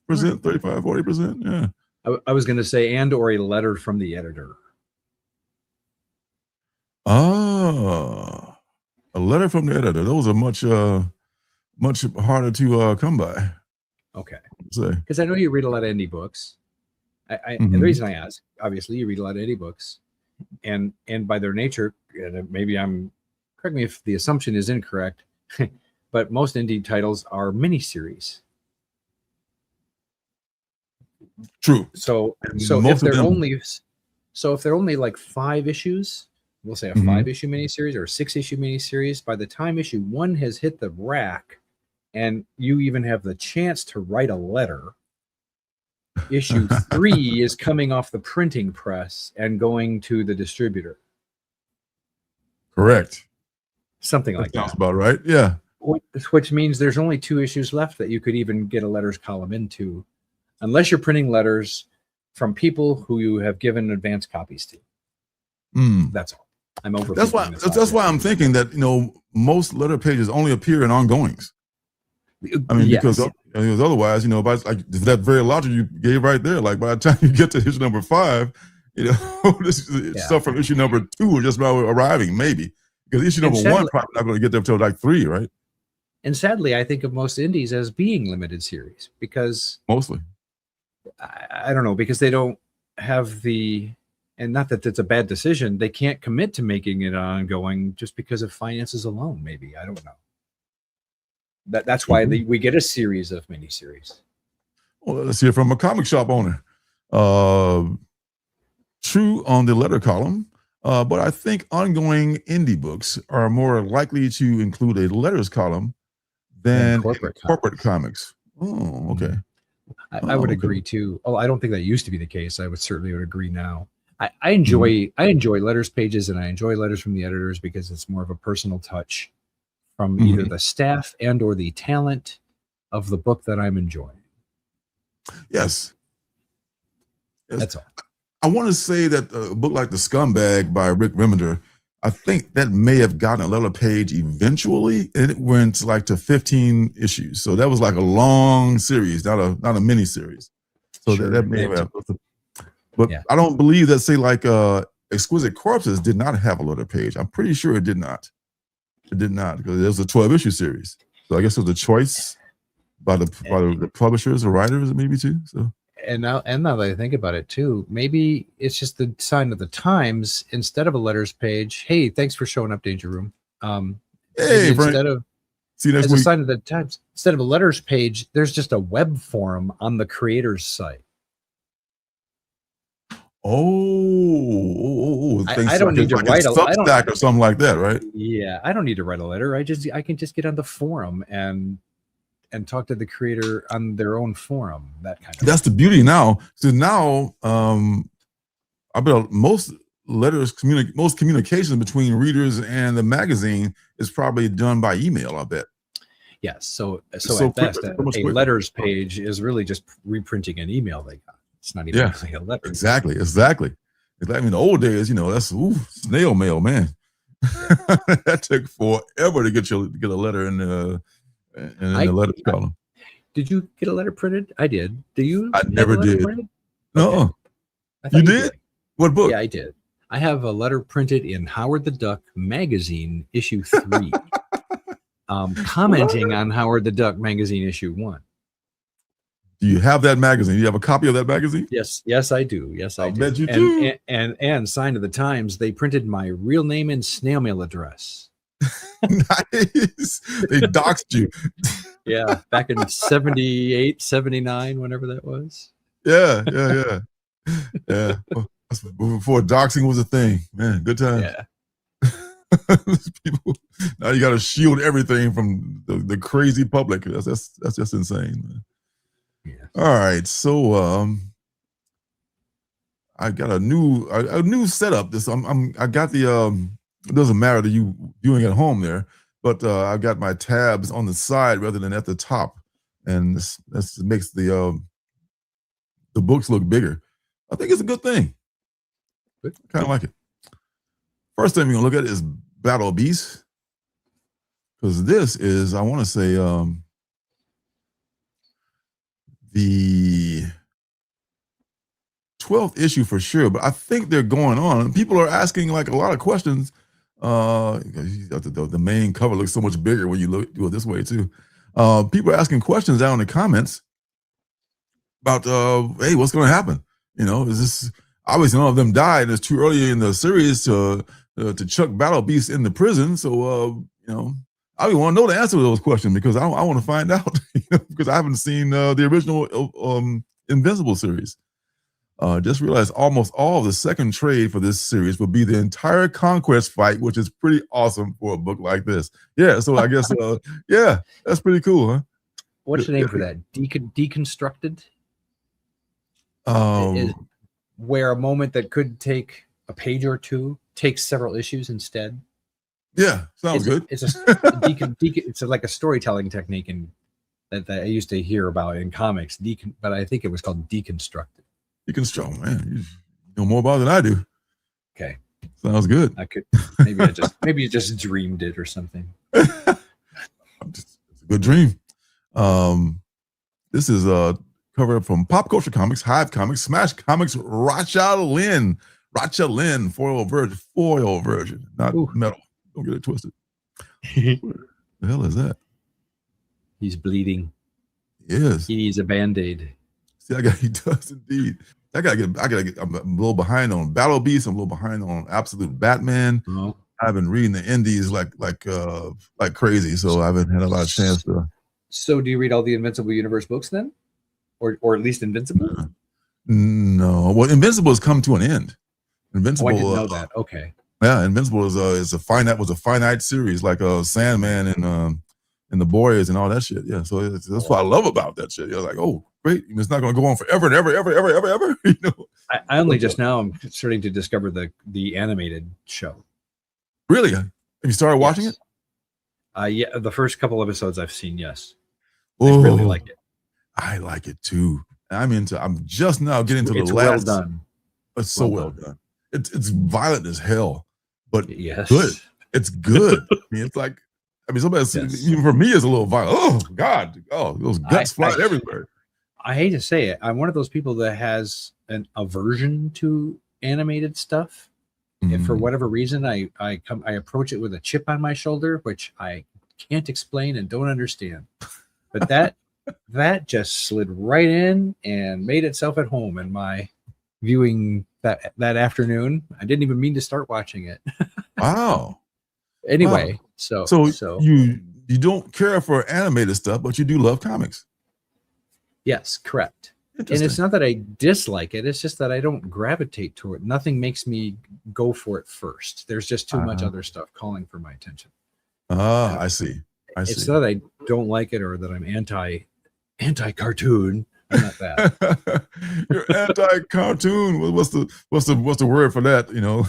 S4: Percent, 35, 40%. Yeah.
S5: I was going to say, or a letter from the editor.
S4: Oh, a letter from the editor. Those are much harder to come by.
S5: Okay. Because I know you read a lot of indie books. And the reason I ask, obviously, you read a lot of indie books, and by their nature, and maybe correct me if the assumption is incorrect, but most indie titles are miniseries.
S4: True.
S5: So if they're only like 5 issues, we'll say a 5-issue miniseries or a 6-issue miniseries, by the time issue 1 has hit the rack, and you even have the chance to write a letter, issue 3 is coming off the printing press and going to the distributor.
S4: Correct.
S5: Something like that.
S4: Sounds about right. Yeah.
S5: Which means there's only 2 issues left that you could even get a letters column into, unless you're printing letters from people who you have given advance copies to. That's all. I'm over.
S4: That's why I'm thinking that most letter pages only appear in ongoings. I mean, because otherwise, like that very logic you gave right there, like by the time you get to issue number 5, stuff from issue number 2 are just about arriving, maybe, because issue number 1 probably not going to get there until like 3, right?
S5: And sadly, I think of most indies as being limited series because
S4: mostly,
S5: I don't know, because they don't have the And not that it's a bad decision. They can't commit to making it ongoing just because of finances alone. Maybe, I don't know. That's why we get a series of miniseries.
S4: Well, let's hear from a comic shop owner. True on the letter column, but I think ongoing indie books are more likely to include a letters column than corporate comics. Oh, okay.
S5: I would agree too. Oh, I don't think that used to be the case. I would agree now. I enjoy letters pages, and I enjoy letters from the editors because it's more of a personal touch from either the staff and or the talent of the book that I'm enjoying.
S4: Yes.
S5: That's all.
S4: I want to say that a book like The Scumbag by Rick Remender, I think that may have gotten a letter page eventually, and it went like to 15 issues. So that was like a long series, not a mini series. So sure, that may have. But yeah. I don't believe that, say, like Exquisite Corpses did not have a letter page. I'm pretty sure it did not. It did not, because it was a 12-issue series. So I guess it was a choice by the publishers or writers, maybe too. So.
S5: And now that I think about it too, maybe it's just the sign of the times. Instead of a letters page, hey, thanks for showing up, Danger Room.
S4: Hey,
S5: instead of
S4: see you next
S5: as
S4: week.
S5: A sign of the times, instead of a letters page, there's just a web forum on the creator's site. I don't need to write a
S4: Substack or something like that, right?
S5: Yeah, I don't need to write a letter. I can just get on the forum and talk to the creator on their own forum. That kind of.
S4: That's the beauty now. So now, I bet most communications between readers and the magazine is probably done by email. I bet.
S5: Yes. So at best, a letters page is really just reprinting an email they got. It's not even really a letter.
S4: Exactly. I mean, in the old days, that's snail mail, man. That took forever to get a letter in the letter column.
S5: Did you get a letter printed? I did. Do you?
S4: I never did. No. Okay. You did? What book?
S5: Yeah, I did. I have a letter printed in Howard the Duck magazine, issue 3, commenting on Howard the Duck magazine, issue 1.
S4: Do you have that magazine? Do you have a copy of that magazine?
S5: Yes, I do. Yes, I do.
S4: Bet you do.
S5: And sign of the times, they printed my real name and snail mail address.
S4: Nice. They doxed you.
S5: Yeah, back in 78, 79, whenever that was.
S4: Yeah. Well, before doxing was a thing, man. Good times.
S5: Yeah.
S4: People, now you got to shield everything from the crazy public. That's just insane, man.
S5: Yeah.
S4: All right, so I got a new setup. I got the it doesn't matter to you viewing at home there, but I got my tabs on the side rather than at the top, and this makes the books look bigger. I think it's a good thing. Kind of like it. First thing we're gonna look at is Battle Beast, because this is, I want to say, the 12th issue for sure, but I think they're going on. People are asking like a lot of questions. The main cover looks so much bigger when you do it this way too. People are asking questions down in the comments about, hey, what's going to happen? Is this, obviously none of them died, and it's too early in the series to chuck Battle Beast in the prison. So, I don't want to know the answer to those questions because I want to find out, because I haven't seen the original Invincible series. Just realized almost all of the second trade for this series will be the entire conquest fight, which is pretty awesome for a book like this. Yeah, so I guess, yeah, that's pretty cool, huh?
S5: What's the name for that? Deconstructed? Is where a moment that could take a page or two takes several issues instead.
S4: Yeah, sounds good.
S5: It's it's like a storytelling technique that I used to hear about in comics. But I think it was called deconstructed.
S4: Deconstruct, man. You know more about it than I do.
S5: Okay,
S4: sounds good.
S5: I could maybe you just dreamed it or something.
S4: It's a good dream. This is a cover from Pop Culture Comics, Hive Comics, Smash Comics, Racha Lynn, foil version, not metal. Don't get it twisted. What the hell is that? He's
S5: bleeding.
S4: Yes.
S5: He needs a Band-Aid.
S4: See, he does indeed. I'm a little behind on Battle Beast. I'm a little behind on Absolute Batman.
S5: Oh.
S4: I've been reading the indies like crazy, so I haven't had a lot of chance to.
S5: So, do you read all the Invincible Universe books then, or at least Invincible?
S4: No, well, Invincible has come to an end. Invincible.
S5: I didn't know that. Okay.
S4: Yeah, Invincible is a finite series like Sandman and the Boys and all that shit. Yeah, so that's what I love about that shit. You're like, oh, great, it's not going to go on forever and ever. You know.
S5: I only just now I'm starting to discover the animated show.
S4: Really? Have you started watching it?
S5: Yeah, the first couple episodes I've seen. Yes,
S4: I
S5: really like it.
S4: I like it too. I'm just now getting to the last.
S5: Well done.
S4: It's so well done. It's violent as hell, but
S5: yes,
S4: good. It's good. I mean, it's like, somebody even for me is a little violent. Oh God! Oh, those guts flying everywhere.
S5: I hate to say it, I'm one of those people that has an aversion to animated stuff. If for whatever reason I approach it with a chip on my shoulder, which I can't explain and don't understand. But that just slid right in and made itself at home in my viewing that afternoon. I didn't even mean to start watching it.
S4: Wow.
S5: Anyway,
S4: wow. So you don't care for animated stuff, but you do love comics.
S5: Yes, correct. And it's not that I dislike it. It's just that I don't gravitate to it. Nothing makes me go for it first. There's just too much other stuff calling for my attention.
S4: I see.
S5: It's not that I don't like it or that I'm anti-cartoon. I'm not that.
S4: You're anti-cartoon. What's the word for that? You know,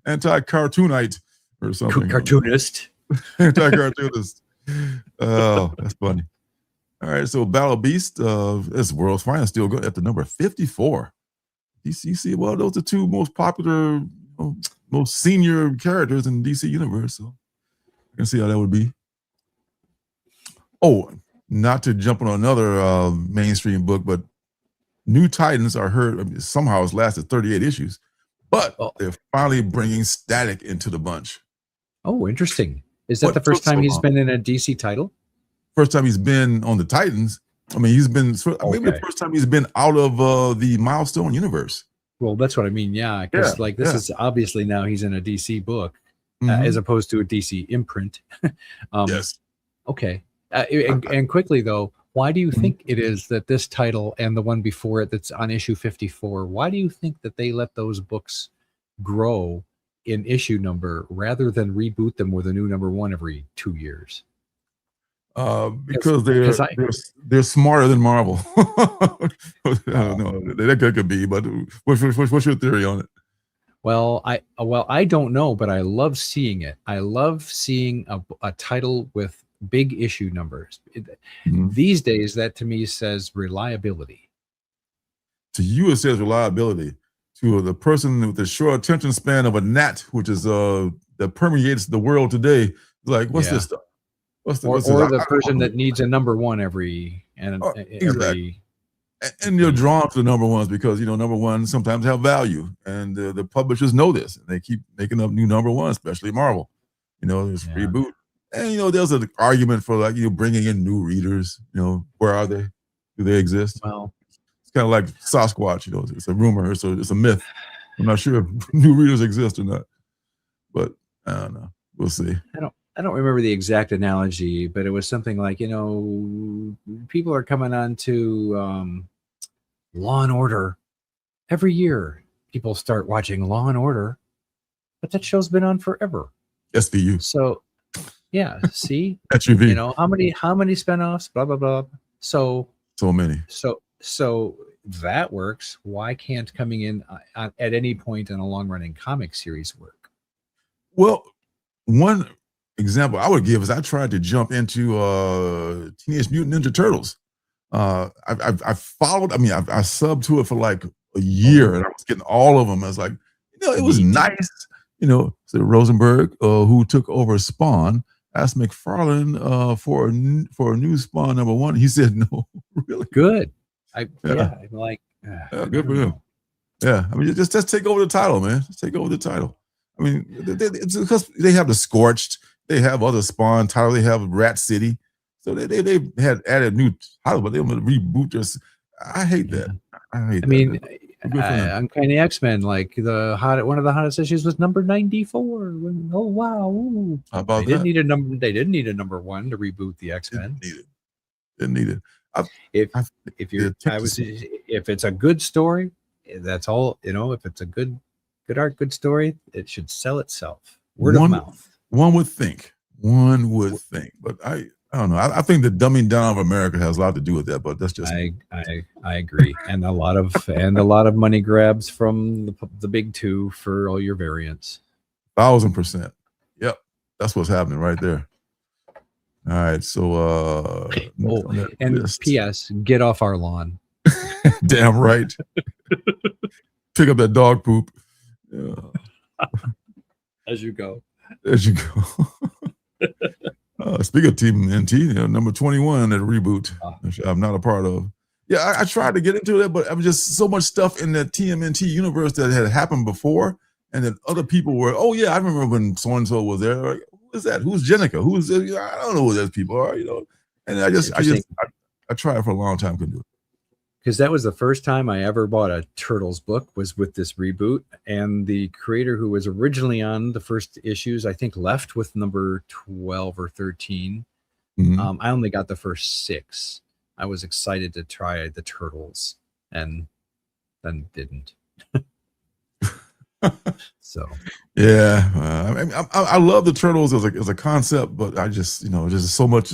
S4: anti-cartoonite or something.
S5: Cartoonist.
S4: Anti-cartoonist. Oh, that's funny. All right, so Battle Beast, this World's Finest, still good at the number 54. DC, well, those are two most popular, most senior characters in the DC universe. So you can see how that would be. Oh, not to jump on another mainstream book, but New Titans are heard. Somehow it's lasted 38 issues, but they're finally bringing Static into the bunch.
S5: Oh, interesting. Is that the first time he's been in a DC title?
S4: First time he's been on the Titans. I mean, he's been maybe the first time he's been out of the Milestone universe.
S5: Well, that's what I mean. Yeah, because this is obviously now he's in a DC book as opposed to a DC imprint.
S4: Yes.
S5: Okay. And quickly though, why do you think it is that this title and the one before it that's on issue 54? Why do you think that they let those books grow in issue number rather than reboot them with a new number one every 2 years?
S4: Because they're smarter than Marvel. I don't know. That could be, but what's your theory on it?
S5: Well, I don't know, but I love seeing it. I love seeing a title with big issue numbers. These days, that to me says reliability.
S4: To you, it says reliability. To the person with the short attention span of a gnat, which is that permeates the world today, like, what's this stuff?
S5: Or the person that needs a number one every. And you're drawn to the number ones because number ones sometimes have value, and the publishers know this, and they keep making up new number ones, especially Marvel. There's reboot, and there's an argument for bringing in new readers. Where are they? Do they exist? Well,
S4: it's kind of like Sasquatch. It's a rumor. It's a myth. I'm not sure if new readers exist or not, but I don't know. We'll see.
S5: I don't remember the exact analogy, but it was something like, people are coming on to Law and Order. Every year, people start watching Law and Order, but that show's been on forever.
S4: SVU.
S5: So, yeah, see?
S4: SUV.
S5: How many spinoffs, blah, blah, blah. So
S4: many.
S5: So that works. Why can't coming in at any point in a long-running comic series work?
S4: Well, one example I would give is I tried to jump into Teenage Mutant Ninja Turtles. I followed. I subbed to it for like a year, and I was getting all of them. I was like, it was nice. So Rosenberg, who took over Spawn, asked McFarlane for a new Spawn number one. He said no. Really
S5: good. I'm like,
S4: good for him. Yeah, just take over the title, man. Just take over the title. It's because they have the Scorched. They have other Spawn titles. They have Rat City. So they had added new titles, but they want to reboot this. I hate that.
S5: Uncanny X-Men, like one of the hottest issues was number 94. Oh wow! Ooh.
S4: How about
S5: They didn't need a number. They didn't need a number 1 to reboot the X-Men.
S4: Didn't need it.
S5: If it's a good story, that's all. If it's a good story, it should sell itself. Word of mouth.
S4: One would think, but I don't know. I think the dumbing down of America has a lot to do with that, but that's just.
S5: I agree, and a lot of money grabs from the big two for all your variants.
S4: 1000%. Yep, that's what's happening right there. All right, so
S5: P.S. Get off our lawn.
S4: Damn right. Pick up that dog poop. Yeah.
S5: As you go.
S4: Speaking of TMNT, number 21 that reboot, which I'm not a part of. Yeah, I tried to get into that, but I'm just so much stuff in the TMNT universe that had happened before, and then other people were, oh yeah, I remember when so and so was there. Like, who is that? Who's Jenica? Who's I don't know who those people are, And I tried for a long time, couldn't do it.
S5: Because that was the first time I ever bought a Turtles book, was with this reboot. And the creator who was originally on the first issues, I think, left with number 12 or 13. Mm-hmm. I only got the first 6. I was excited to try the Turtles, and then didn't. So
S4: yeah, I love the Turtles as a concept, but I just there's so much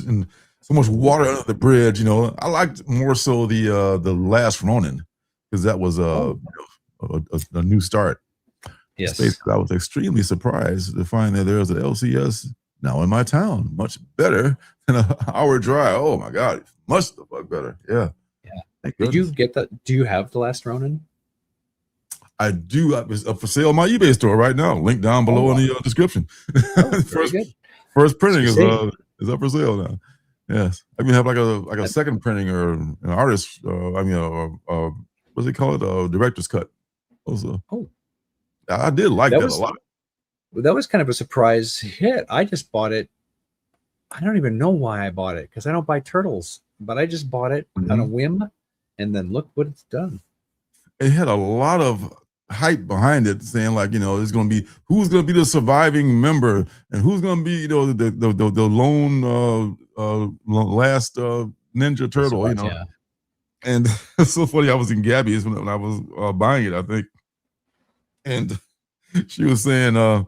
S4: water under the bridge. I liked more so the Last Ronin, because that was a new start.
S5: Yes,
S4: I was extremely surprised to find that there's an LCS now in my town, much better than an hour drive. Oh my God, much the fuck better. Yeah.
S5: Did you get that? Do you have the Last Ronin?
S4: I do. It's up for sale on my eBay store right now. Link down below in the description. First printing is up for sale now. Yes, I mean have like a second printing or an artist. What's it called? Director's cut. Also, I did like that a lot.
S5: That was kind of a surprise hit. I just bought it. I don't even know why I bought it, because I don't buy Turtles, but I just bought it on a whim, and then look what it's done.
S4: It had a lot of hype behind it, saying like, it's going to be who's going to be the surviving member, and who's going to be, the lone last Ninja Turtle,
S5: Yeah.
S4: And it's so funny. I was in Gabby's when I was buying it, I think, and she was saying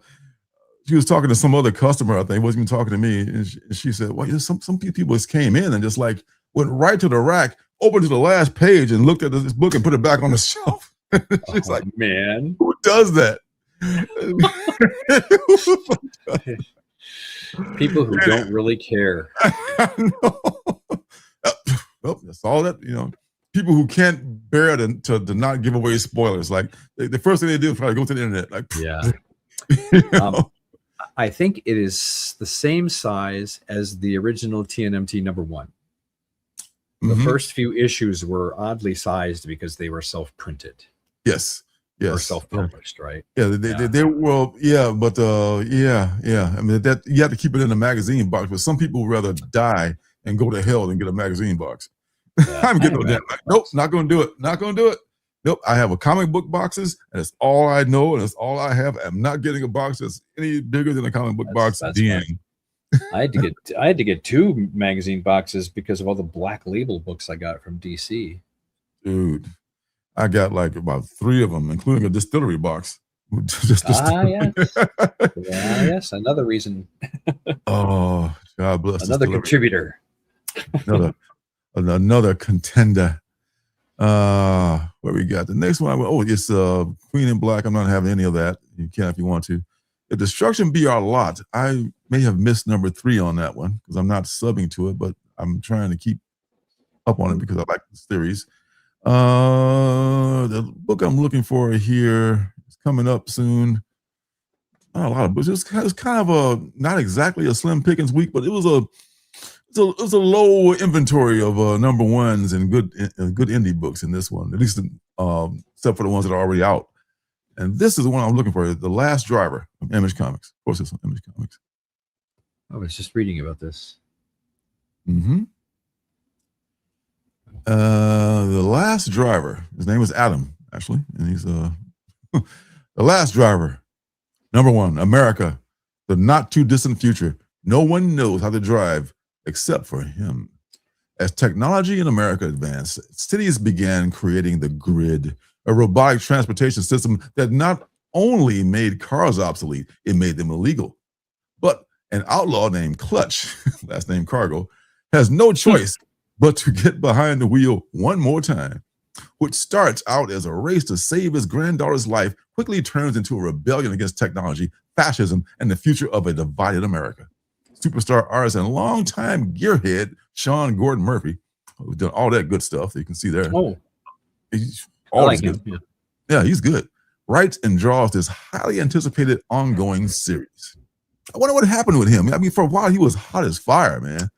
S4: she was talking to some other customer, I think, wasn't even talking to me, and she said, well, some people just came in and just like went right to the rack, opened to the last page, and looked at this book and put it back on the shelf. She's like,
S5: man,
S4: who does that?
S5: People who don't really care.
S4: Well, that's all that, people who can't bear to not give away spoilers. Like the first thing they do is try to go to the internet. Like,
S5: yeah. I think it is the same size as the original TNMT number 1. The first few issues were oddly sized because they were self-printed.
S4: Yes.
S5: Or self-published, right?
S4: Yeah, they well, yeah, but yeah. I mean, that you have to keep it in a magazine box, but some people would rather die and go to hell than get a magazine box.
S5: Yeah,
S4: I'm getting that. Nope, not gonna do it. Not gonna do it. Nope. I have a comic book boxes, and it's all I know, and it's all I have. I'm not getting a box that's any bigger than a comic book box.
S5: I had to get 2 magazine boxes because of all the Black Label books I got from DC.
S4: Dude, I got like about 3 of them, including a distillery box.
S5: Yes, another reason.
S4: Oh, God bless.
S5: Another contributor.
S4: Another contender. Where we got the next one? It's Queen in Black. I'm not having any of that. You can if you want to. If Destruction be our lot, I may have missed number 3 on that one because I'm not subbing to it, but I'm trying to keep up on it because I like the series. The book I'm looking for here is coming up soon. Not a lot of books. It was kind of not exactly a Slim Pickens week, but it was a low inventory of number 1s and good indie books in this one, at least except for the ones that are already out. And this is the one I'm looking for, The Last Driver from Image Comics. Of course, it's on Image Comics.
S5: I was just reading about this.
S4: The Last Driver. His name is Adam. actually, and he's the last driver. Number 1, America, the not too distant future. No one knows how to drive except for him. As technology in America advanced, cities began creating the grid, a robotic transportation system that not only made cars obsolete, it made them illegal. But an outlaw named Clutch, last name Cargo, has no choice but to get behind the wheel one more time, which starts out as a race to save his granddaughter's life, quickly turns into a rebellion against technology, fascism, and the future of a divided America. Superstar artist and longtime gearhead Sean Gordon Murphy, who's done all that good stuff that you can see there.
S5: Oh,
S4: he's
S5: always
S4: good.
S5: Yeah.
S4: Yeah, he's good. Writes and draws this highly anticipated ongoing series. I wonder what happened with him. I mean, for a while he was hot as fire, man.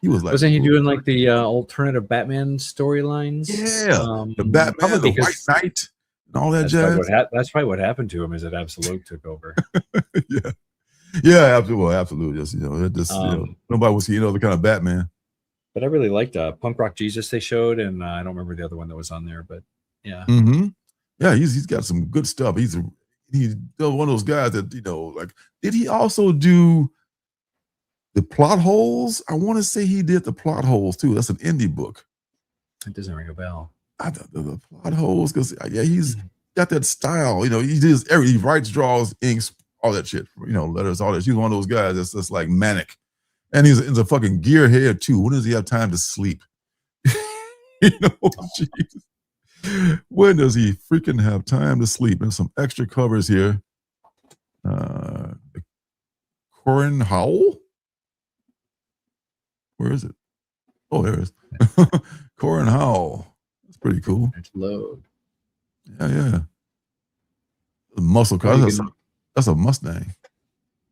S4: He was like,
S5: wasn't he doing like the alternative Batman storylines?
S4: Yeah, the Batman, the White Knight, and all that jazz.
S5: That's probably what happened to him. Is that Absolute took over?
S4: yeah, absolutely. Well, absolutely. Just, nobody was, the kind of Batman.
S5: But I really liked Punk Rock Jesus they showed, and I don't remember the other one that was on there, but yeah.
S4: Mm-hmm. Yeah, he's got some good stuff. He's one of those guys that, like, did he also do the Plot Holes? I want to say he did the Plot Holes too. That's an indie book.
S5: It doesn't ring a bell.
S4: The Plot Holes, because he's got that style. He writes, draws, inks, all that shit. Letters, all that. He's one of those guys that's just like manic, and he's a fucking gearhead too. When does he have time to sleep? Jesus. When does he freaking have time to sleep? There's some extra covers here. Corin Howell. Where is it? Oh, there it is. Corin Howell. That's pretty cool.
S5: It's load.
S4: Yeah. The muscle car. That's a Mustang.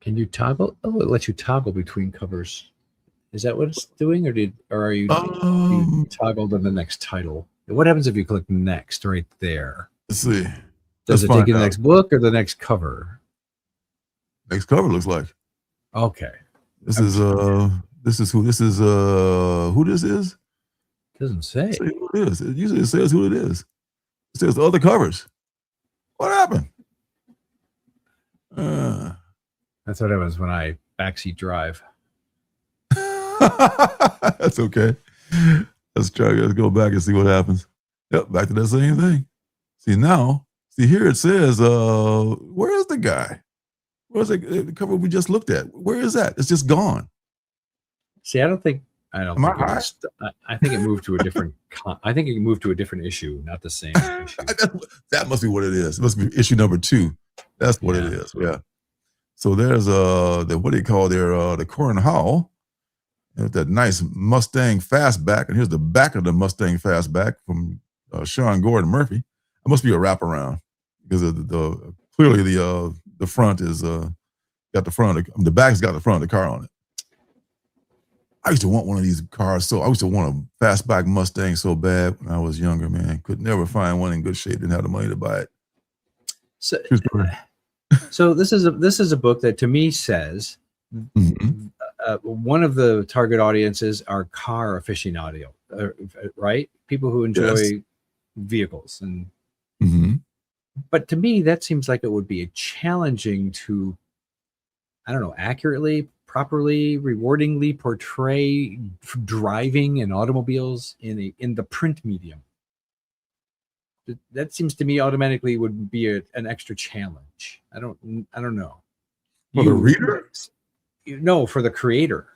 S5: Can you toggle? Oh, it lets you toggle between covers. Is that what it's doing, or are you toggled on the next title? What happens if you click next right there?
S4: Let's see.
S5: Does it take you to the next book or the next cover?
S4: Next cover looks like.
S5: Okay.
S4: This is who this is?
S5: Doesn't say.
S4: Who it is. It usually says who it is. It says the other covers. What happened?
S5: That's what happens when I backseat drive.
S4: That's okay. Let's go back and see what happens. Yep, back to that same thing. See here it says, where is the guy? Where's the cover we just looked at? Where is that? It's just gone.
S5: See, I think it moved to a different. I think it moved to a different issue, not the same issue.
S4: That must be what it is. It must be issue number 2. That's what it is. Yeah. So there's what do you call the Corin Howell, that nice Mustang fastback, and here's the back of the Mustang fastback from Sean Gordon Murphy. It must be a wraparound because clearly the front is got the front of the back's got the front of the car on it. I used to want one of these cars, I used to want a fastback Mustang so bad when I was younger, man. Could never find one in good shape, didn't have the money to buy it.
S5: So this is a book that to me says one of the target audiences are car aficionados, right? People who enjoy vehicles, and but to me that seems like it would be challenging to, I don't know, accurately, properly, rewardingly portray driving and automobiles in the print medium. That seems to me automatically would be an extra challenge. I don't know.
S4: For the reader?
S5: No, for the creator.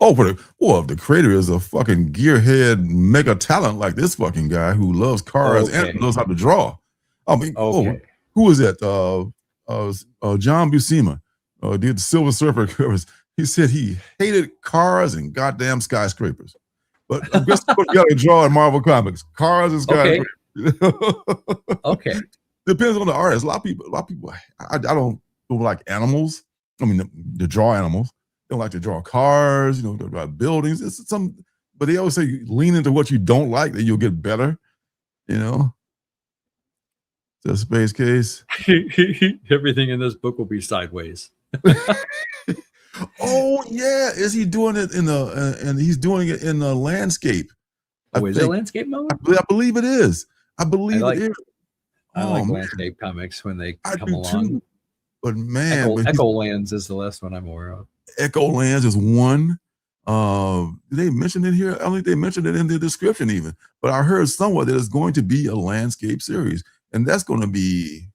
S4: Oh, if the creator is a fucking gearhead mega talent like this fucking guy who loves cars and knows how to draw. I mean, who is that? John Buscema did the Silver Surfer covers. He said he hated cars and goddamn skyscrapers. But I guess what you got to draw in Marvel Comics: cars and skyscrapers.
S5: Okay.
S4: Depends on the artist. A lot of people. I don't like animals. I mean, to draw animals. They don't like to draw cars. To draw buildings. It's but they always say lean into what you don't like, then you'll get better. The space case.
S5: Everything in this book will be sideways.
S4: Oh yeah, is he doing it and he's doing it in the landscape?
S5: Is it landscape mode?
S4: I believe it is. I believe it is.
S5: I like landscape comics when they come along.
S4: Too. But man,
S5: Echo Lands is the last one I'm aware of.
S4: Echo Lands is one. Did they mention it here? I don't think they mentioned it in the description even. But I heard somewhere that it's going to be a landscape series, and that's going to be.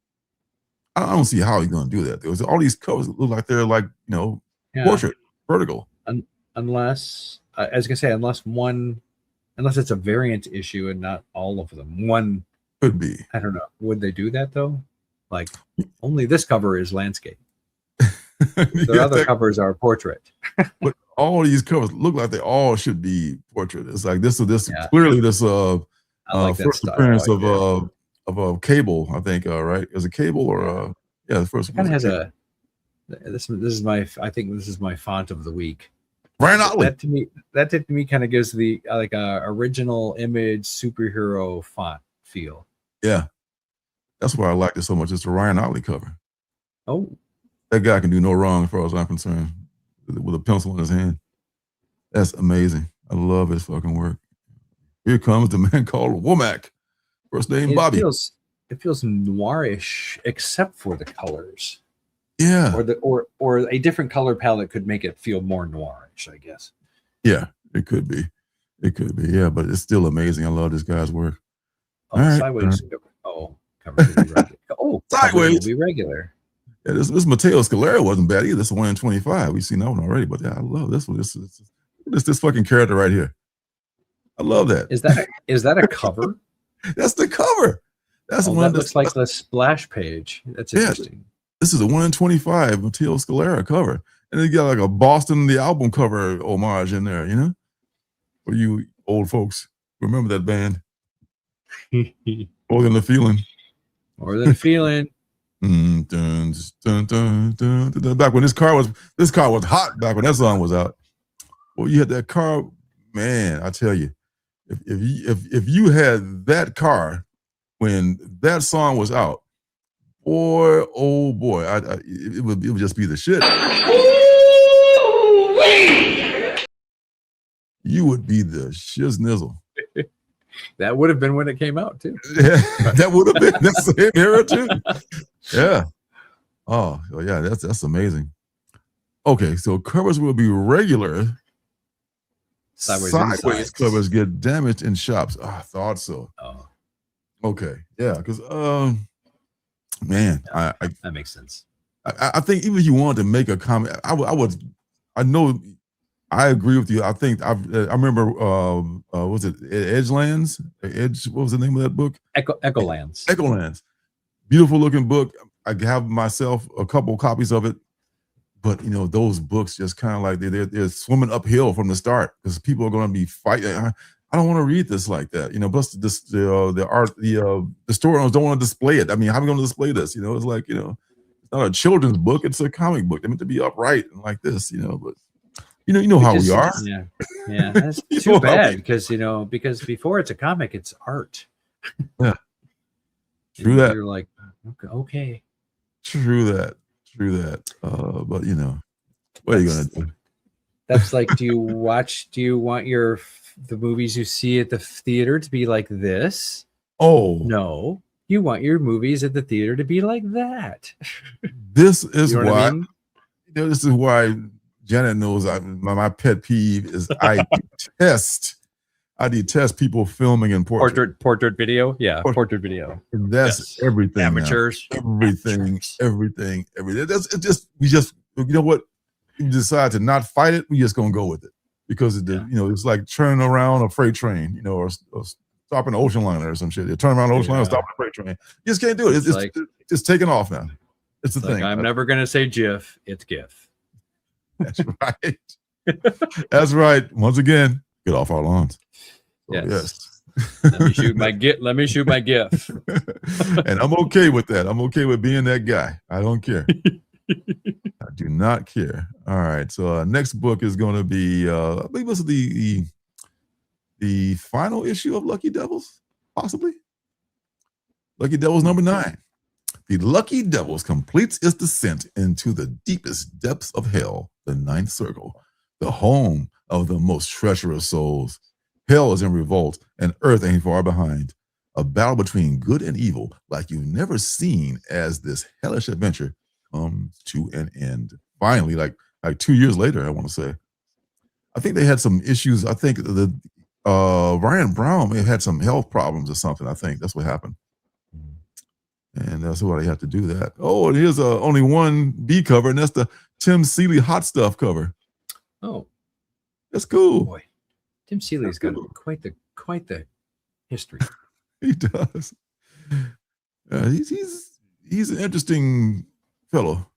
S4: I don't see how he's going to do that. There's all these covers look like they're like portrait, vertical.
S5: Unless I was gonna say unless it's a variant issue and not all of them. One
S4: could be.
S5: I don't know. Would they do that though? Like only this cover is landscape. The other covers are portrait.
S4: But all these covers look like they all should be portrait. It's like this clearly this first appearance of a Cable, I think, right? Is it Cable or the first?
S5: It kind of has a. This is my. I think this is my font of the week.
S4: Ryan Otley.
S5: That to me kind of gives the original image superhero font feel.
S4: Yeah, that's why I like it so much. It's the Ryan Otley cover.
S5: Oh,
S4: that guy can do no wrong as far as I'm concerned. With a pencil in his hand, that's amazing. I love his fucking work. Here comes the man called Womack. First name Bobby.
S5: It feels noirish, except for the colors.
S4: Yeah.
S5: Or a different color palette could make it feel more noirish, I guess.
S4: Yeah, it could be. It could be. Yeah, but it's still amazing. I love this guy's work.
S5: Oh, right. Sideways. Cover will be regular. Sideways will be regular.
S4: Yeah, this Matteo Scalera wasn't bad either. This is 1 in 25. We've seen that one already, but yeah, I love this one. This fucking character right here. I love that.
S5: Is that a cover?
S4: That's the cover. That's one
S5: that looks like the splash page. That's interesting.
S4: This is a 1 in 25 Matteo Scalera cover. And they got like a Boston the album cover homage in there, For you old folks. Remember that band? More Than a Feeling.
S5: More Than a Feeling.
S4: Back when this car was hot back when that song was out. Well, you had that car, man, I tell you, if you had that car when that song was out, boy, oh boy, it would just be the shit. You would be the shiznizzle.
S5: That would have been when it came out too.
S4: Yeah, that would have been the same era too. Yeah. Oh, yeah, that's amazing. Okay, so covers will be regular. Sideways covers get damaged in shops. Oh, I thought so.
S5: Oh.
S4: Okay. Yeah, because man,
S5: that makes sense.
S4: I think even if you wanted to make a comment, I know I agree with you. I think I remember was it Edgelands? What was the name of that book?
S5: Echolands.
S4: Echolands. Beautiful looking book. I have myself a couple copies of it. But those books just kind of like they're swimming uphill from the start because people are going to be fighting. I don't want to read this like that, Plus the store owners don't want to display it. I mean, how are we going to display this? It's like it's not a children's book; it's a comic book. They're meant to be upright and like this, But how we are.
S5: Yeah. That's too bad because before it's a comic, it's art.
S4: Yeah, true that.
S5: You're like, okay.
S4: True that. But what are you gonna do?
S5: That's like, do you want the movies you see at the theater to be like this?
S4: Oh
S5: no, you want your movies at the theater to be like that.
S4: This is why.
S5: I mean?
S4: This is why Janet knows my pet peeve is I detest people filming in
S5: portrait video. Yeah, portrait video.
S4: And that's everything.
S5: Amateurs.
S4: Everything. That's we what? We decide to not fight it. We just gonna go with it because it's like turning around a freight train, or stopping an ocean liner or some shit. You turn around an ocean liner, stop a freight train. You just can't do it. It's taking off now. It's the thing.
S5: I'm never gonna say GIF. It's GIF.
S4: That's right. That's right. Once again, get off our lawns.
S5: Yes. Let me shoot my GIF.
S4: And I'm okay with that. I'm okay with being that guy. I don't care. I do not care. All right. So next book is going to be, I believe this is the final issue of Lucky Devils, possibly. Lucky Devils number 9. The Lucky Devils completes its descent into the deepest depths of hell, the 9th circle, the home of the most treacherous souls. Hell is in revolt, and Earth ain't far behind. a battle between good and evil like you've never seen as this hellish adventure comes to an end. Finally, like 2 years later, I want to say. I think they had some issues. I think the Ryan Brown may have had some health problems or something. I think that's what happened. And that's why they had to do that. Oh, and here's only one B cover, and that's the Tim Seeley Hot Stuff cover.
S5: Oh,
S4: that's cool.
S5: Boy, Tim Seeley's got quite the history.
S4: He does. He's an interesting fellow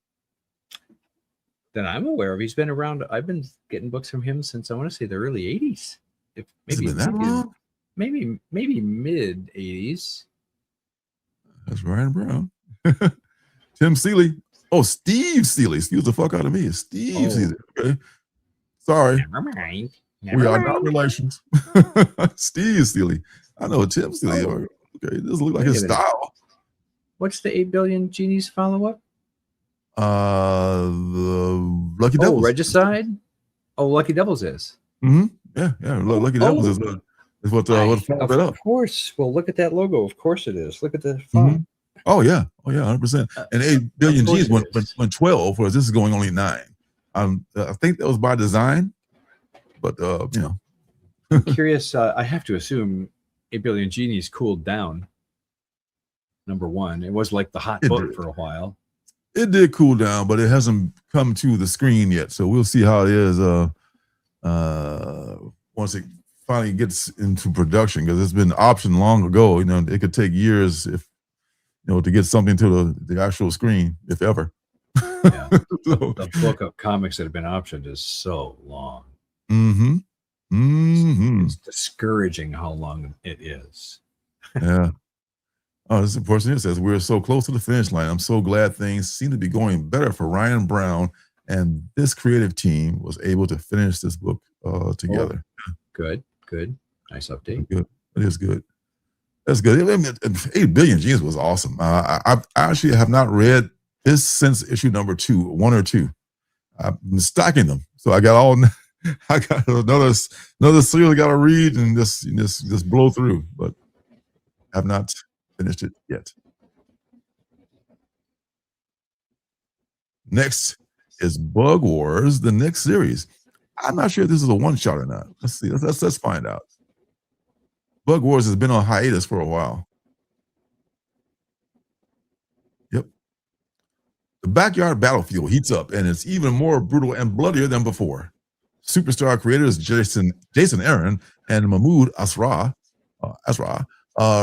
S5: that I'm aware of. He's been around. I've been getting books from him since I want to say the early '80s. If maybe that long? Maybe mid '80s.
S4: That's Ryan Brown. Tim Seeley. Oh, Steve Seeley. Excuse the fuck out of me. Steve Seeley. Okay. Sorry.
S5: Never mind.
S4: We are not relations. Steve Seeley. I know Tim Seeley. Okay. It doesn't look like his style.
S5: What's the 8 Billion Genies follow-up?
S4: The Lucky Devils.
S5: Oh, Regicide? Oh, Lucky Devils is.
S4: Mm-hmm. Yeah. Lucky Devils is what followed that up.
S5: Of course. Well, look at that logo. Of course it is. Look at the font.
S4: Mm-hmm. Oh yeah, 100%. And 8 Billion G's went 12, whereas this is going only 9. I think that was by design, but you know.
S5: I'm curious. I have to assume 8 Billion Genies cooled down. Number one, it was like the hot book for a while.
S4: It did cool down, but it hasn't come to the screen yet. So we'll see how it is once it finally gets into production, because it's been optioned long ago. You know, it could take years if to get something to the actual screen, if ever.
S5: Yeah. The book of comics that have been optioned is so long.
S4: Mm-hmm. Mm-hmm.
S5: It's discouraging how long it is.
S4: Yeah. Oh, this person here says, we're so close to the finish line. I'm so glad things seem to be going better for Ryan Brown, and this creative team was able to finish this book together.
S5: Oh, good. Nice update.
S4: Good. It is good. That's good. 8 Billion G's was awesome. I actually have not read this since issue number 1 or 2. I've been stacking them, so I got another serial I got to read and just blow through, but have not finished it yet. Next is Bug Wars, the next series. I'm not sure if this is a one-shot or not. Let's see. Let's find out. Bug Wars has been on hiatus for a while. Yep. The backyard battlefield heats up, and it's even more brutal and bloodier than before. Superstar creators Jason Aaron and Mahmoud Asra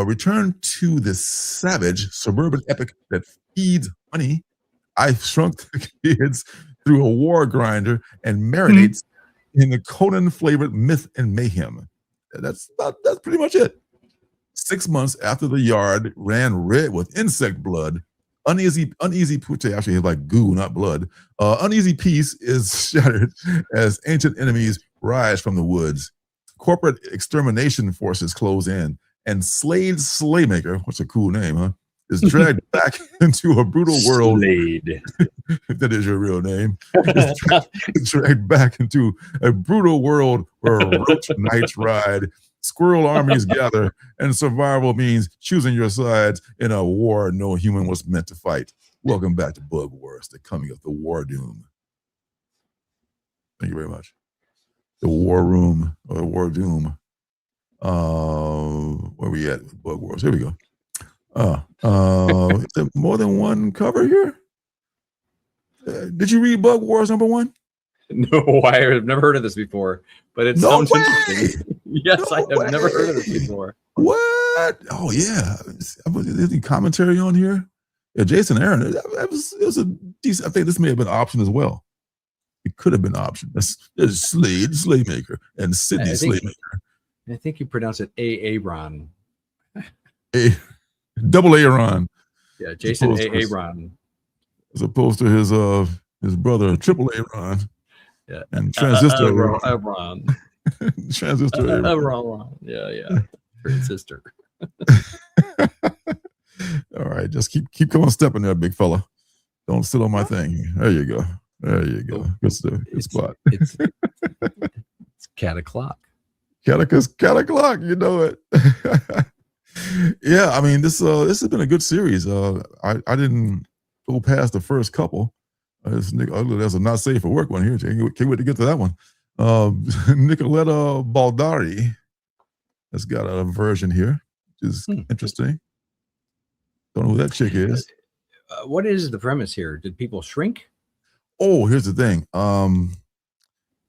S4: return to this savage suburban epic that feeds money. I Shrunk the Kids through a war grinder and marinates in the Conan-flavored myth and mayhem. That's pretty much it. 6 months after the yard ran red with insect blood, uneasy which actually is like goo, not blood. Uneasy peace is shattered as ancient enemies rise from the woods. Corporate extermination forces close in, and Slade Slaymaker, what's a cool name, huh? Is dragged back into a brutal world.
S5: Slade.
S4: If that is your real name. Is dragged back into a brutal world where roach knights ride, squirrel armies gather, and survival means choosing your sides in a war no human was meant to fight. Welcome back to Bug Wars, the coming of the War Doom. Thank you very much. The War Room, or War Doom. Where we at with Bug Wars? Here we go. Is there more than one cover here? Did you read Bug Wars #1?
S5: No, I have never heard of this before, but it sounds interesting. Yes, I have never heard of this before.
S4: What? Oh yeah, there's any commentary on here? Yeah, Jason Aaron. It was a decent. I think this may have been option as well. It could have been option. There's Slade Slaymaker and Sidney Slaymaker.
S5: I think you pronounce it Aaron.
S4: Double Aaron.
S5: Yeah, Jason Aaron.
S4: As opposed to his brother Triple Aaron.
S5: Yeah,
S4: and Transistor
S5: Aaron.
S4: Transistor
S5: Aaron. Yeah. Transistor.
S4: All right, just keep going stepping there, big fella. Don't sit on my thing. There you go. Good stuff. Good spot.
S5: It's Cat o'clock.
S4: Cat o'clock. You know it. Yeah, I mean this has been a good series. I didn't go past the first couple. There's a not safe for work one here. Can't wait to get to that one. Nicoletta Baldari has got a version here, which is interesting. Don't know who that chick is.
S5: What is the premise here? Did people shrink?
S4: Oh, here's the thing.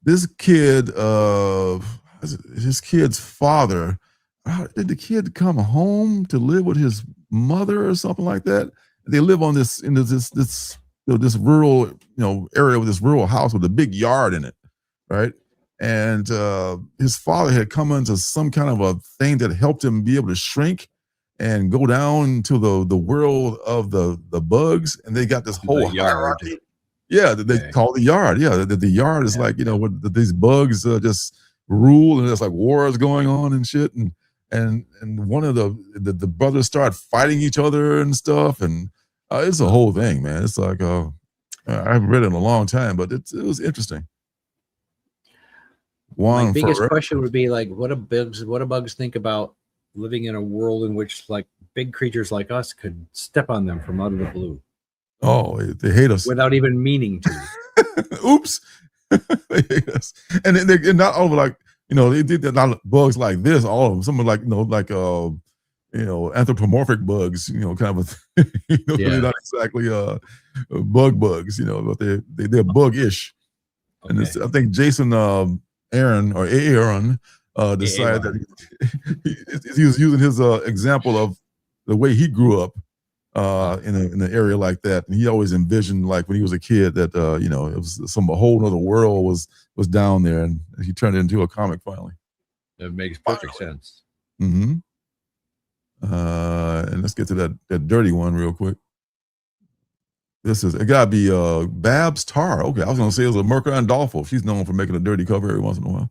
S4: This kid, his kid's father, did the kid come home to live with his mother or something like that? They live on this rural, area with this rural house with a big yard in it, right? And his father had come into some kind of a thing that helped him be able to shrink and go down to the world of the bugs, and they got this whole hierarchy. Yeah, they call the yard. Yeah, the yard is like, these bugs just rule, and there's like wars going on and shit, and one of the brothers start fighting each other and stuff, and it's a whole thing, man. It's like I haven't read it in a long time, but it was interesting.
S5: My biggest question would be like, what do bugs think about living in a world in which like big creatures like us could step on them from out of the blue?
S4: Oh, they hate us
S5: without even meaning to.
S4: Oops. They hate us, and they're not all like, they did not bugs like this. All of them, some are like, anthropomorphic bugs, kind of they're not exactly bugs, but they're bug-ish. Okay. And I think Jason Aaron decided that he was using his example of the way he grew up in an area like that, and he always envisioned, like when he was a kid, that it was a whole other world was down there, and he turned it into a comic finally.
S5: It makes perfect sense.
S4: Mm-hmm. And let's get to that dirty one real quick. It gotta be Babs Tarr. Okay, I was gonna say it was a Merca Andolfo. She's known for making a dirty cover every once in a while.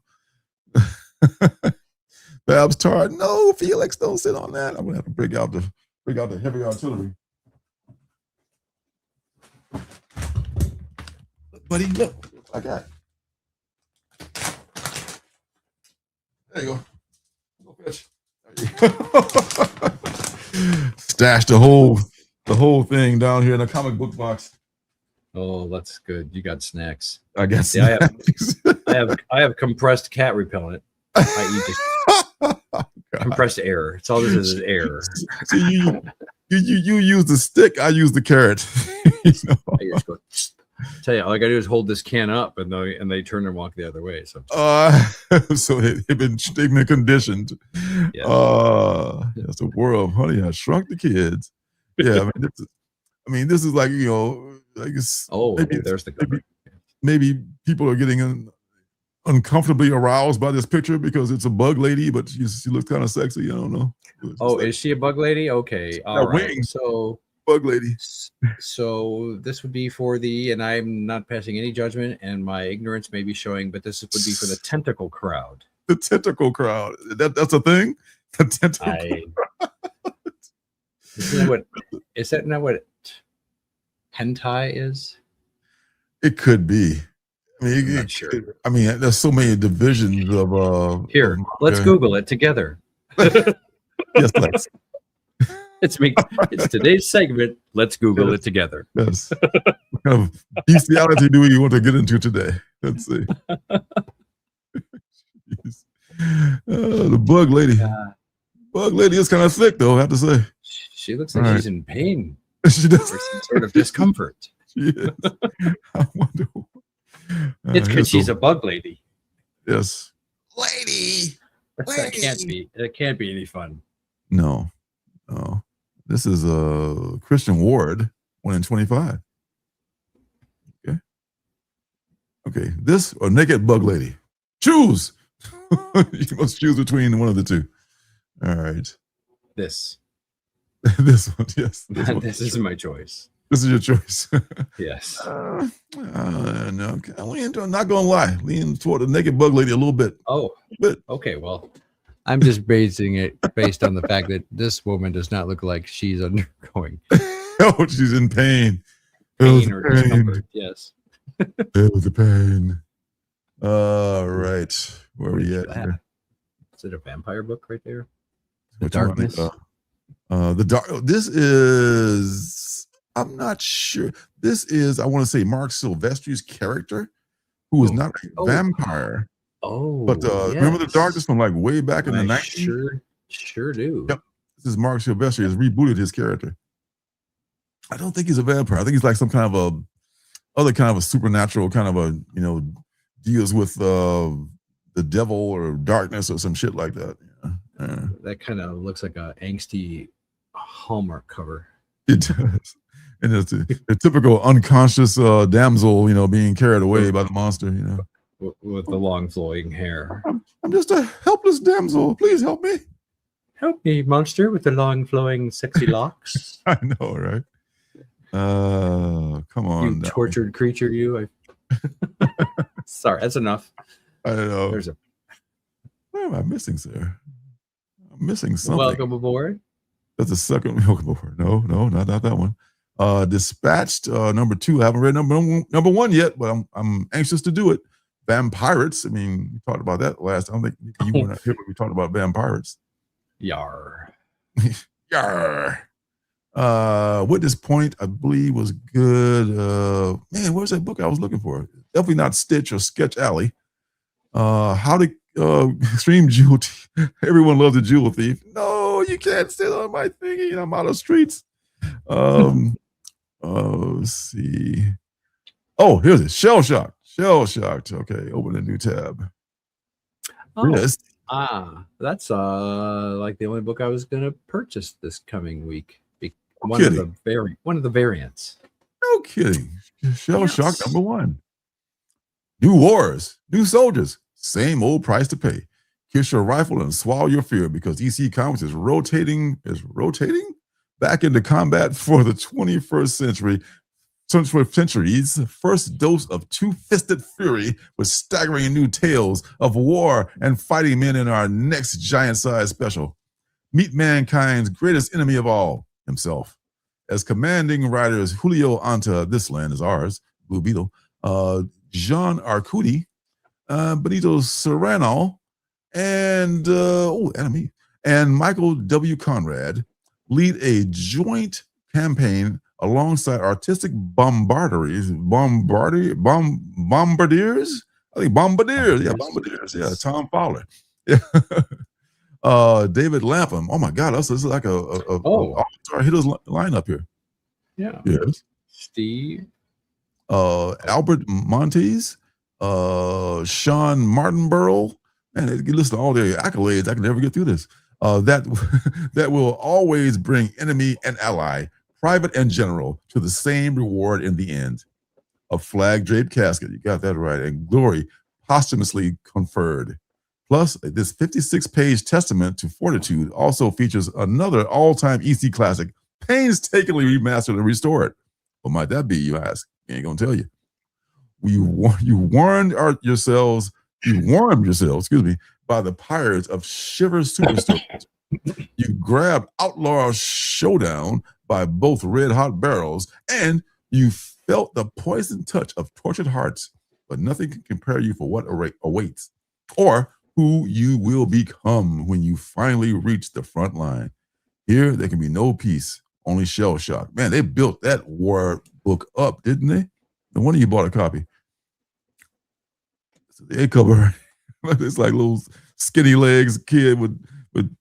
S4: Babs Tarr. No, Felix, don't sit on that. I'm gonna have to bring out the heavy artillery. Buddy, look, I got it. There you go. Go fetch. There you go. Stash the whole thing down here in a comic book box.
S5: Oh, that's good. You got snacks.
S4: I guess.
S5: Yeah, I have compressed cat repellent. I eat compressed air. It's all this is air.
S4: So you use the stick. I use the carrot.
S5: I just go. Tell you, all I gotta do is hold this can up, and they turn and walk the other way. So,
S4: so they've been conditioned. Yeah. That's the world, honey. I Shrunk the Kids. Yeah, this is like, I guess.
S5: Oh, there's the cover.
S4: Maybe people are getting uncomfortably aroused by this picture because it's a bug lady, but she looks kind of sexy. I don't know.
S5: Oh, is she a bug lady? Okay, all right.
S4: Wings.
S5: So
S4: bug lady.
S5: So this would be for and I'm not passing any judgment, and my ignorance may be showing, but this would be for the tentacle crowd.
S4: The tentacle crowd. That's a thing. The tentacle crowd.
S5: Is that not what hentai is?
S4: It could be. I mean,
S5: I'm not sure.
S4: I mean, there's so many divisions of.
S5: Here, let's Google it together.
S4: Yes, let's.
S5: It's today's segment. Let's Google it together.
S4: Yes. What kind of bestiality do you want to get into today? Let's see. The bug lady. Bug lady is kind of thick, though, I have to say.
S5: She looks like she's in pain.
S4: She does.
S5: Or some sort of discomfort.
S4: She is. I wonder.
S5: It's because she's a bug lady.
S4: Yes. Lady.
S5: That can't be any fun.
S4: No. This is Christian Ward, 1 in 25. Okay. This or Naked Bug Lady. Choose. You must choose between one of the two. All right.
S5: This
S4: one, yes.
S5: This is my choice.
S4: This is your choice.
S5: Yes.
S4: No, I'm not gonna lie. Lean toward the Naked Bug Lady a little bit.
S5: Oh, okay. Well, I'm just basing it based on the fact that this woman does not look like she's undergoing.
S4: Oh, she's in pain.
S5: Pain or discomfort. Yes.
S4: It was the pain. All right. Where are we at here?
S5: Is it a vampire book right there? The
S4: Which
S5: Darkness.
S4: The dark. This is. I'm not sure. This is. I want to say Mark Silvestri's character, who is not a vampire. But remember the darkness from like way back in the 90s?
S5: Sure do.
S4: Yep. This is Mark Silvestri has rebooted his character. I don't think he's a vampire. I think he's like some kind of other kind of a supernatural kind of a, deals with the devil or darkness or some shit like that. Yeah.
S5: That kind of looks like a angsty Hallmark cover.
S4: It does. And it's a typical unconscious damsel, being carried away by the monster,
S5: with the long flowing hair.
S4: I'm just a helpless damsel. Please help me.
S5: Help me, monster, with the long flowing sexy locks.
S4: I know, right? Come on,
S5: you tortured creature, you. Sorry, that's enough.
S4: I don't know. What am I missing, sir? I'm missing something.
S5: Welcome aboard.
S4: That's the second. Welcome aboard. No, not that one. Dispatched, number 2. I haven't read number 1 yet, but I'm anxious to do it. Vampirates. I mean, we talked about that last time. I think you weren't here, but we talked about Vampirates.
S5: Yar.
S4: Yar. Witness Point, I believe, was good. Man, where's that book I was looking for? Definitely not Stitch or Sketch Alley. How to Extreme Jewel Thief. Everyone loves a jewel thief. No, you can't sit on my thingy. I'm out of streets. Let's see. Oh, here's it. Shell Shocked. Okay, open a new tab.
S5: Oh.
S4: Yes.
S5: That's like the only book I was gonna purchase this coming week. One of the variants.
S4: No kidding. Shell Shock number 1. New wars, new soldiers, same old price to pay. Kiss your rifle and swallow your fear because EC Comics is rotating back into combat for the 21st century's first dose of two-fisted fury with staggering new tales of war and fighting men in our next giant-sized special. Meet mankind's greatest enemy of all, himself. As commanding writers Julio Anta, This Land Is Ours, Blue Beetle, Jean Arcudi, Benito Serrano, and enemy, and Michael W. Conrad lead a joint campaign alongside artistic bombardiers. I think bombardiers. Yeah, bombardiers. Yeah, Tom Fowler. Yeah. David Lapham. Oh my God, this is like a all-star hitters lineup here.
S5: Yeah.
S4: Yes.
S5: Steve.
S4: Albert Montes, Sean Martinborough, and you listen to all their accolades. I can never get through this. That will always bring enemy and ally, private and general, to the same reward in the end. A flag-draped casket, you got that right, and glory posthumously conferred. Plus, this 56-page testament to fortitude also features another all-time EC classic, painstakingly remastered and restored. What might that be, you ask? I ain't gonna tell you. You warmed yourselves, by the pirates of Shiver Superstores. You grabbed Outlaw Showdown by both red hot barrels, and you felt the poison touch of tortured hearts, but nothing can compare you for what awaits, or who you will become when you finally reach the front line. Here, there can be no peace, only shell shock. Man, they built that war book up, didn't they? No wonder you bought a copy. So the cover, it's like little skinny legs kid with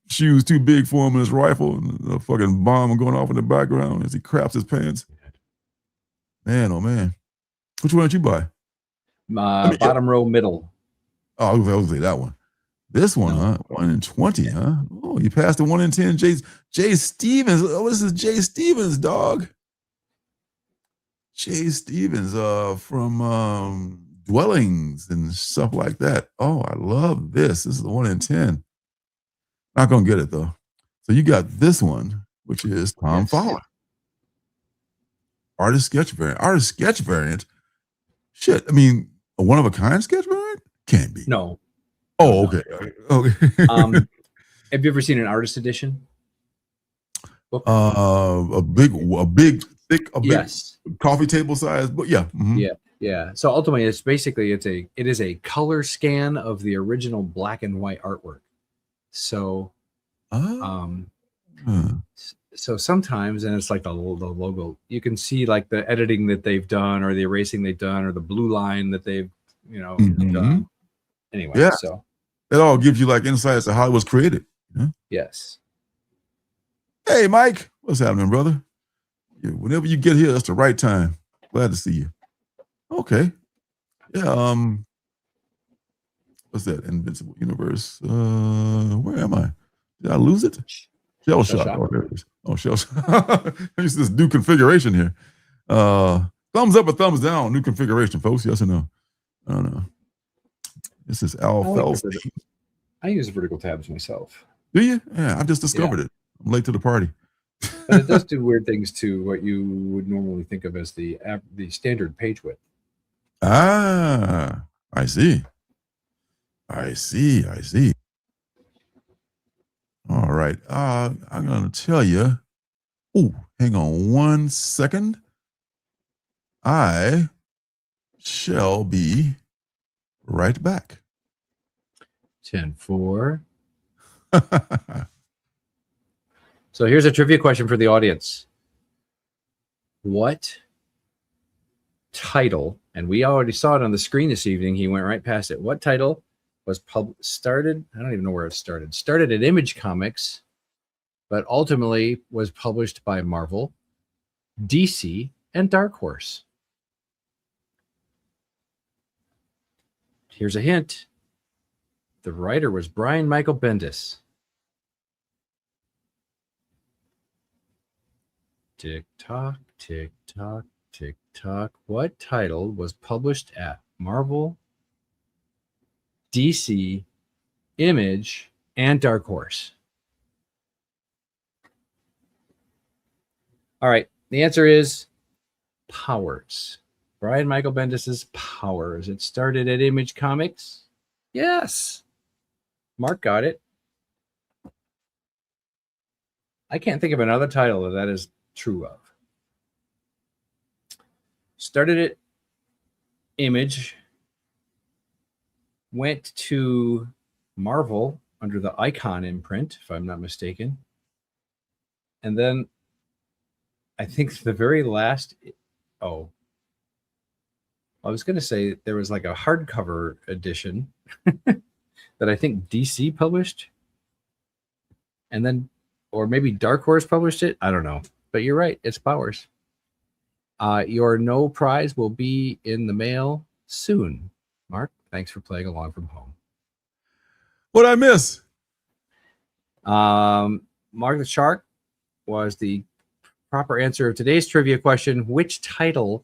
S4: shoes too big for him and his rifle, and a fucking bomb going off in the background as he craps his pants. Man, oh man. Which one did you buy?
S5: Bottom row middle.
S4: Oh, I was say that one. This one, huh? 1 in 20, huh? Oh, you passed the 1 in 10. Jay Stevens. Oh, this is Jay Stevens, dog. Jay Stevens from Dwellings and stuff like that. Oh, I love this. This is the 1 in 10. Not gonna get it though. So you got this one, which is Tom Fowler. Artist sketch variant. Shit, I mean, a one-of-a-kind sketch variant? Can't be.
S5: No.
S4: Oh, okay.
S5: Have you ever seen an artist edition book?
S4: A big
S5: yes,
S4: coffee table size, but yeah. Mm-hmm.
S5: Yeah. So ultimately, it is a color scan of the original black and white artwork. So, So sometimes, and it's like the logo, you can see like the editing that they've done or the erasing they've done or the blue line that they've, done. Anyway, so
S4: it all gives you like insight as to how it was created.
S5: Yes.
S4: Hey, Mike, what's happening, brother? Whenever you get here, that's the right time. Glad to see you. Okay. Yeah. What's that? Invincible Universe. Where am I? Did I lose it? Shell shock. Oh, there it is. Oh, shell shock. There's this new configuration here. Thumbs up or thumbs down. New configuration, folks. Yes or no? I don't know. This is Al Feldstein.
S5: I use vertical tabs myself.
S4: Do you? Yeah, I just discovered it. I'm late to the party.
S5: But it does do weird things to what you would normally think of as the standard page width.
S4: Ah, I see. I see. All right. I'm going to tell you. Oh, hang on 1 second. I shall be right back.
S5: 10-4. So here's a trivia question for the audience. What title, and we already saw it on the screen this evening, he went right past it. What title was started? I don't even know where it started. Started at Image Comics, but ultimately was published by Marvel, DC, and Dark Horse. Here's a hint. The writer was Brian Michael Bendis. Tick tock, tick tock, tick tock. What title was published at Marvel, DC, Image, and Dark Horse? All right. The answer is Powers. Brian Michael Bendis's Powers. It started at Image Comics. Yes. Mark got it. I can't think of another title that is true of. Started at Image, went to Marvel under the Icon imprint, if I'm not mistaken. And then I think the very last, I was going to say there was like a hardcover edition that I think DC published. And then, or maybe Dark Horse published it. I don't know. But you're right. It's Powers. Your no prize will be in the mail soon. Mark, thanks for playing along from home.
S4: What'd I miss?
S5: Mark the Shark was the proper answer of today's trivia question. Which title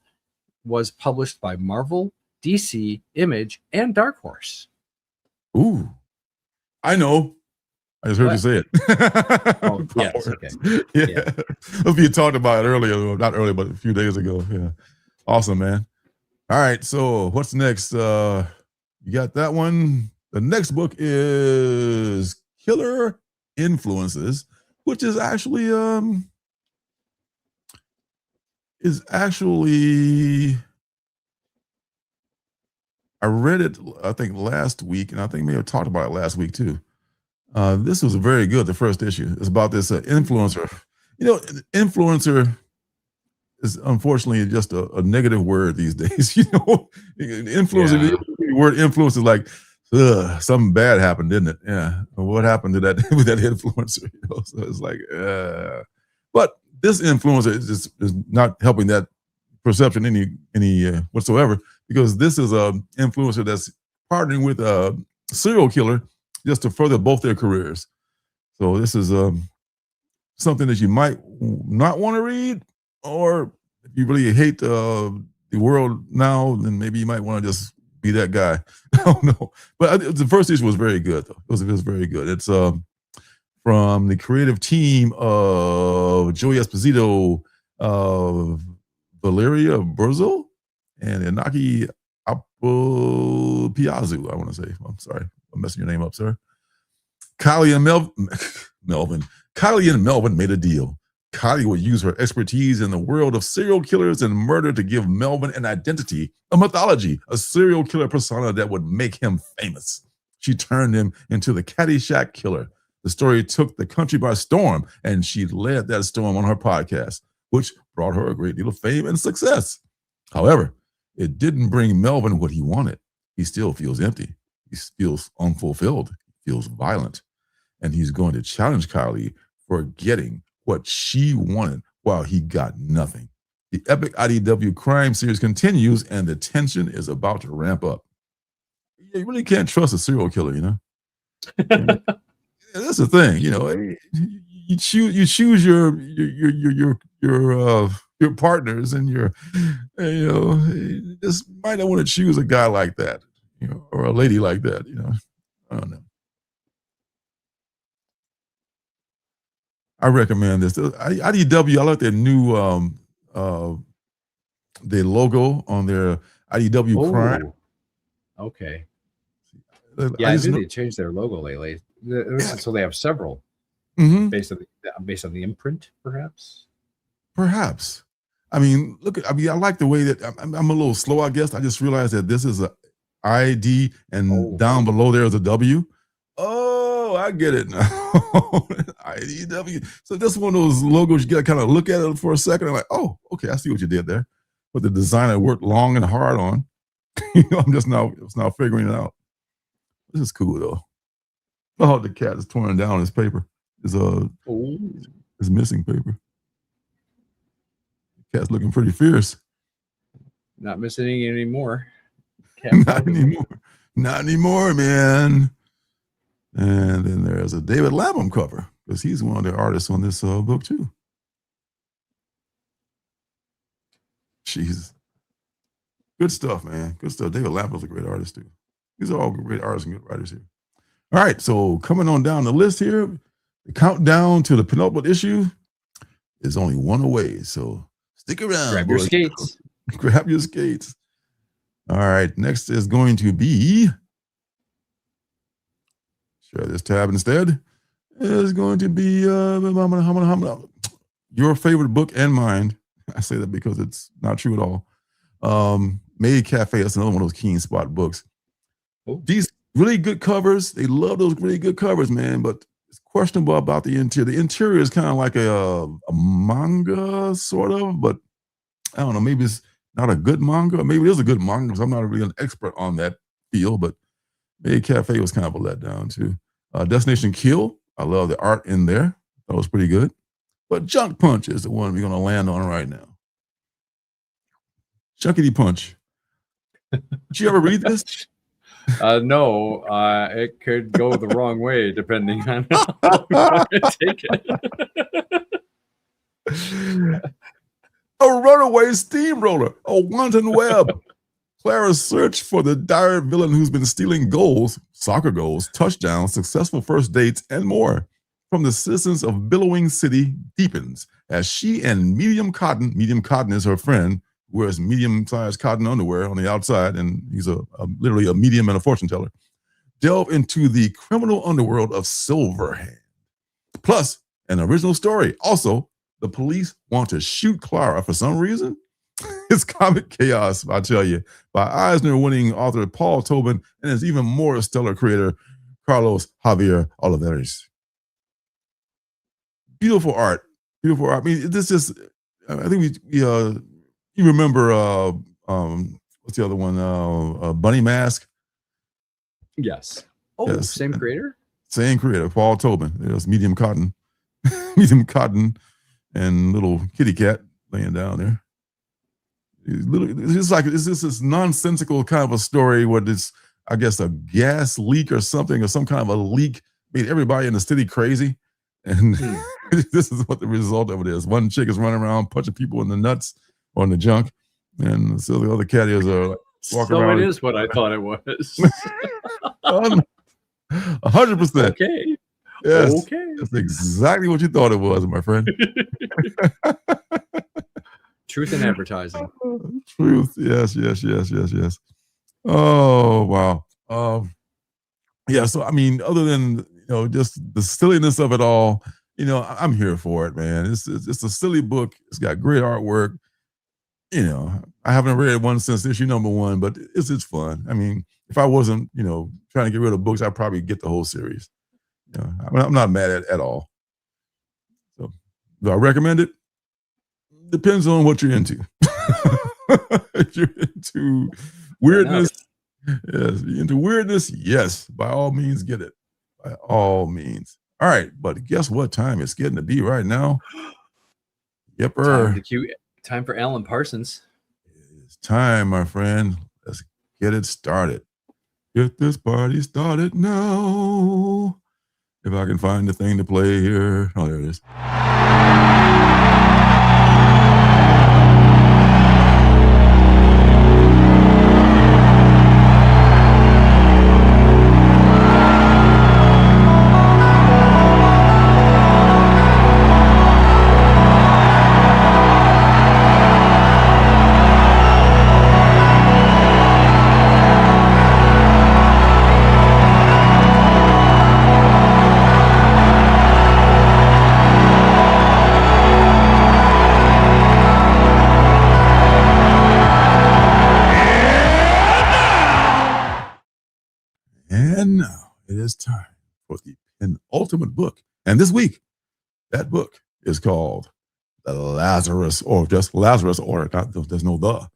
S5: was published by Marvel, DC, Image, and Dark Horse?
S4: Ooh, I know. I just heard you say it.
S5: Oh, yes, okay.
S4: Yeah. You talked about it earlier, not earlier, but a few days ago. Yeah. Awesome, man. All right. So what's next? You got that one. The next book is Killer Influences, which is actually I read it, I think, last week, and I think maybe I talked about it last week too. This was very good, the first issue. It's about this influencer. You know, influencer is unfortunately just a negative word these days. You know, influencer, the word influence is like, something bad happened, didn't it? Yeah. What happened to that with that influencer? You know, so it's like, but this influencer is not helping that perception any whatsoever, because this is a influencer that's partnering with a serial killer just to further both their careers. So this is something that you might not want to read, or if you really hate the world now, then maybe you might want to just be that guy. I don't know. But the first issue was very good, though. It was very good. It's from the creative team of Joey Esposito, Valeria Berzo, and Inaki Piazzu, I want to say. I'm sorry. I'm messing your name up, sir. Kylie and Melvin. Kylie and Melvin made a deal. Kylie would use her expertise in the world of serial killers and murder to give Melvin an identity, a mythology, a serial killer persona that would make him famous. She turned him into the Caddyshack Killer, The story took the country by storm, and she led that storm on her podcast, which brought her a great deal of fame and success. However, it didn't bring Melvin what he wanted. He still feels empty. He feels unfulfilled. He feels violent. And he's going to challenge Kylie for getting what she wanted while he got nothing. The epic IDW crime series continues, and the tension is about to ramp up. You really can't trust a serial killer, you know? That's the thing, you know. You choose your partners, and just might not want to choose a guy like that, you know, or a lady like that, you know. I don't know. I recommend this. IDW, I like their new their logo on their IDW Prime.
S5: Okay. Yeah, I knew they changed their logo lately. So they have several based on the imprint, perhaps. Perhaps.
S4: I mean, I like the way that I'm a little slow, I guess. I just realized that this is a ID and down below there is a W. Oh, I get it now. IDW. So this is one of those logos you got to kind of look at it for a second. I'm like, oh, okay, I see what you did there. But the designer worked long and hard on. I'm just now figuring it out. This is cool though. Oh, the cat is tearing down his paper. His missing paper. The cat's looking pretty fierce.
S5: Not missing any anymore.
S4: Not anymore. Not anymore, man. And then there's a David Lapham cover because he's one of the artists on this book too. Jesus. Good stuff, man. Good stuff. David Lapham's a great artist too. These are all great artists and good writers here. All right, so coming on down the list here, the countdown to the penultimate issue is only one away. So stick around.
S5: Grab your skates.
S4: Grab your skates. All right, next is going to be, share this tab instead. It's going to be your favorite book and mine. I say that because it's not true at all. Maid Cafe, that's another one of those Keen Spot books. These really good covers. They love those really good covers, man, but it's questionable about the interior. The interior is kind of like a manga, sort of, but I don't know, maybe it's not a good manga. Maybe it is a good manga because I'm not really an expert on that field, but Maid Cafe was kind of a letdown too. Destination Kill, I love the art in there. That was pretty good. But Junk Punch is the one we're going to land on right now. Chunkity Punch. Did you ever read this?
S5: No, it could go the wrong way depending on how you want to take it.
S4: A runaway steamroller, a wanton web. Clara's search for the dire villain who's been stealing goals, soccer goals, touchdowns, successful first dates, and more from the citizens of Billowing City deepens as she and Medium Cotton is her friend, wears medium-sized cotton underwear on the outside, and he's literally a medium and a fortune teller, delve into the criminal underworld of Silverhand. Plus, an original story. Also, the police want to shoot Clara for some reason. It's comic chaos, I tell you, by Eisner-winning author Paul Tobin and his even more stellar creator, Carlos Javier Olivares. Beautiful art. Beautiful art. I mean, this is, I think you remember, what's the other one? Bunny Mask?
S5: Yes. Oh,
S4: yes.
S5: Same creator?
S4: Same creator, Paul Tobin. There's Medium Cotton. Medium Cotton and little kitty cat laying down there. It's just like, it's just this nonsensical kind of a story where it's, I guess, a gas leak or something, or some kind of a leak made everybody in the city crazy. And this is what the result of it is. One chick is running around punching people in the nuts or in the junk, and so the other caddies are walking around.
S5: So it is what I thought it was.
S4: 100%.
S5: Okay.
S4: Yes.
S5: Okay.
S4: That's exactly what you thought it was, my friend.
S5: Truth in advertising.
S4: Truth. Yes. Oh, wow. Yeah. So, I mean, other than, just the silliness of it all, I'm here for it, man. It's a silly book. It's got great artwork. I haven't read one since issue number 1, but it's fun. I mean, if I wasn't, trying to get rid of books, I'd probably get the whole series. You know, I'm not mad at all. So, do I recommend it? Depends on what you're into. If you're into weirdness, yes. You're into weirdness, yes. By all means, get it. By all means. All right, but guess what time it's getting to be right now? Yepper.
S5: Time for Alan Parsons.
S4: It's time, my friend. Let's get it started. Get this party started now. If I can find the thing to play here. Oh, there it is. And now it is time for the Penultimate Book. And this week, that book is called The Lazarus, or just Lazarus Order. There's no the.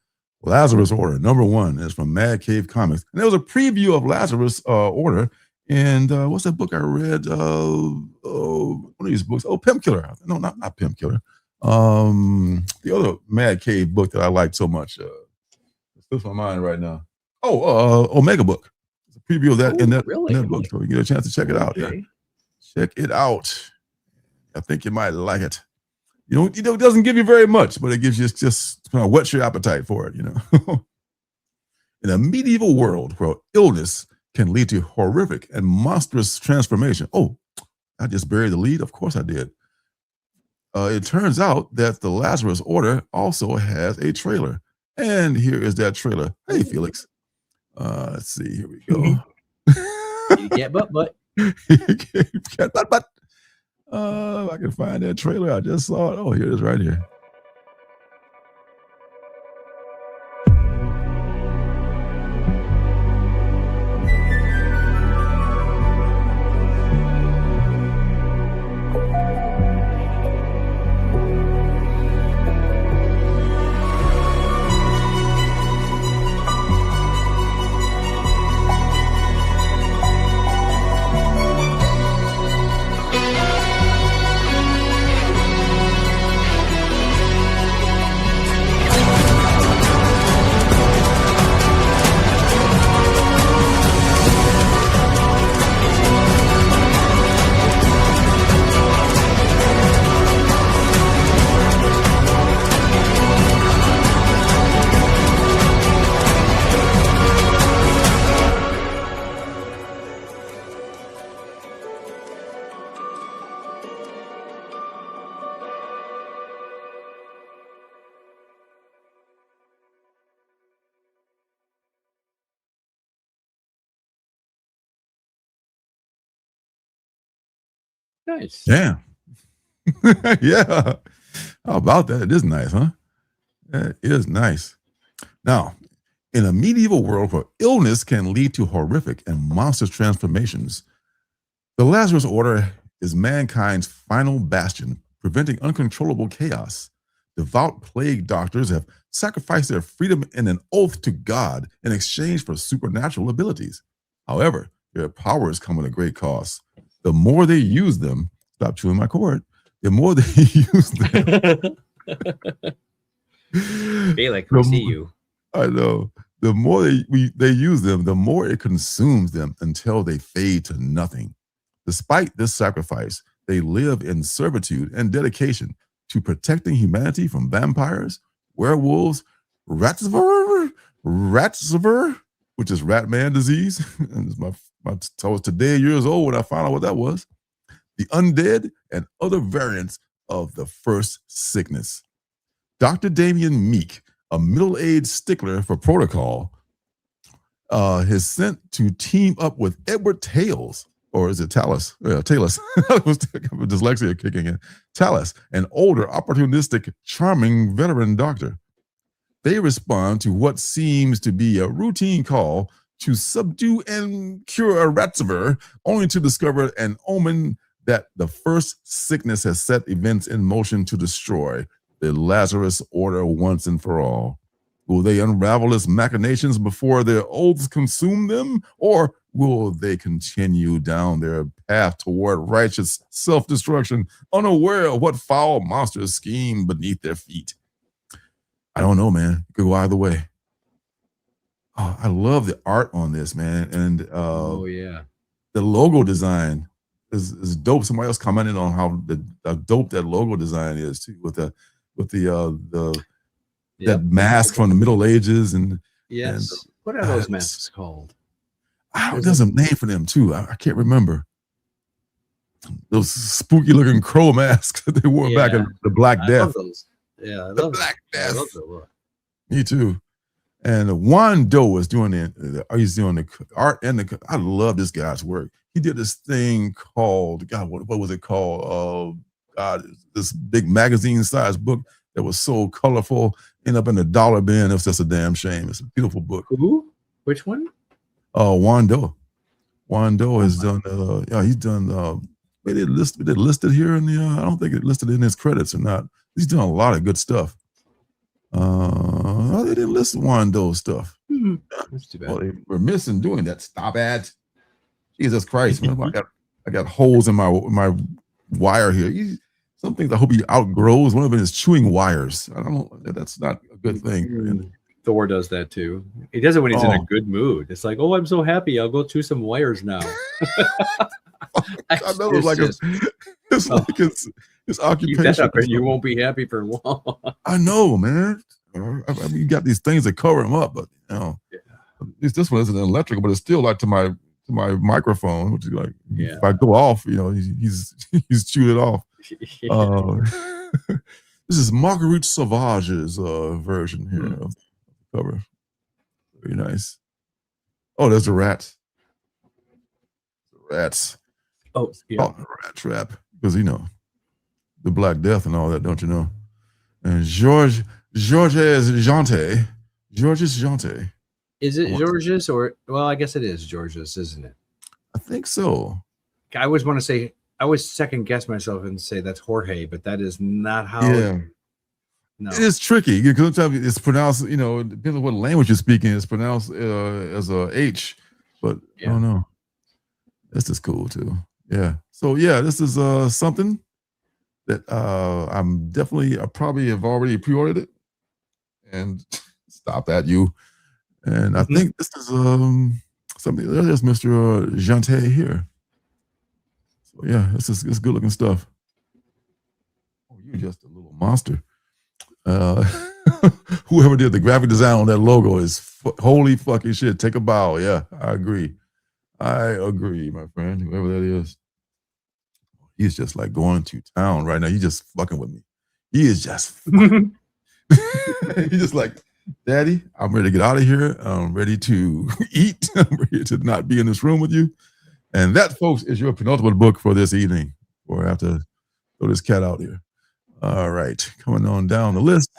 S4: Lazarus Order, #1, is from Mad Cave Comics. And there was a preview of Lazarus Order. And what's that book I read? One of these books. Oh, Pimp Killer. No, not Pimp Killer. The other Mad Cave book that I liked so much. It slips my mind right now. Omega Book. Preview of that in that book, so you get a chance to check it out. Okay. Yeah. Check it out. I think you might like it. You know, it doesn't give you very much, but it gives you just kind of whets your appetite for it. You know, in a medieval world where illness can lead to horrific and monstrous transformation. Oh, I just buried the lead. Of course I did. It turns out that the Lazarus Order also has a trailer, and here is that trailer. Hey, Felix. Let's see. Here we go.
S5: You get but.
S4: I can find that trailer. I just saw it. Oh, here it is right here.
S5: Nice.
S4: Yeah. Yeah. How about that? It is nice, huh? That is nice. Now, in a medieval world where illness can lead to horrific and monstrous transformations, the Lazarus Order is mankind's final bastion, preventing uncontrollable chaos. Devout plague doctors have sacrificed their freedom and an oath to God in exchange for supernatural abilities. However, their powers come at a great cost. The more they use them, stop chewing my cord, the more they use them.
S5: Felix, we see you.
S4: I know. The more they use them, the more it consumes them until they fade to nothing. Despite this sacrifice, they live in servitude and dedication to protecting humanity from vampires, werewolves, Ratsver, which is rat man disease. I was today years old when I found out what that was. The undead and other variants of the first sickness. Dr. Damian Meek, a middle-aged stickler for protocol, is sent to team up with Edward Tales, or is it Talus? Talus. Dyslexia kicking in. Talus, an older, opportunistic, charming veteran doctor. They respond to what seems to be a routine call to subdue and cure a Ratziver, only to discover an omen that the first sickness has set events in motion to destroy the Lazarus order once and for all. Will they unravel its machinations before their oaths consume them, or will they continue down their path toward righteous self-destruction, unaware of what foul monsters scheme beneath their feet? I don't know, man. It could go either way. Oh, I love the art on this, man. And
S5: yeah,
S4: the logo design is dope. Somebody else commented on how dope that logo design is too, with the that mask from the Middle Ages and
S5: yes. And, what are those masks called?
S4: There's a name for them too. I can't remember. Those spooky looking crow masks that they wore back in the Black Death.
S5: I love those. Yeah,
S4: the Black Death.
S5: I love that look.
S4: Me too. And Juan Doe is doing he's doing the art and I love this guy's work. He did this thing called, God, what was it called? This big magazine-sized book that was so colorful, ended up in the dollar bin. It was just a damn shame. It's a beautiful book.
S5: Who? Which one?
S4: Juan Doe. Juan Doe has done. He's done. They listed here in the. I don't think it listed in his credits or not. He's done a lot of good stuff. They didn't list Juan Doe's stuff.
S5: That's too bad.
S4: Well, they were missing doing that. Stop it. Jesus Christ, man. I got holes in my wire here. Some things I hope he outgrows. One of them is chewing wires. I don't know. That's not a good thing.
S5: Thor does that too. He does it when he's in a good mood. It's like, oh, I'm so happy. I'll go chew some wires now.
S4: I know it's like his occupation.
S5: Keep that up and you won't be happy for long.
S4: I know, man. I mean, you got these things that cover him up, but at least this one isn't electrical, but it's still like to my microphone, which is like if I go off, he's chewed it off. This is Marguerite Sauvage's version here of the cover. Very nice. Oh, there's the rats. The rats.
S5: Oh, yeah.
S4: The rat trap. Because the Black Death and all that, don't you know? And Georges Jeantet. Is
S5: it Georges or? Well, I guess it is Georges, isn't it?
S4: I think so.
S5: I always second guess myself and say that's Jorge, but that is not how.
S4: Yeah. No. It is tricky because sometimes it's pronounced, it depends on what language you're speaking. It's pronounced as a H, but I don't know. This is cool too. Yeah. So this is something that I'm definitely, I probably have already pre-ordered it. And stop that, you. And I think this is something. There's Mr. Jeantet here. So it's good looking stuff. Oh, you're just a little monster. Whoever did the graphic design on that logo is holy fucking shit. Take a bow. Yeah, I agree, my friend. Whoever that is, he's just like going to town right now. He's just fucking with me. He is just. He's just like, Daddy, I'm ready to get out of here. I'm ready to eat. I'm ready to not be in this room with you. And that, folks, is your penultimate book for this evening. Or I have to throw this cat out here. All right, coming on down the list.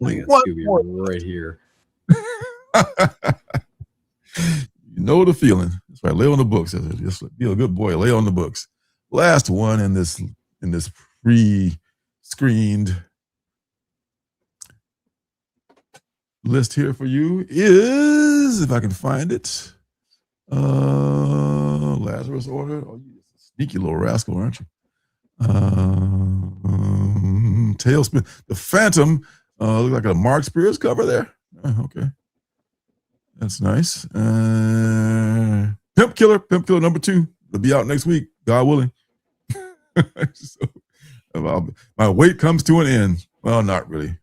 S5: Right here.
S4: You know the feeling. That's right. Lay on the books. Just be a good boy. Lay on the books. Last one in this pre-screened list here for you is, if I can find it, Lazarus Order. Oh, you're a sneaky little rascal, aren't you? Tailspin. The Phantom. Look like a Mark Spears cover there. Okay. That's nice. Pimp Killer number 2. It'll be out next week, God willing. So, my wait comes to an end. Well, not really.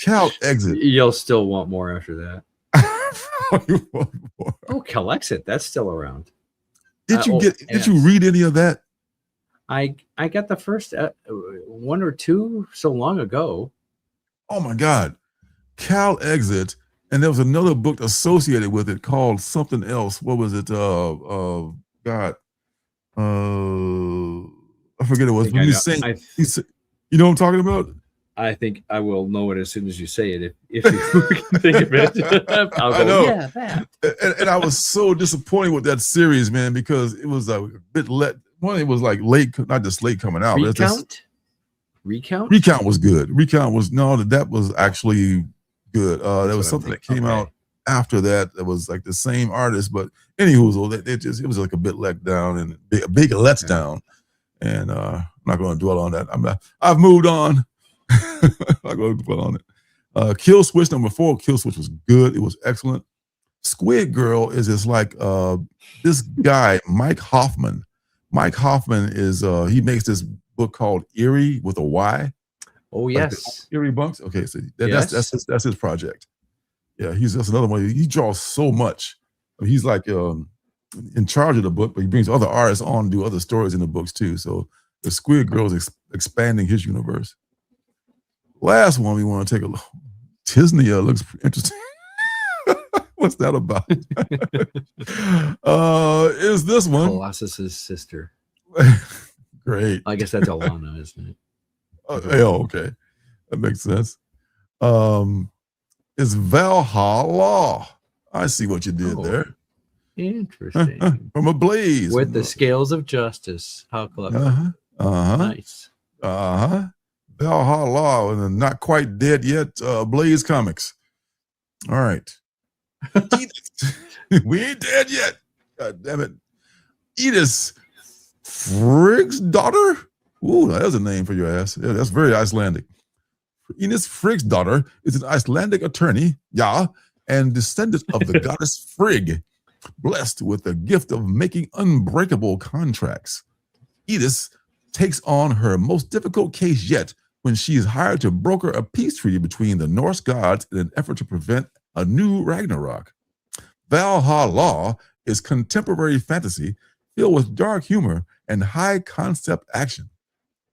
S4: Cal Exit.
S5: You'll still want more after that. Cal Exit. That's still around.
S4: Did you read any of that?
S5: I got the first 1 or 2 so long ago.
S4: Oh my God. Cal Exit. And there was another book associated with it called something else. What was it? God. I forget it was. You know what I'm talking about?
S5: I think I will know it as soon as you say it. If you can think of it, I'll go,
S4: I know.
S5: yeah, that.
S4: And I was so disappointed with that series, man, because it was a bit it was like late, not just late coming out.
S5: Recount?
S4: Recount was good. That was actually good. There was something that came out after that was like the same artist, but anywho, it was like a bit let down and a big letdown. And I'm not going to dwell on that. I've moved on. I'm not going to dwell on it. Kill Switch number 4. Kill Switch was good. It was excellent. Squid Girl is just like this guy, Mike Hoffman. Mike Hoffman is he makes this book called Eerie with a Y.
S5: Oh yes,
S4: Eerie Bunks. Okay, so that's his project. Yeah, he's just another one. He draws so much. He's like in charge of the book, but he brings other artists on to do other stories in the books too. So the Squid Girl is expanding his universe. Last one we want to take a look. Tisnia looks interesting. What's that about? Is this one
S5: Colossus's sister?
S4: Great.
S5: I guess that's Alana, isn't it?
S4: Okay, that makes sense. It's Valhalla. I see what you did there.
S5: Interesting.
S4: From a blaze
S5: with the scales of justice. How clever. Nice.
S4: Valhalla and the not quite dead yet Blaze Comics. All right. We ain't dead yet. God damn it. Edith Frigg's daughter. Ooh, that's a name for your ass. Yeah, that's very Icelandic. Edith Frigg's daughter is an Icelandic attorney, and descendant of the goddess Frigg, blessed with the gift of making unbreakable contracts. Edith takes on her most difficult case yet when she is hired to broker a peace treaty between the Norse gods in an effort to prevent a new Ragnarok. Valhalla is contemporary fantasy filled with dark humor and high concept action.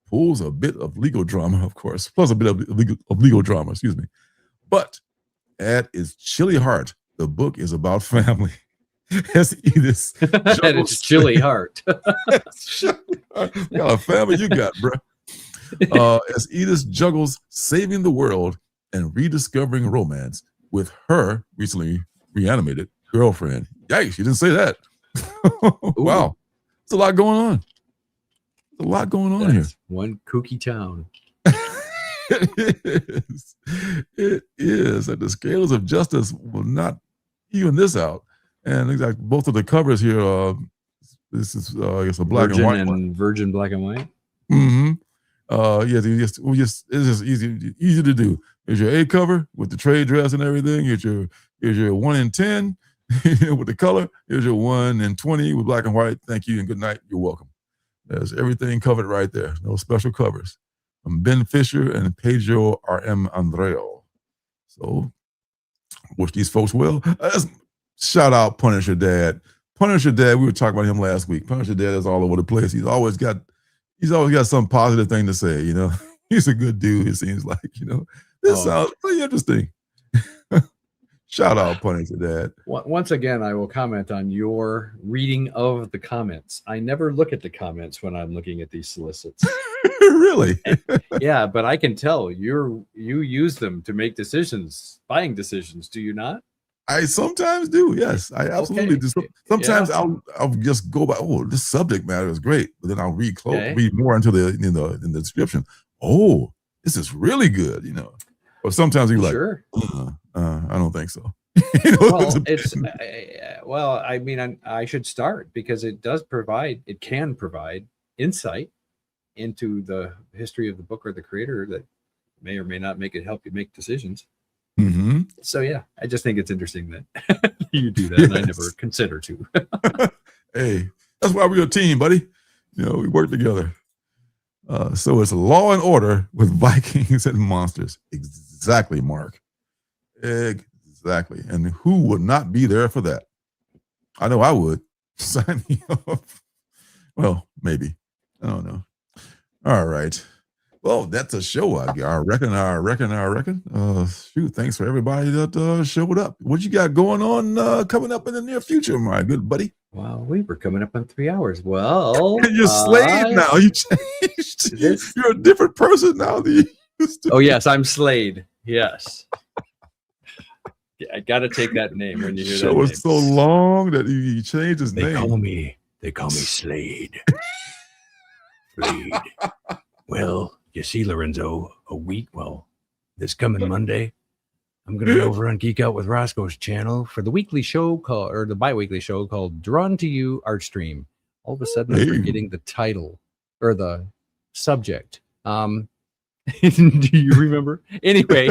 S4: Pulls a bit of legal drama, of course, plus a bit of legal drama, excuse me. But at its chilly heart, the book is about family. As Edith
S5: at its chilly heart.
S4: What kind of family you got, bro? As Edith juggles saving the world and rediscovering romance with her recently reanimated girlfriend. Yikes, you didn't say that. Wow. There's a lot going on. There's a lot going on here.
S5: One kooky town.
S4: It is. It is. And the scales of justice will not even this out. And exactly both of the covers here, this is I guess a black
S5: Virgin
S4: and white one.
S5: Virgin black and white.
S4: Mm-hmm. It's just easy to do. Here's your A cover with the trade dress and everything. Here's your 1 in 10 with the color. Here's your 1 in 20 with black and white. Thank you and good night. You're welcome. There's everything covered right there. No special covers. I'm Ben Fisher and Pedro R.M. Andreo. So wish these folks well. Shout out Punisher Dad. Punisher Dad, we were talking about him last week. Punisher Dad is all over the place. He's always got some positive thing to say, you know. He's a good dude, it seems like, you know. This sounds pretty interesting. Shout out Punisher Dad.
S5: Once again, I will comment on your reading of the comments. I never look at the comments when I'm looking at these solicits.
S4: Really?
S5: Yeah, but I can tell you use them to make decisions, buying decisions, do you not?
S4: I sometimes do, yes. I absolutely do. Sometimes I'll just go by, this subject matter is great, but then I'll read more into in the description. Oh, this is really good, you know. Or sometimes you're like,
S5: sure.
S4: I don't think so.
S5: You know, well, I mean, I should start because it can provide insight into the history of the book or the creator that may or may not help you make decisions.
S4: Mm-hmm.
S5: So yeah, I just think it's interesting that you do that, and I never consider to.
S4: Hey, that's why we're a team, buddy. You know, we work together. So it's Law and Order with Vikings and monsters. Exactly, Mark. Exactly. And who would not be there for that? I know I would. Sign me up. Well, maybe. I don't know. All right. Well, that's a show, I reckon. Shoot, thanks for everybody that showed up. What you got going on coming up in the near future, my good buddy?
S5: Wow, we were coming up on 3 hours. Well,
S4: you're slave now. You changed. You're a different person now.
S5: Oh yes, I'm Slade. Yes. Yeah, I got to take that name when you hear that
S4: show
S5: name.
S4: was so long that he changed his name.
S5: They call me Slade. Slade. Well, you see, Lorenzo, this coming Monday, I'm going to be over on Geek Out with Roscoe's channel for the weekly show or the bi-weekly show called Drawn to You Art Stream. All of a sudden, I'm forgetting the title or the subject. Do you remember? Anyway,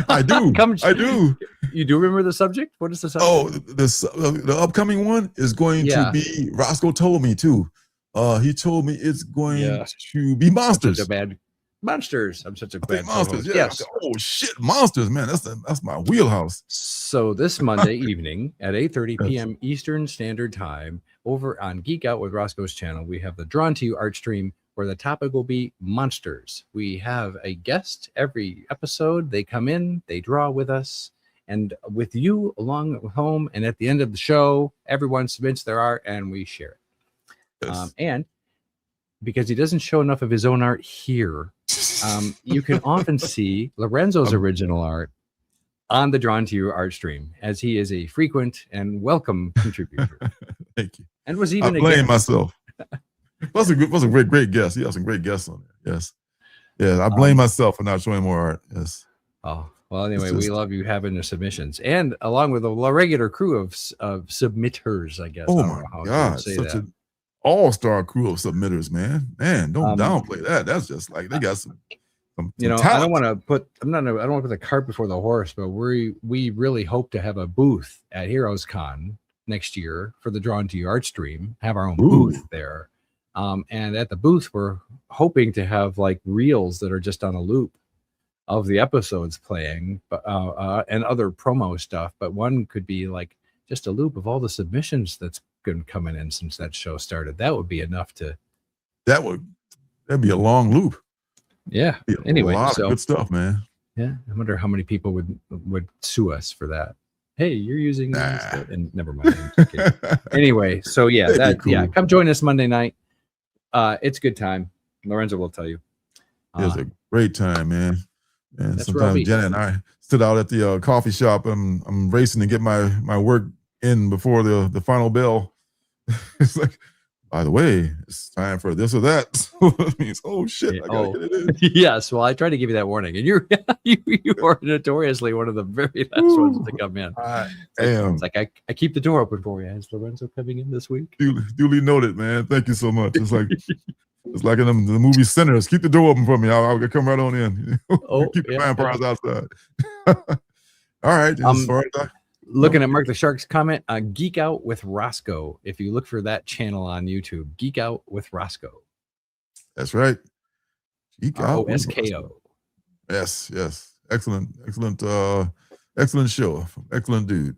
S4: I do. I do.
S5: You do remember the subject? What is the subject?
S4: Oh, the upcoming one is going to be. Roscoe told me too. He told me it's going to be monsters.
S5: Monsters. I'm such a bad
S4: monsters. Yeah.
S5: Yes.
S4: Oh shit, monsters, man. That's my wheelhouse.
S5: So this Monday evening at 8:30 p.m. Eastern Standard Time, over on Geek Out with Roscoe's channel, we have the Drawn to You art stream, where the topic will be monsters. We have a guest every episode. They come in, they draw with us, and with you along home. And at the end of the show, everyone submits their art and we share it. Yes. And because he doesn't show enough of his own art here, you can often see Lorenzo's original art on the Drawn to You art stream, as he is a frequent and welcome contributor.
S4: Thank you.
S5: And was even
S4: I blame myself. Was a great guest. You have some great guests on there. Yes. Yeah, I blame myself for not showing more art. Yes.
S5: Oh, well, anyway, we love you having the submissions. And along with a regular crew of submitters, I guess.
S4: Oh, my God. Such an all-star crew of submitters, man. Man, don't downplay that. That's just like they got some talent.
S5: I don't want to put the cart before the horse, but we really hope to have a booth at Heroes Con next year for the Drawn to You art stream, have our own booth there. And at the booth, we're hoping to have like reels that are just on a loop of the episodes playing, and other promo stuff. But one could be like just a loop of all the submissions that's been coming in since that show started. That would be enough to. That'd
S4: be a long loop.
S5: Yeah. Anyway,
S4: a lot of good stuff, man.
S5: Yeah, I wonder how many people would sue us for that. Hey, you're using this, and never mind. Anyway, so come join us Monday night. It's a good time. Lorenzo will tell you.
S4: It's a great time, man. And sometimes Janet and I sit out at the coffee shop. I'm racing to get my work in before the final bell. It's like, by the way, it's time for this or that. So it means, oh shit, I gotta get it in.
S5: Yes, well, I tried to give you that warning, and you are notoriously one of the very last ones to come in. It's like I keep the door open for you. Is Lorenzo coming in this week?
S4: Duly noted, man. Thank you so much. It's like it's like in the movie Sinners. Keep the door open for me. I'll come right on in. Keep the vampires outside. All right.
S5: Looking at Mark the Shark's comment, Geek Out with Roscoe. If you look for that channel on YouTube, Geek Out with Roscoe.
S4: That's right. Geek Out with
S5: Roscoe.
S4: Yes. Excellent show. Excellent dude.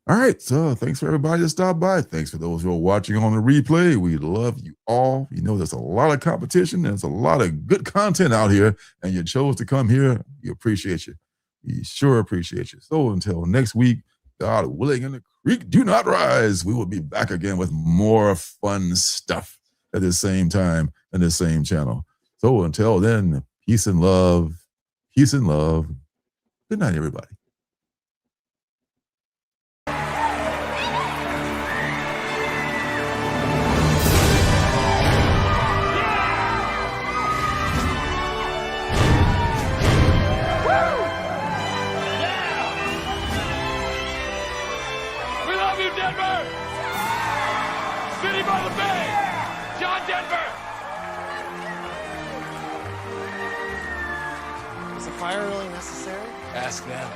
S4: All right. So thanks for everybody that stopped by. Thanks for those who are watching on the replay. We love you all. You know, there's a lot of competition. There's a lot of good content out here, and you chose to come here. We appreciate you. We sure appreciate you. So until next week, God willing and the creek do not rise, we will be back again with more fun stuff at the same time and the same channel. So until then, peace and love. Peace and love. Good night, everybody.
S6: Denver! City by the Bay! John Denver!
S7: Is a fire really necessary?
S6: Ask them.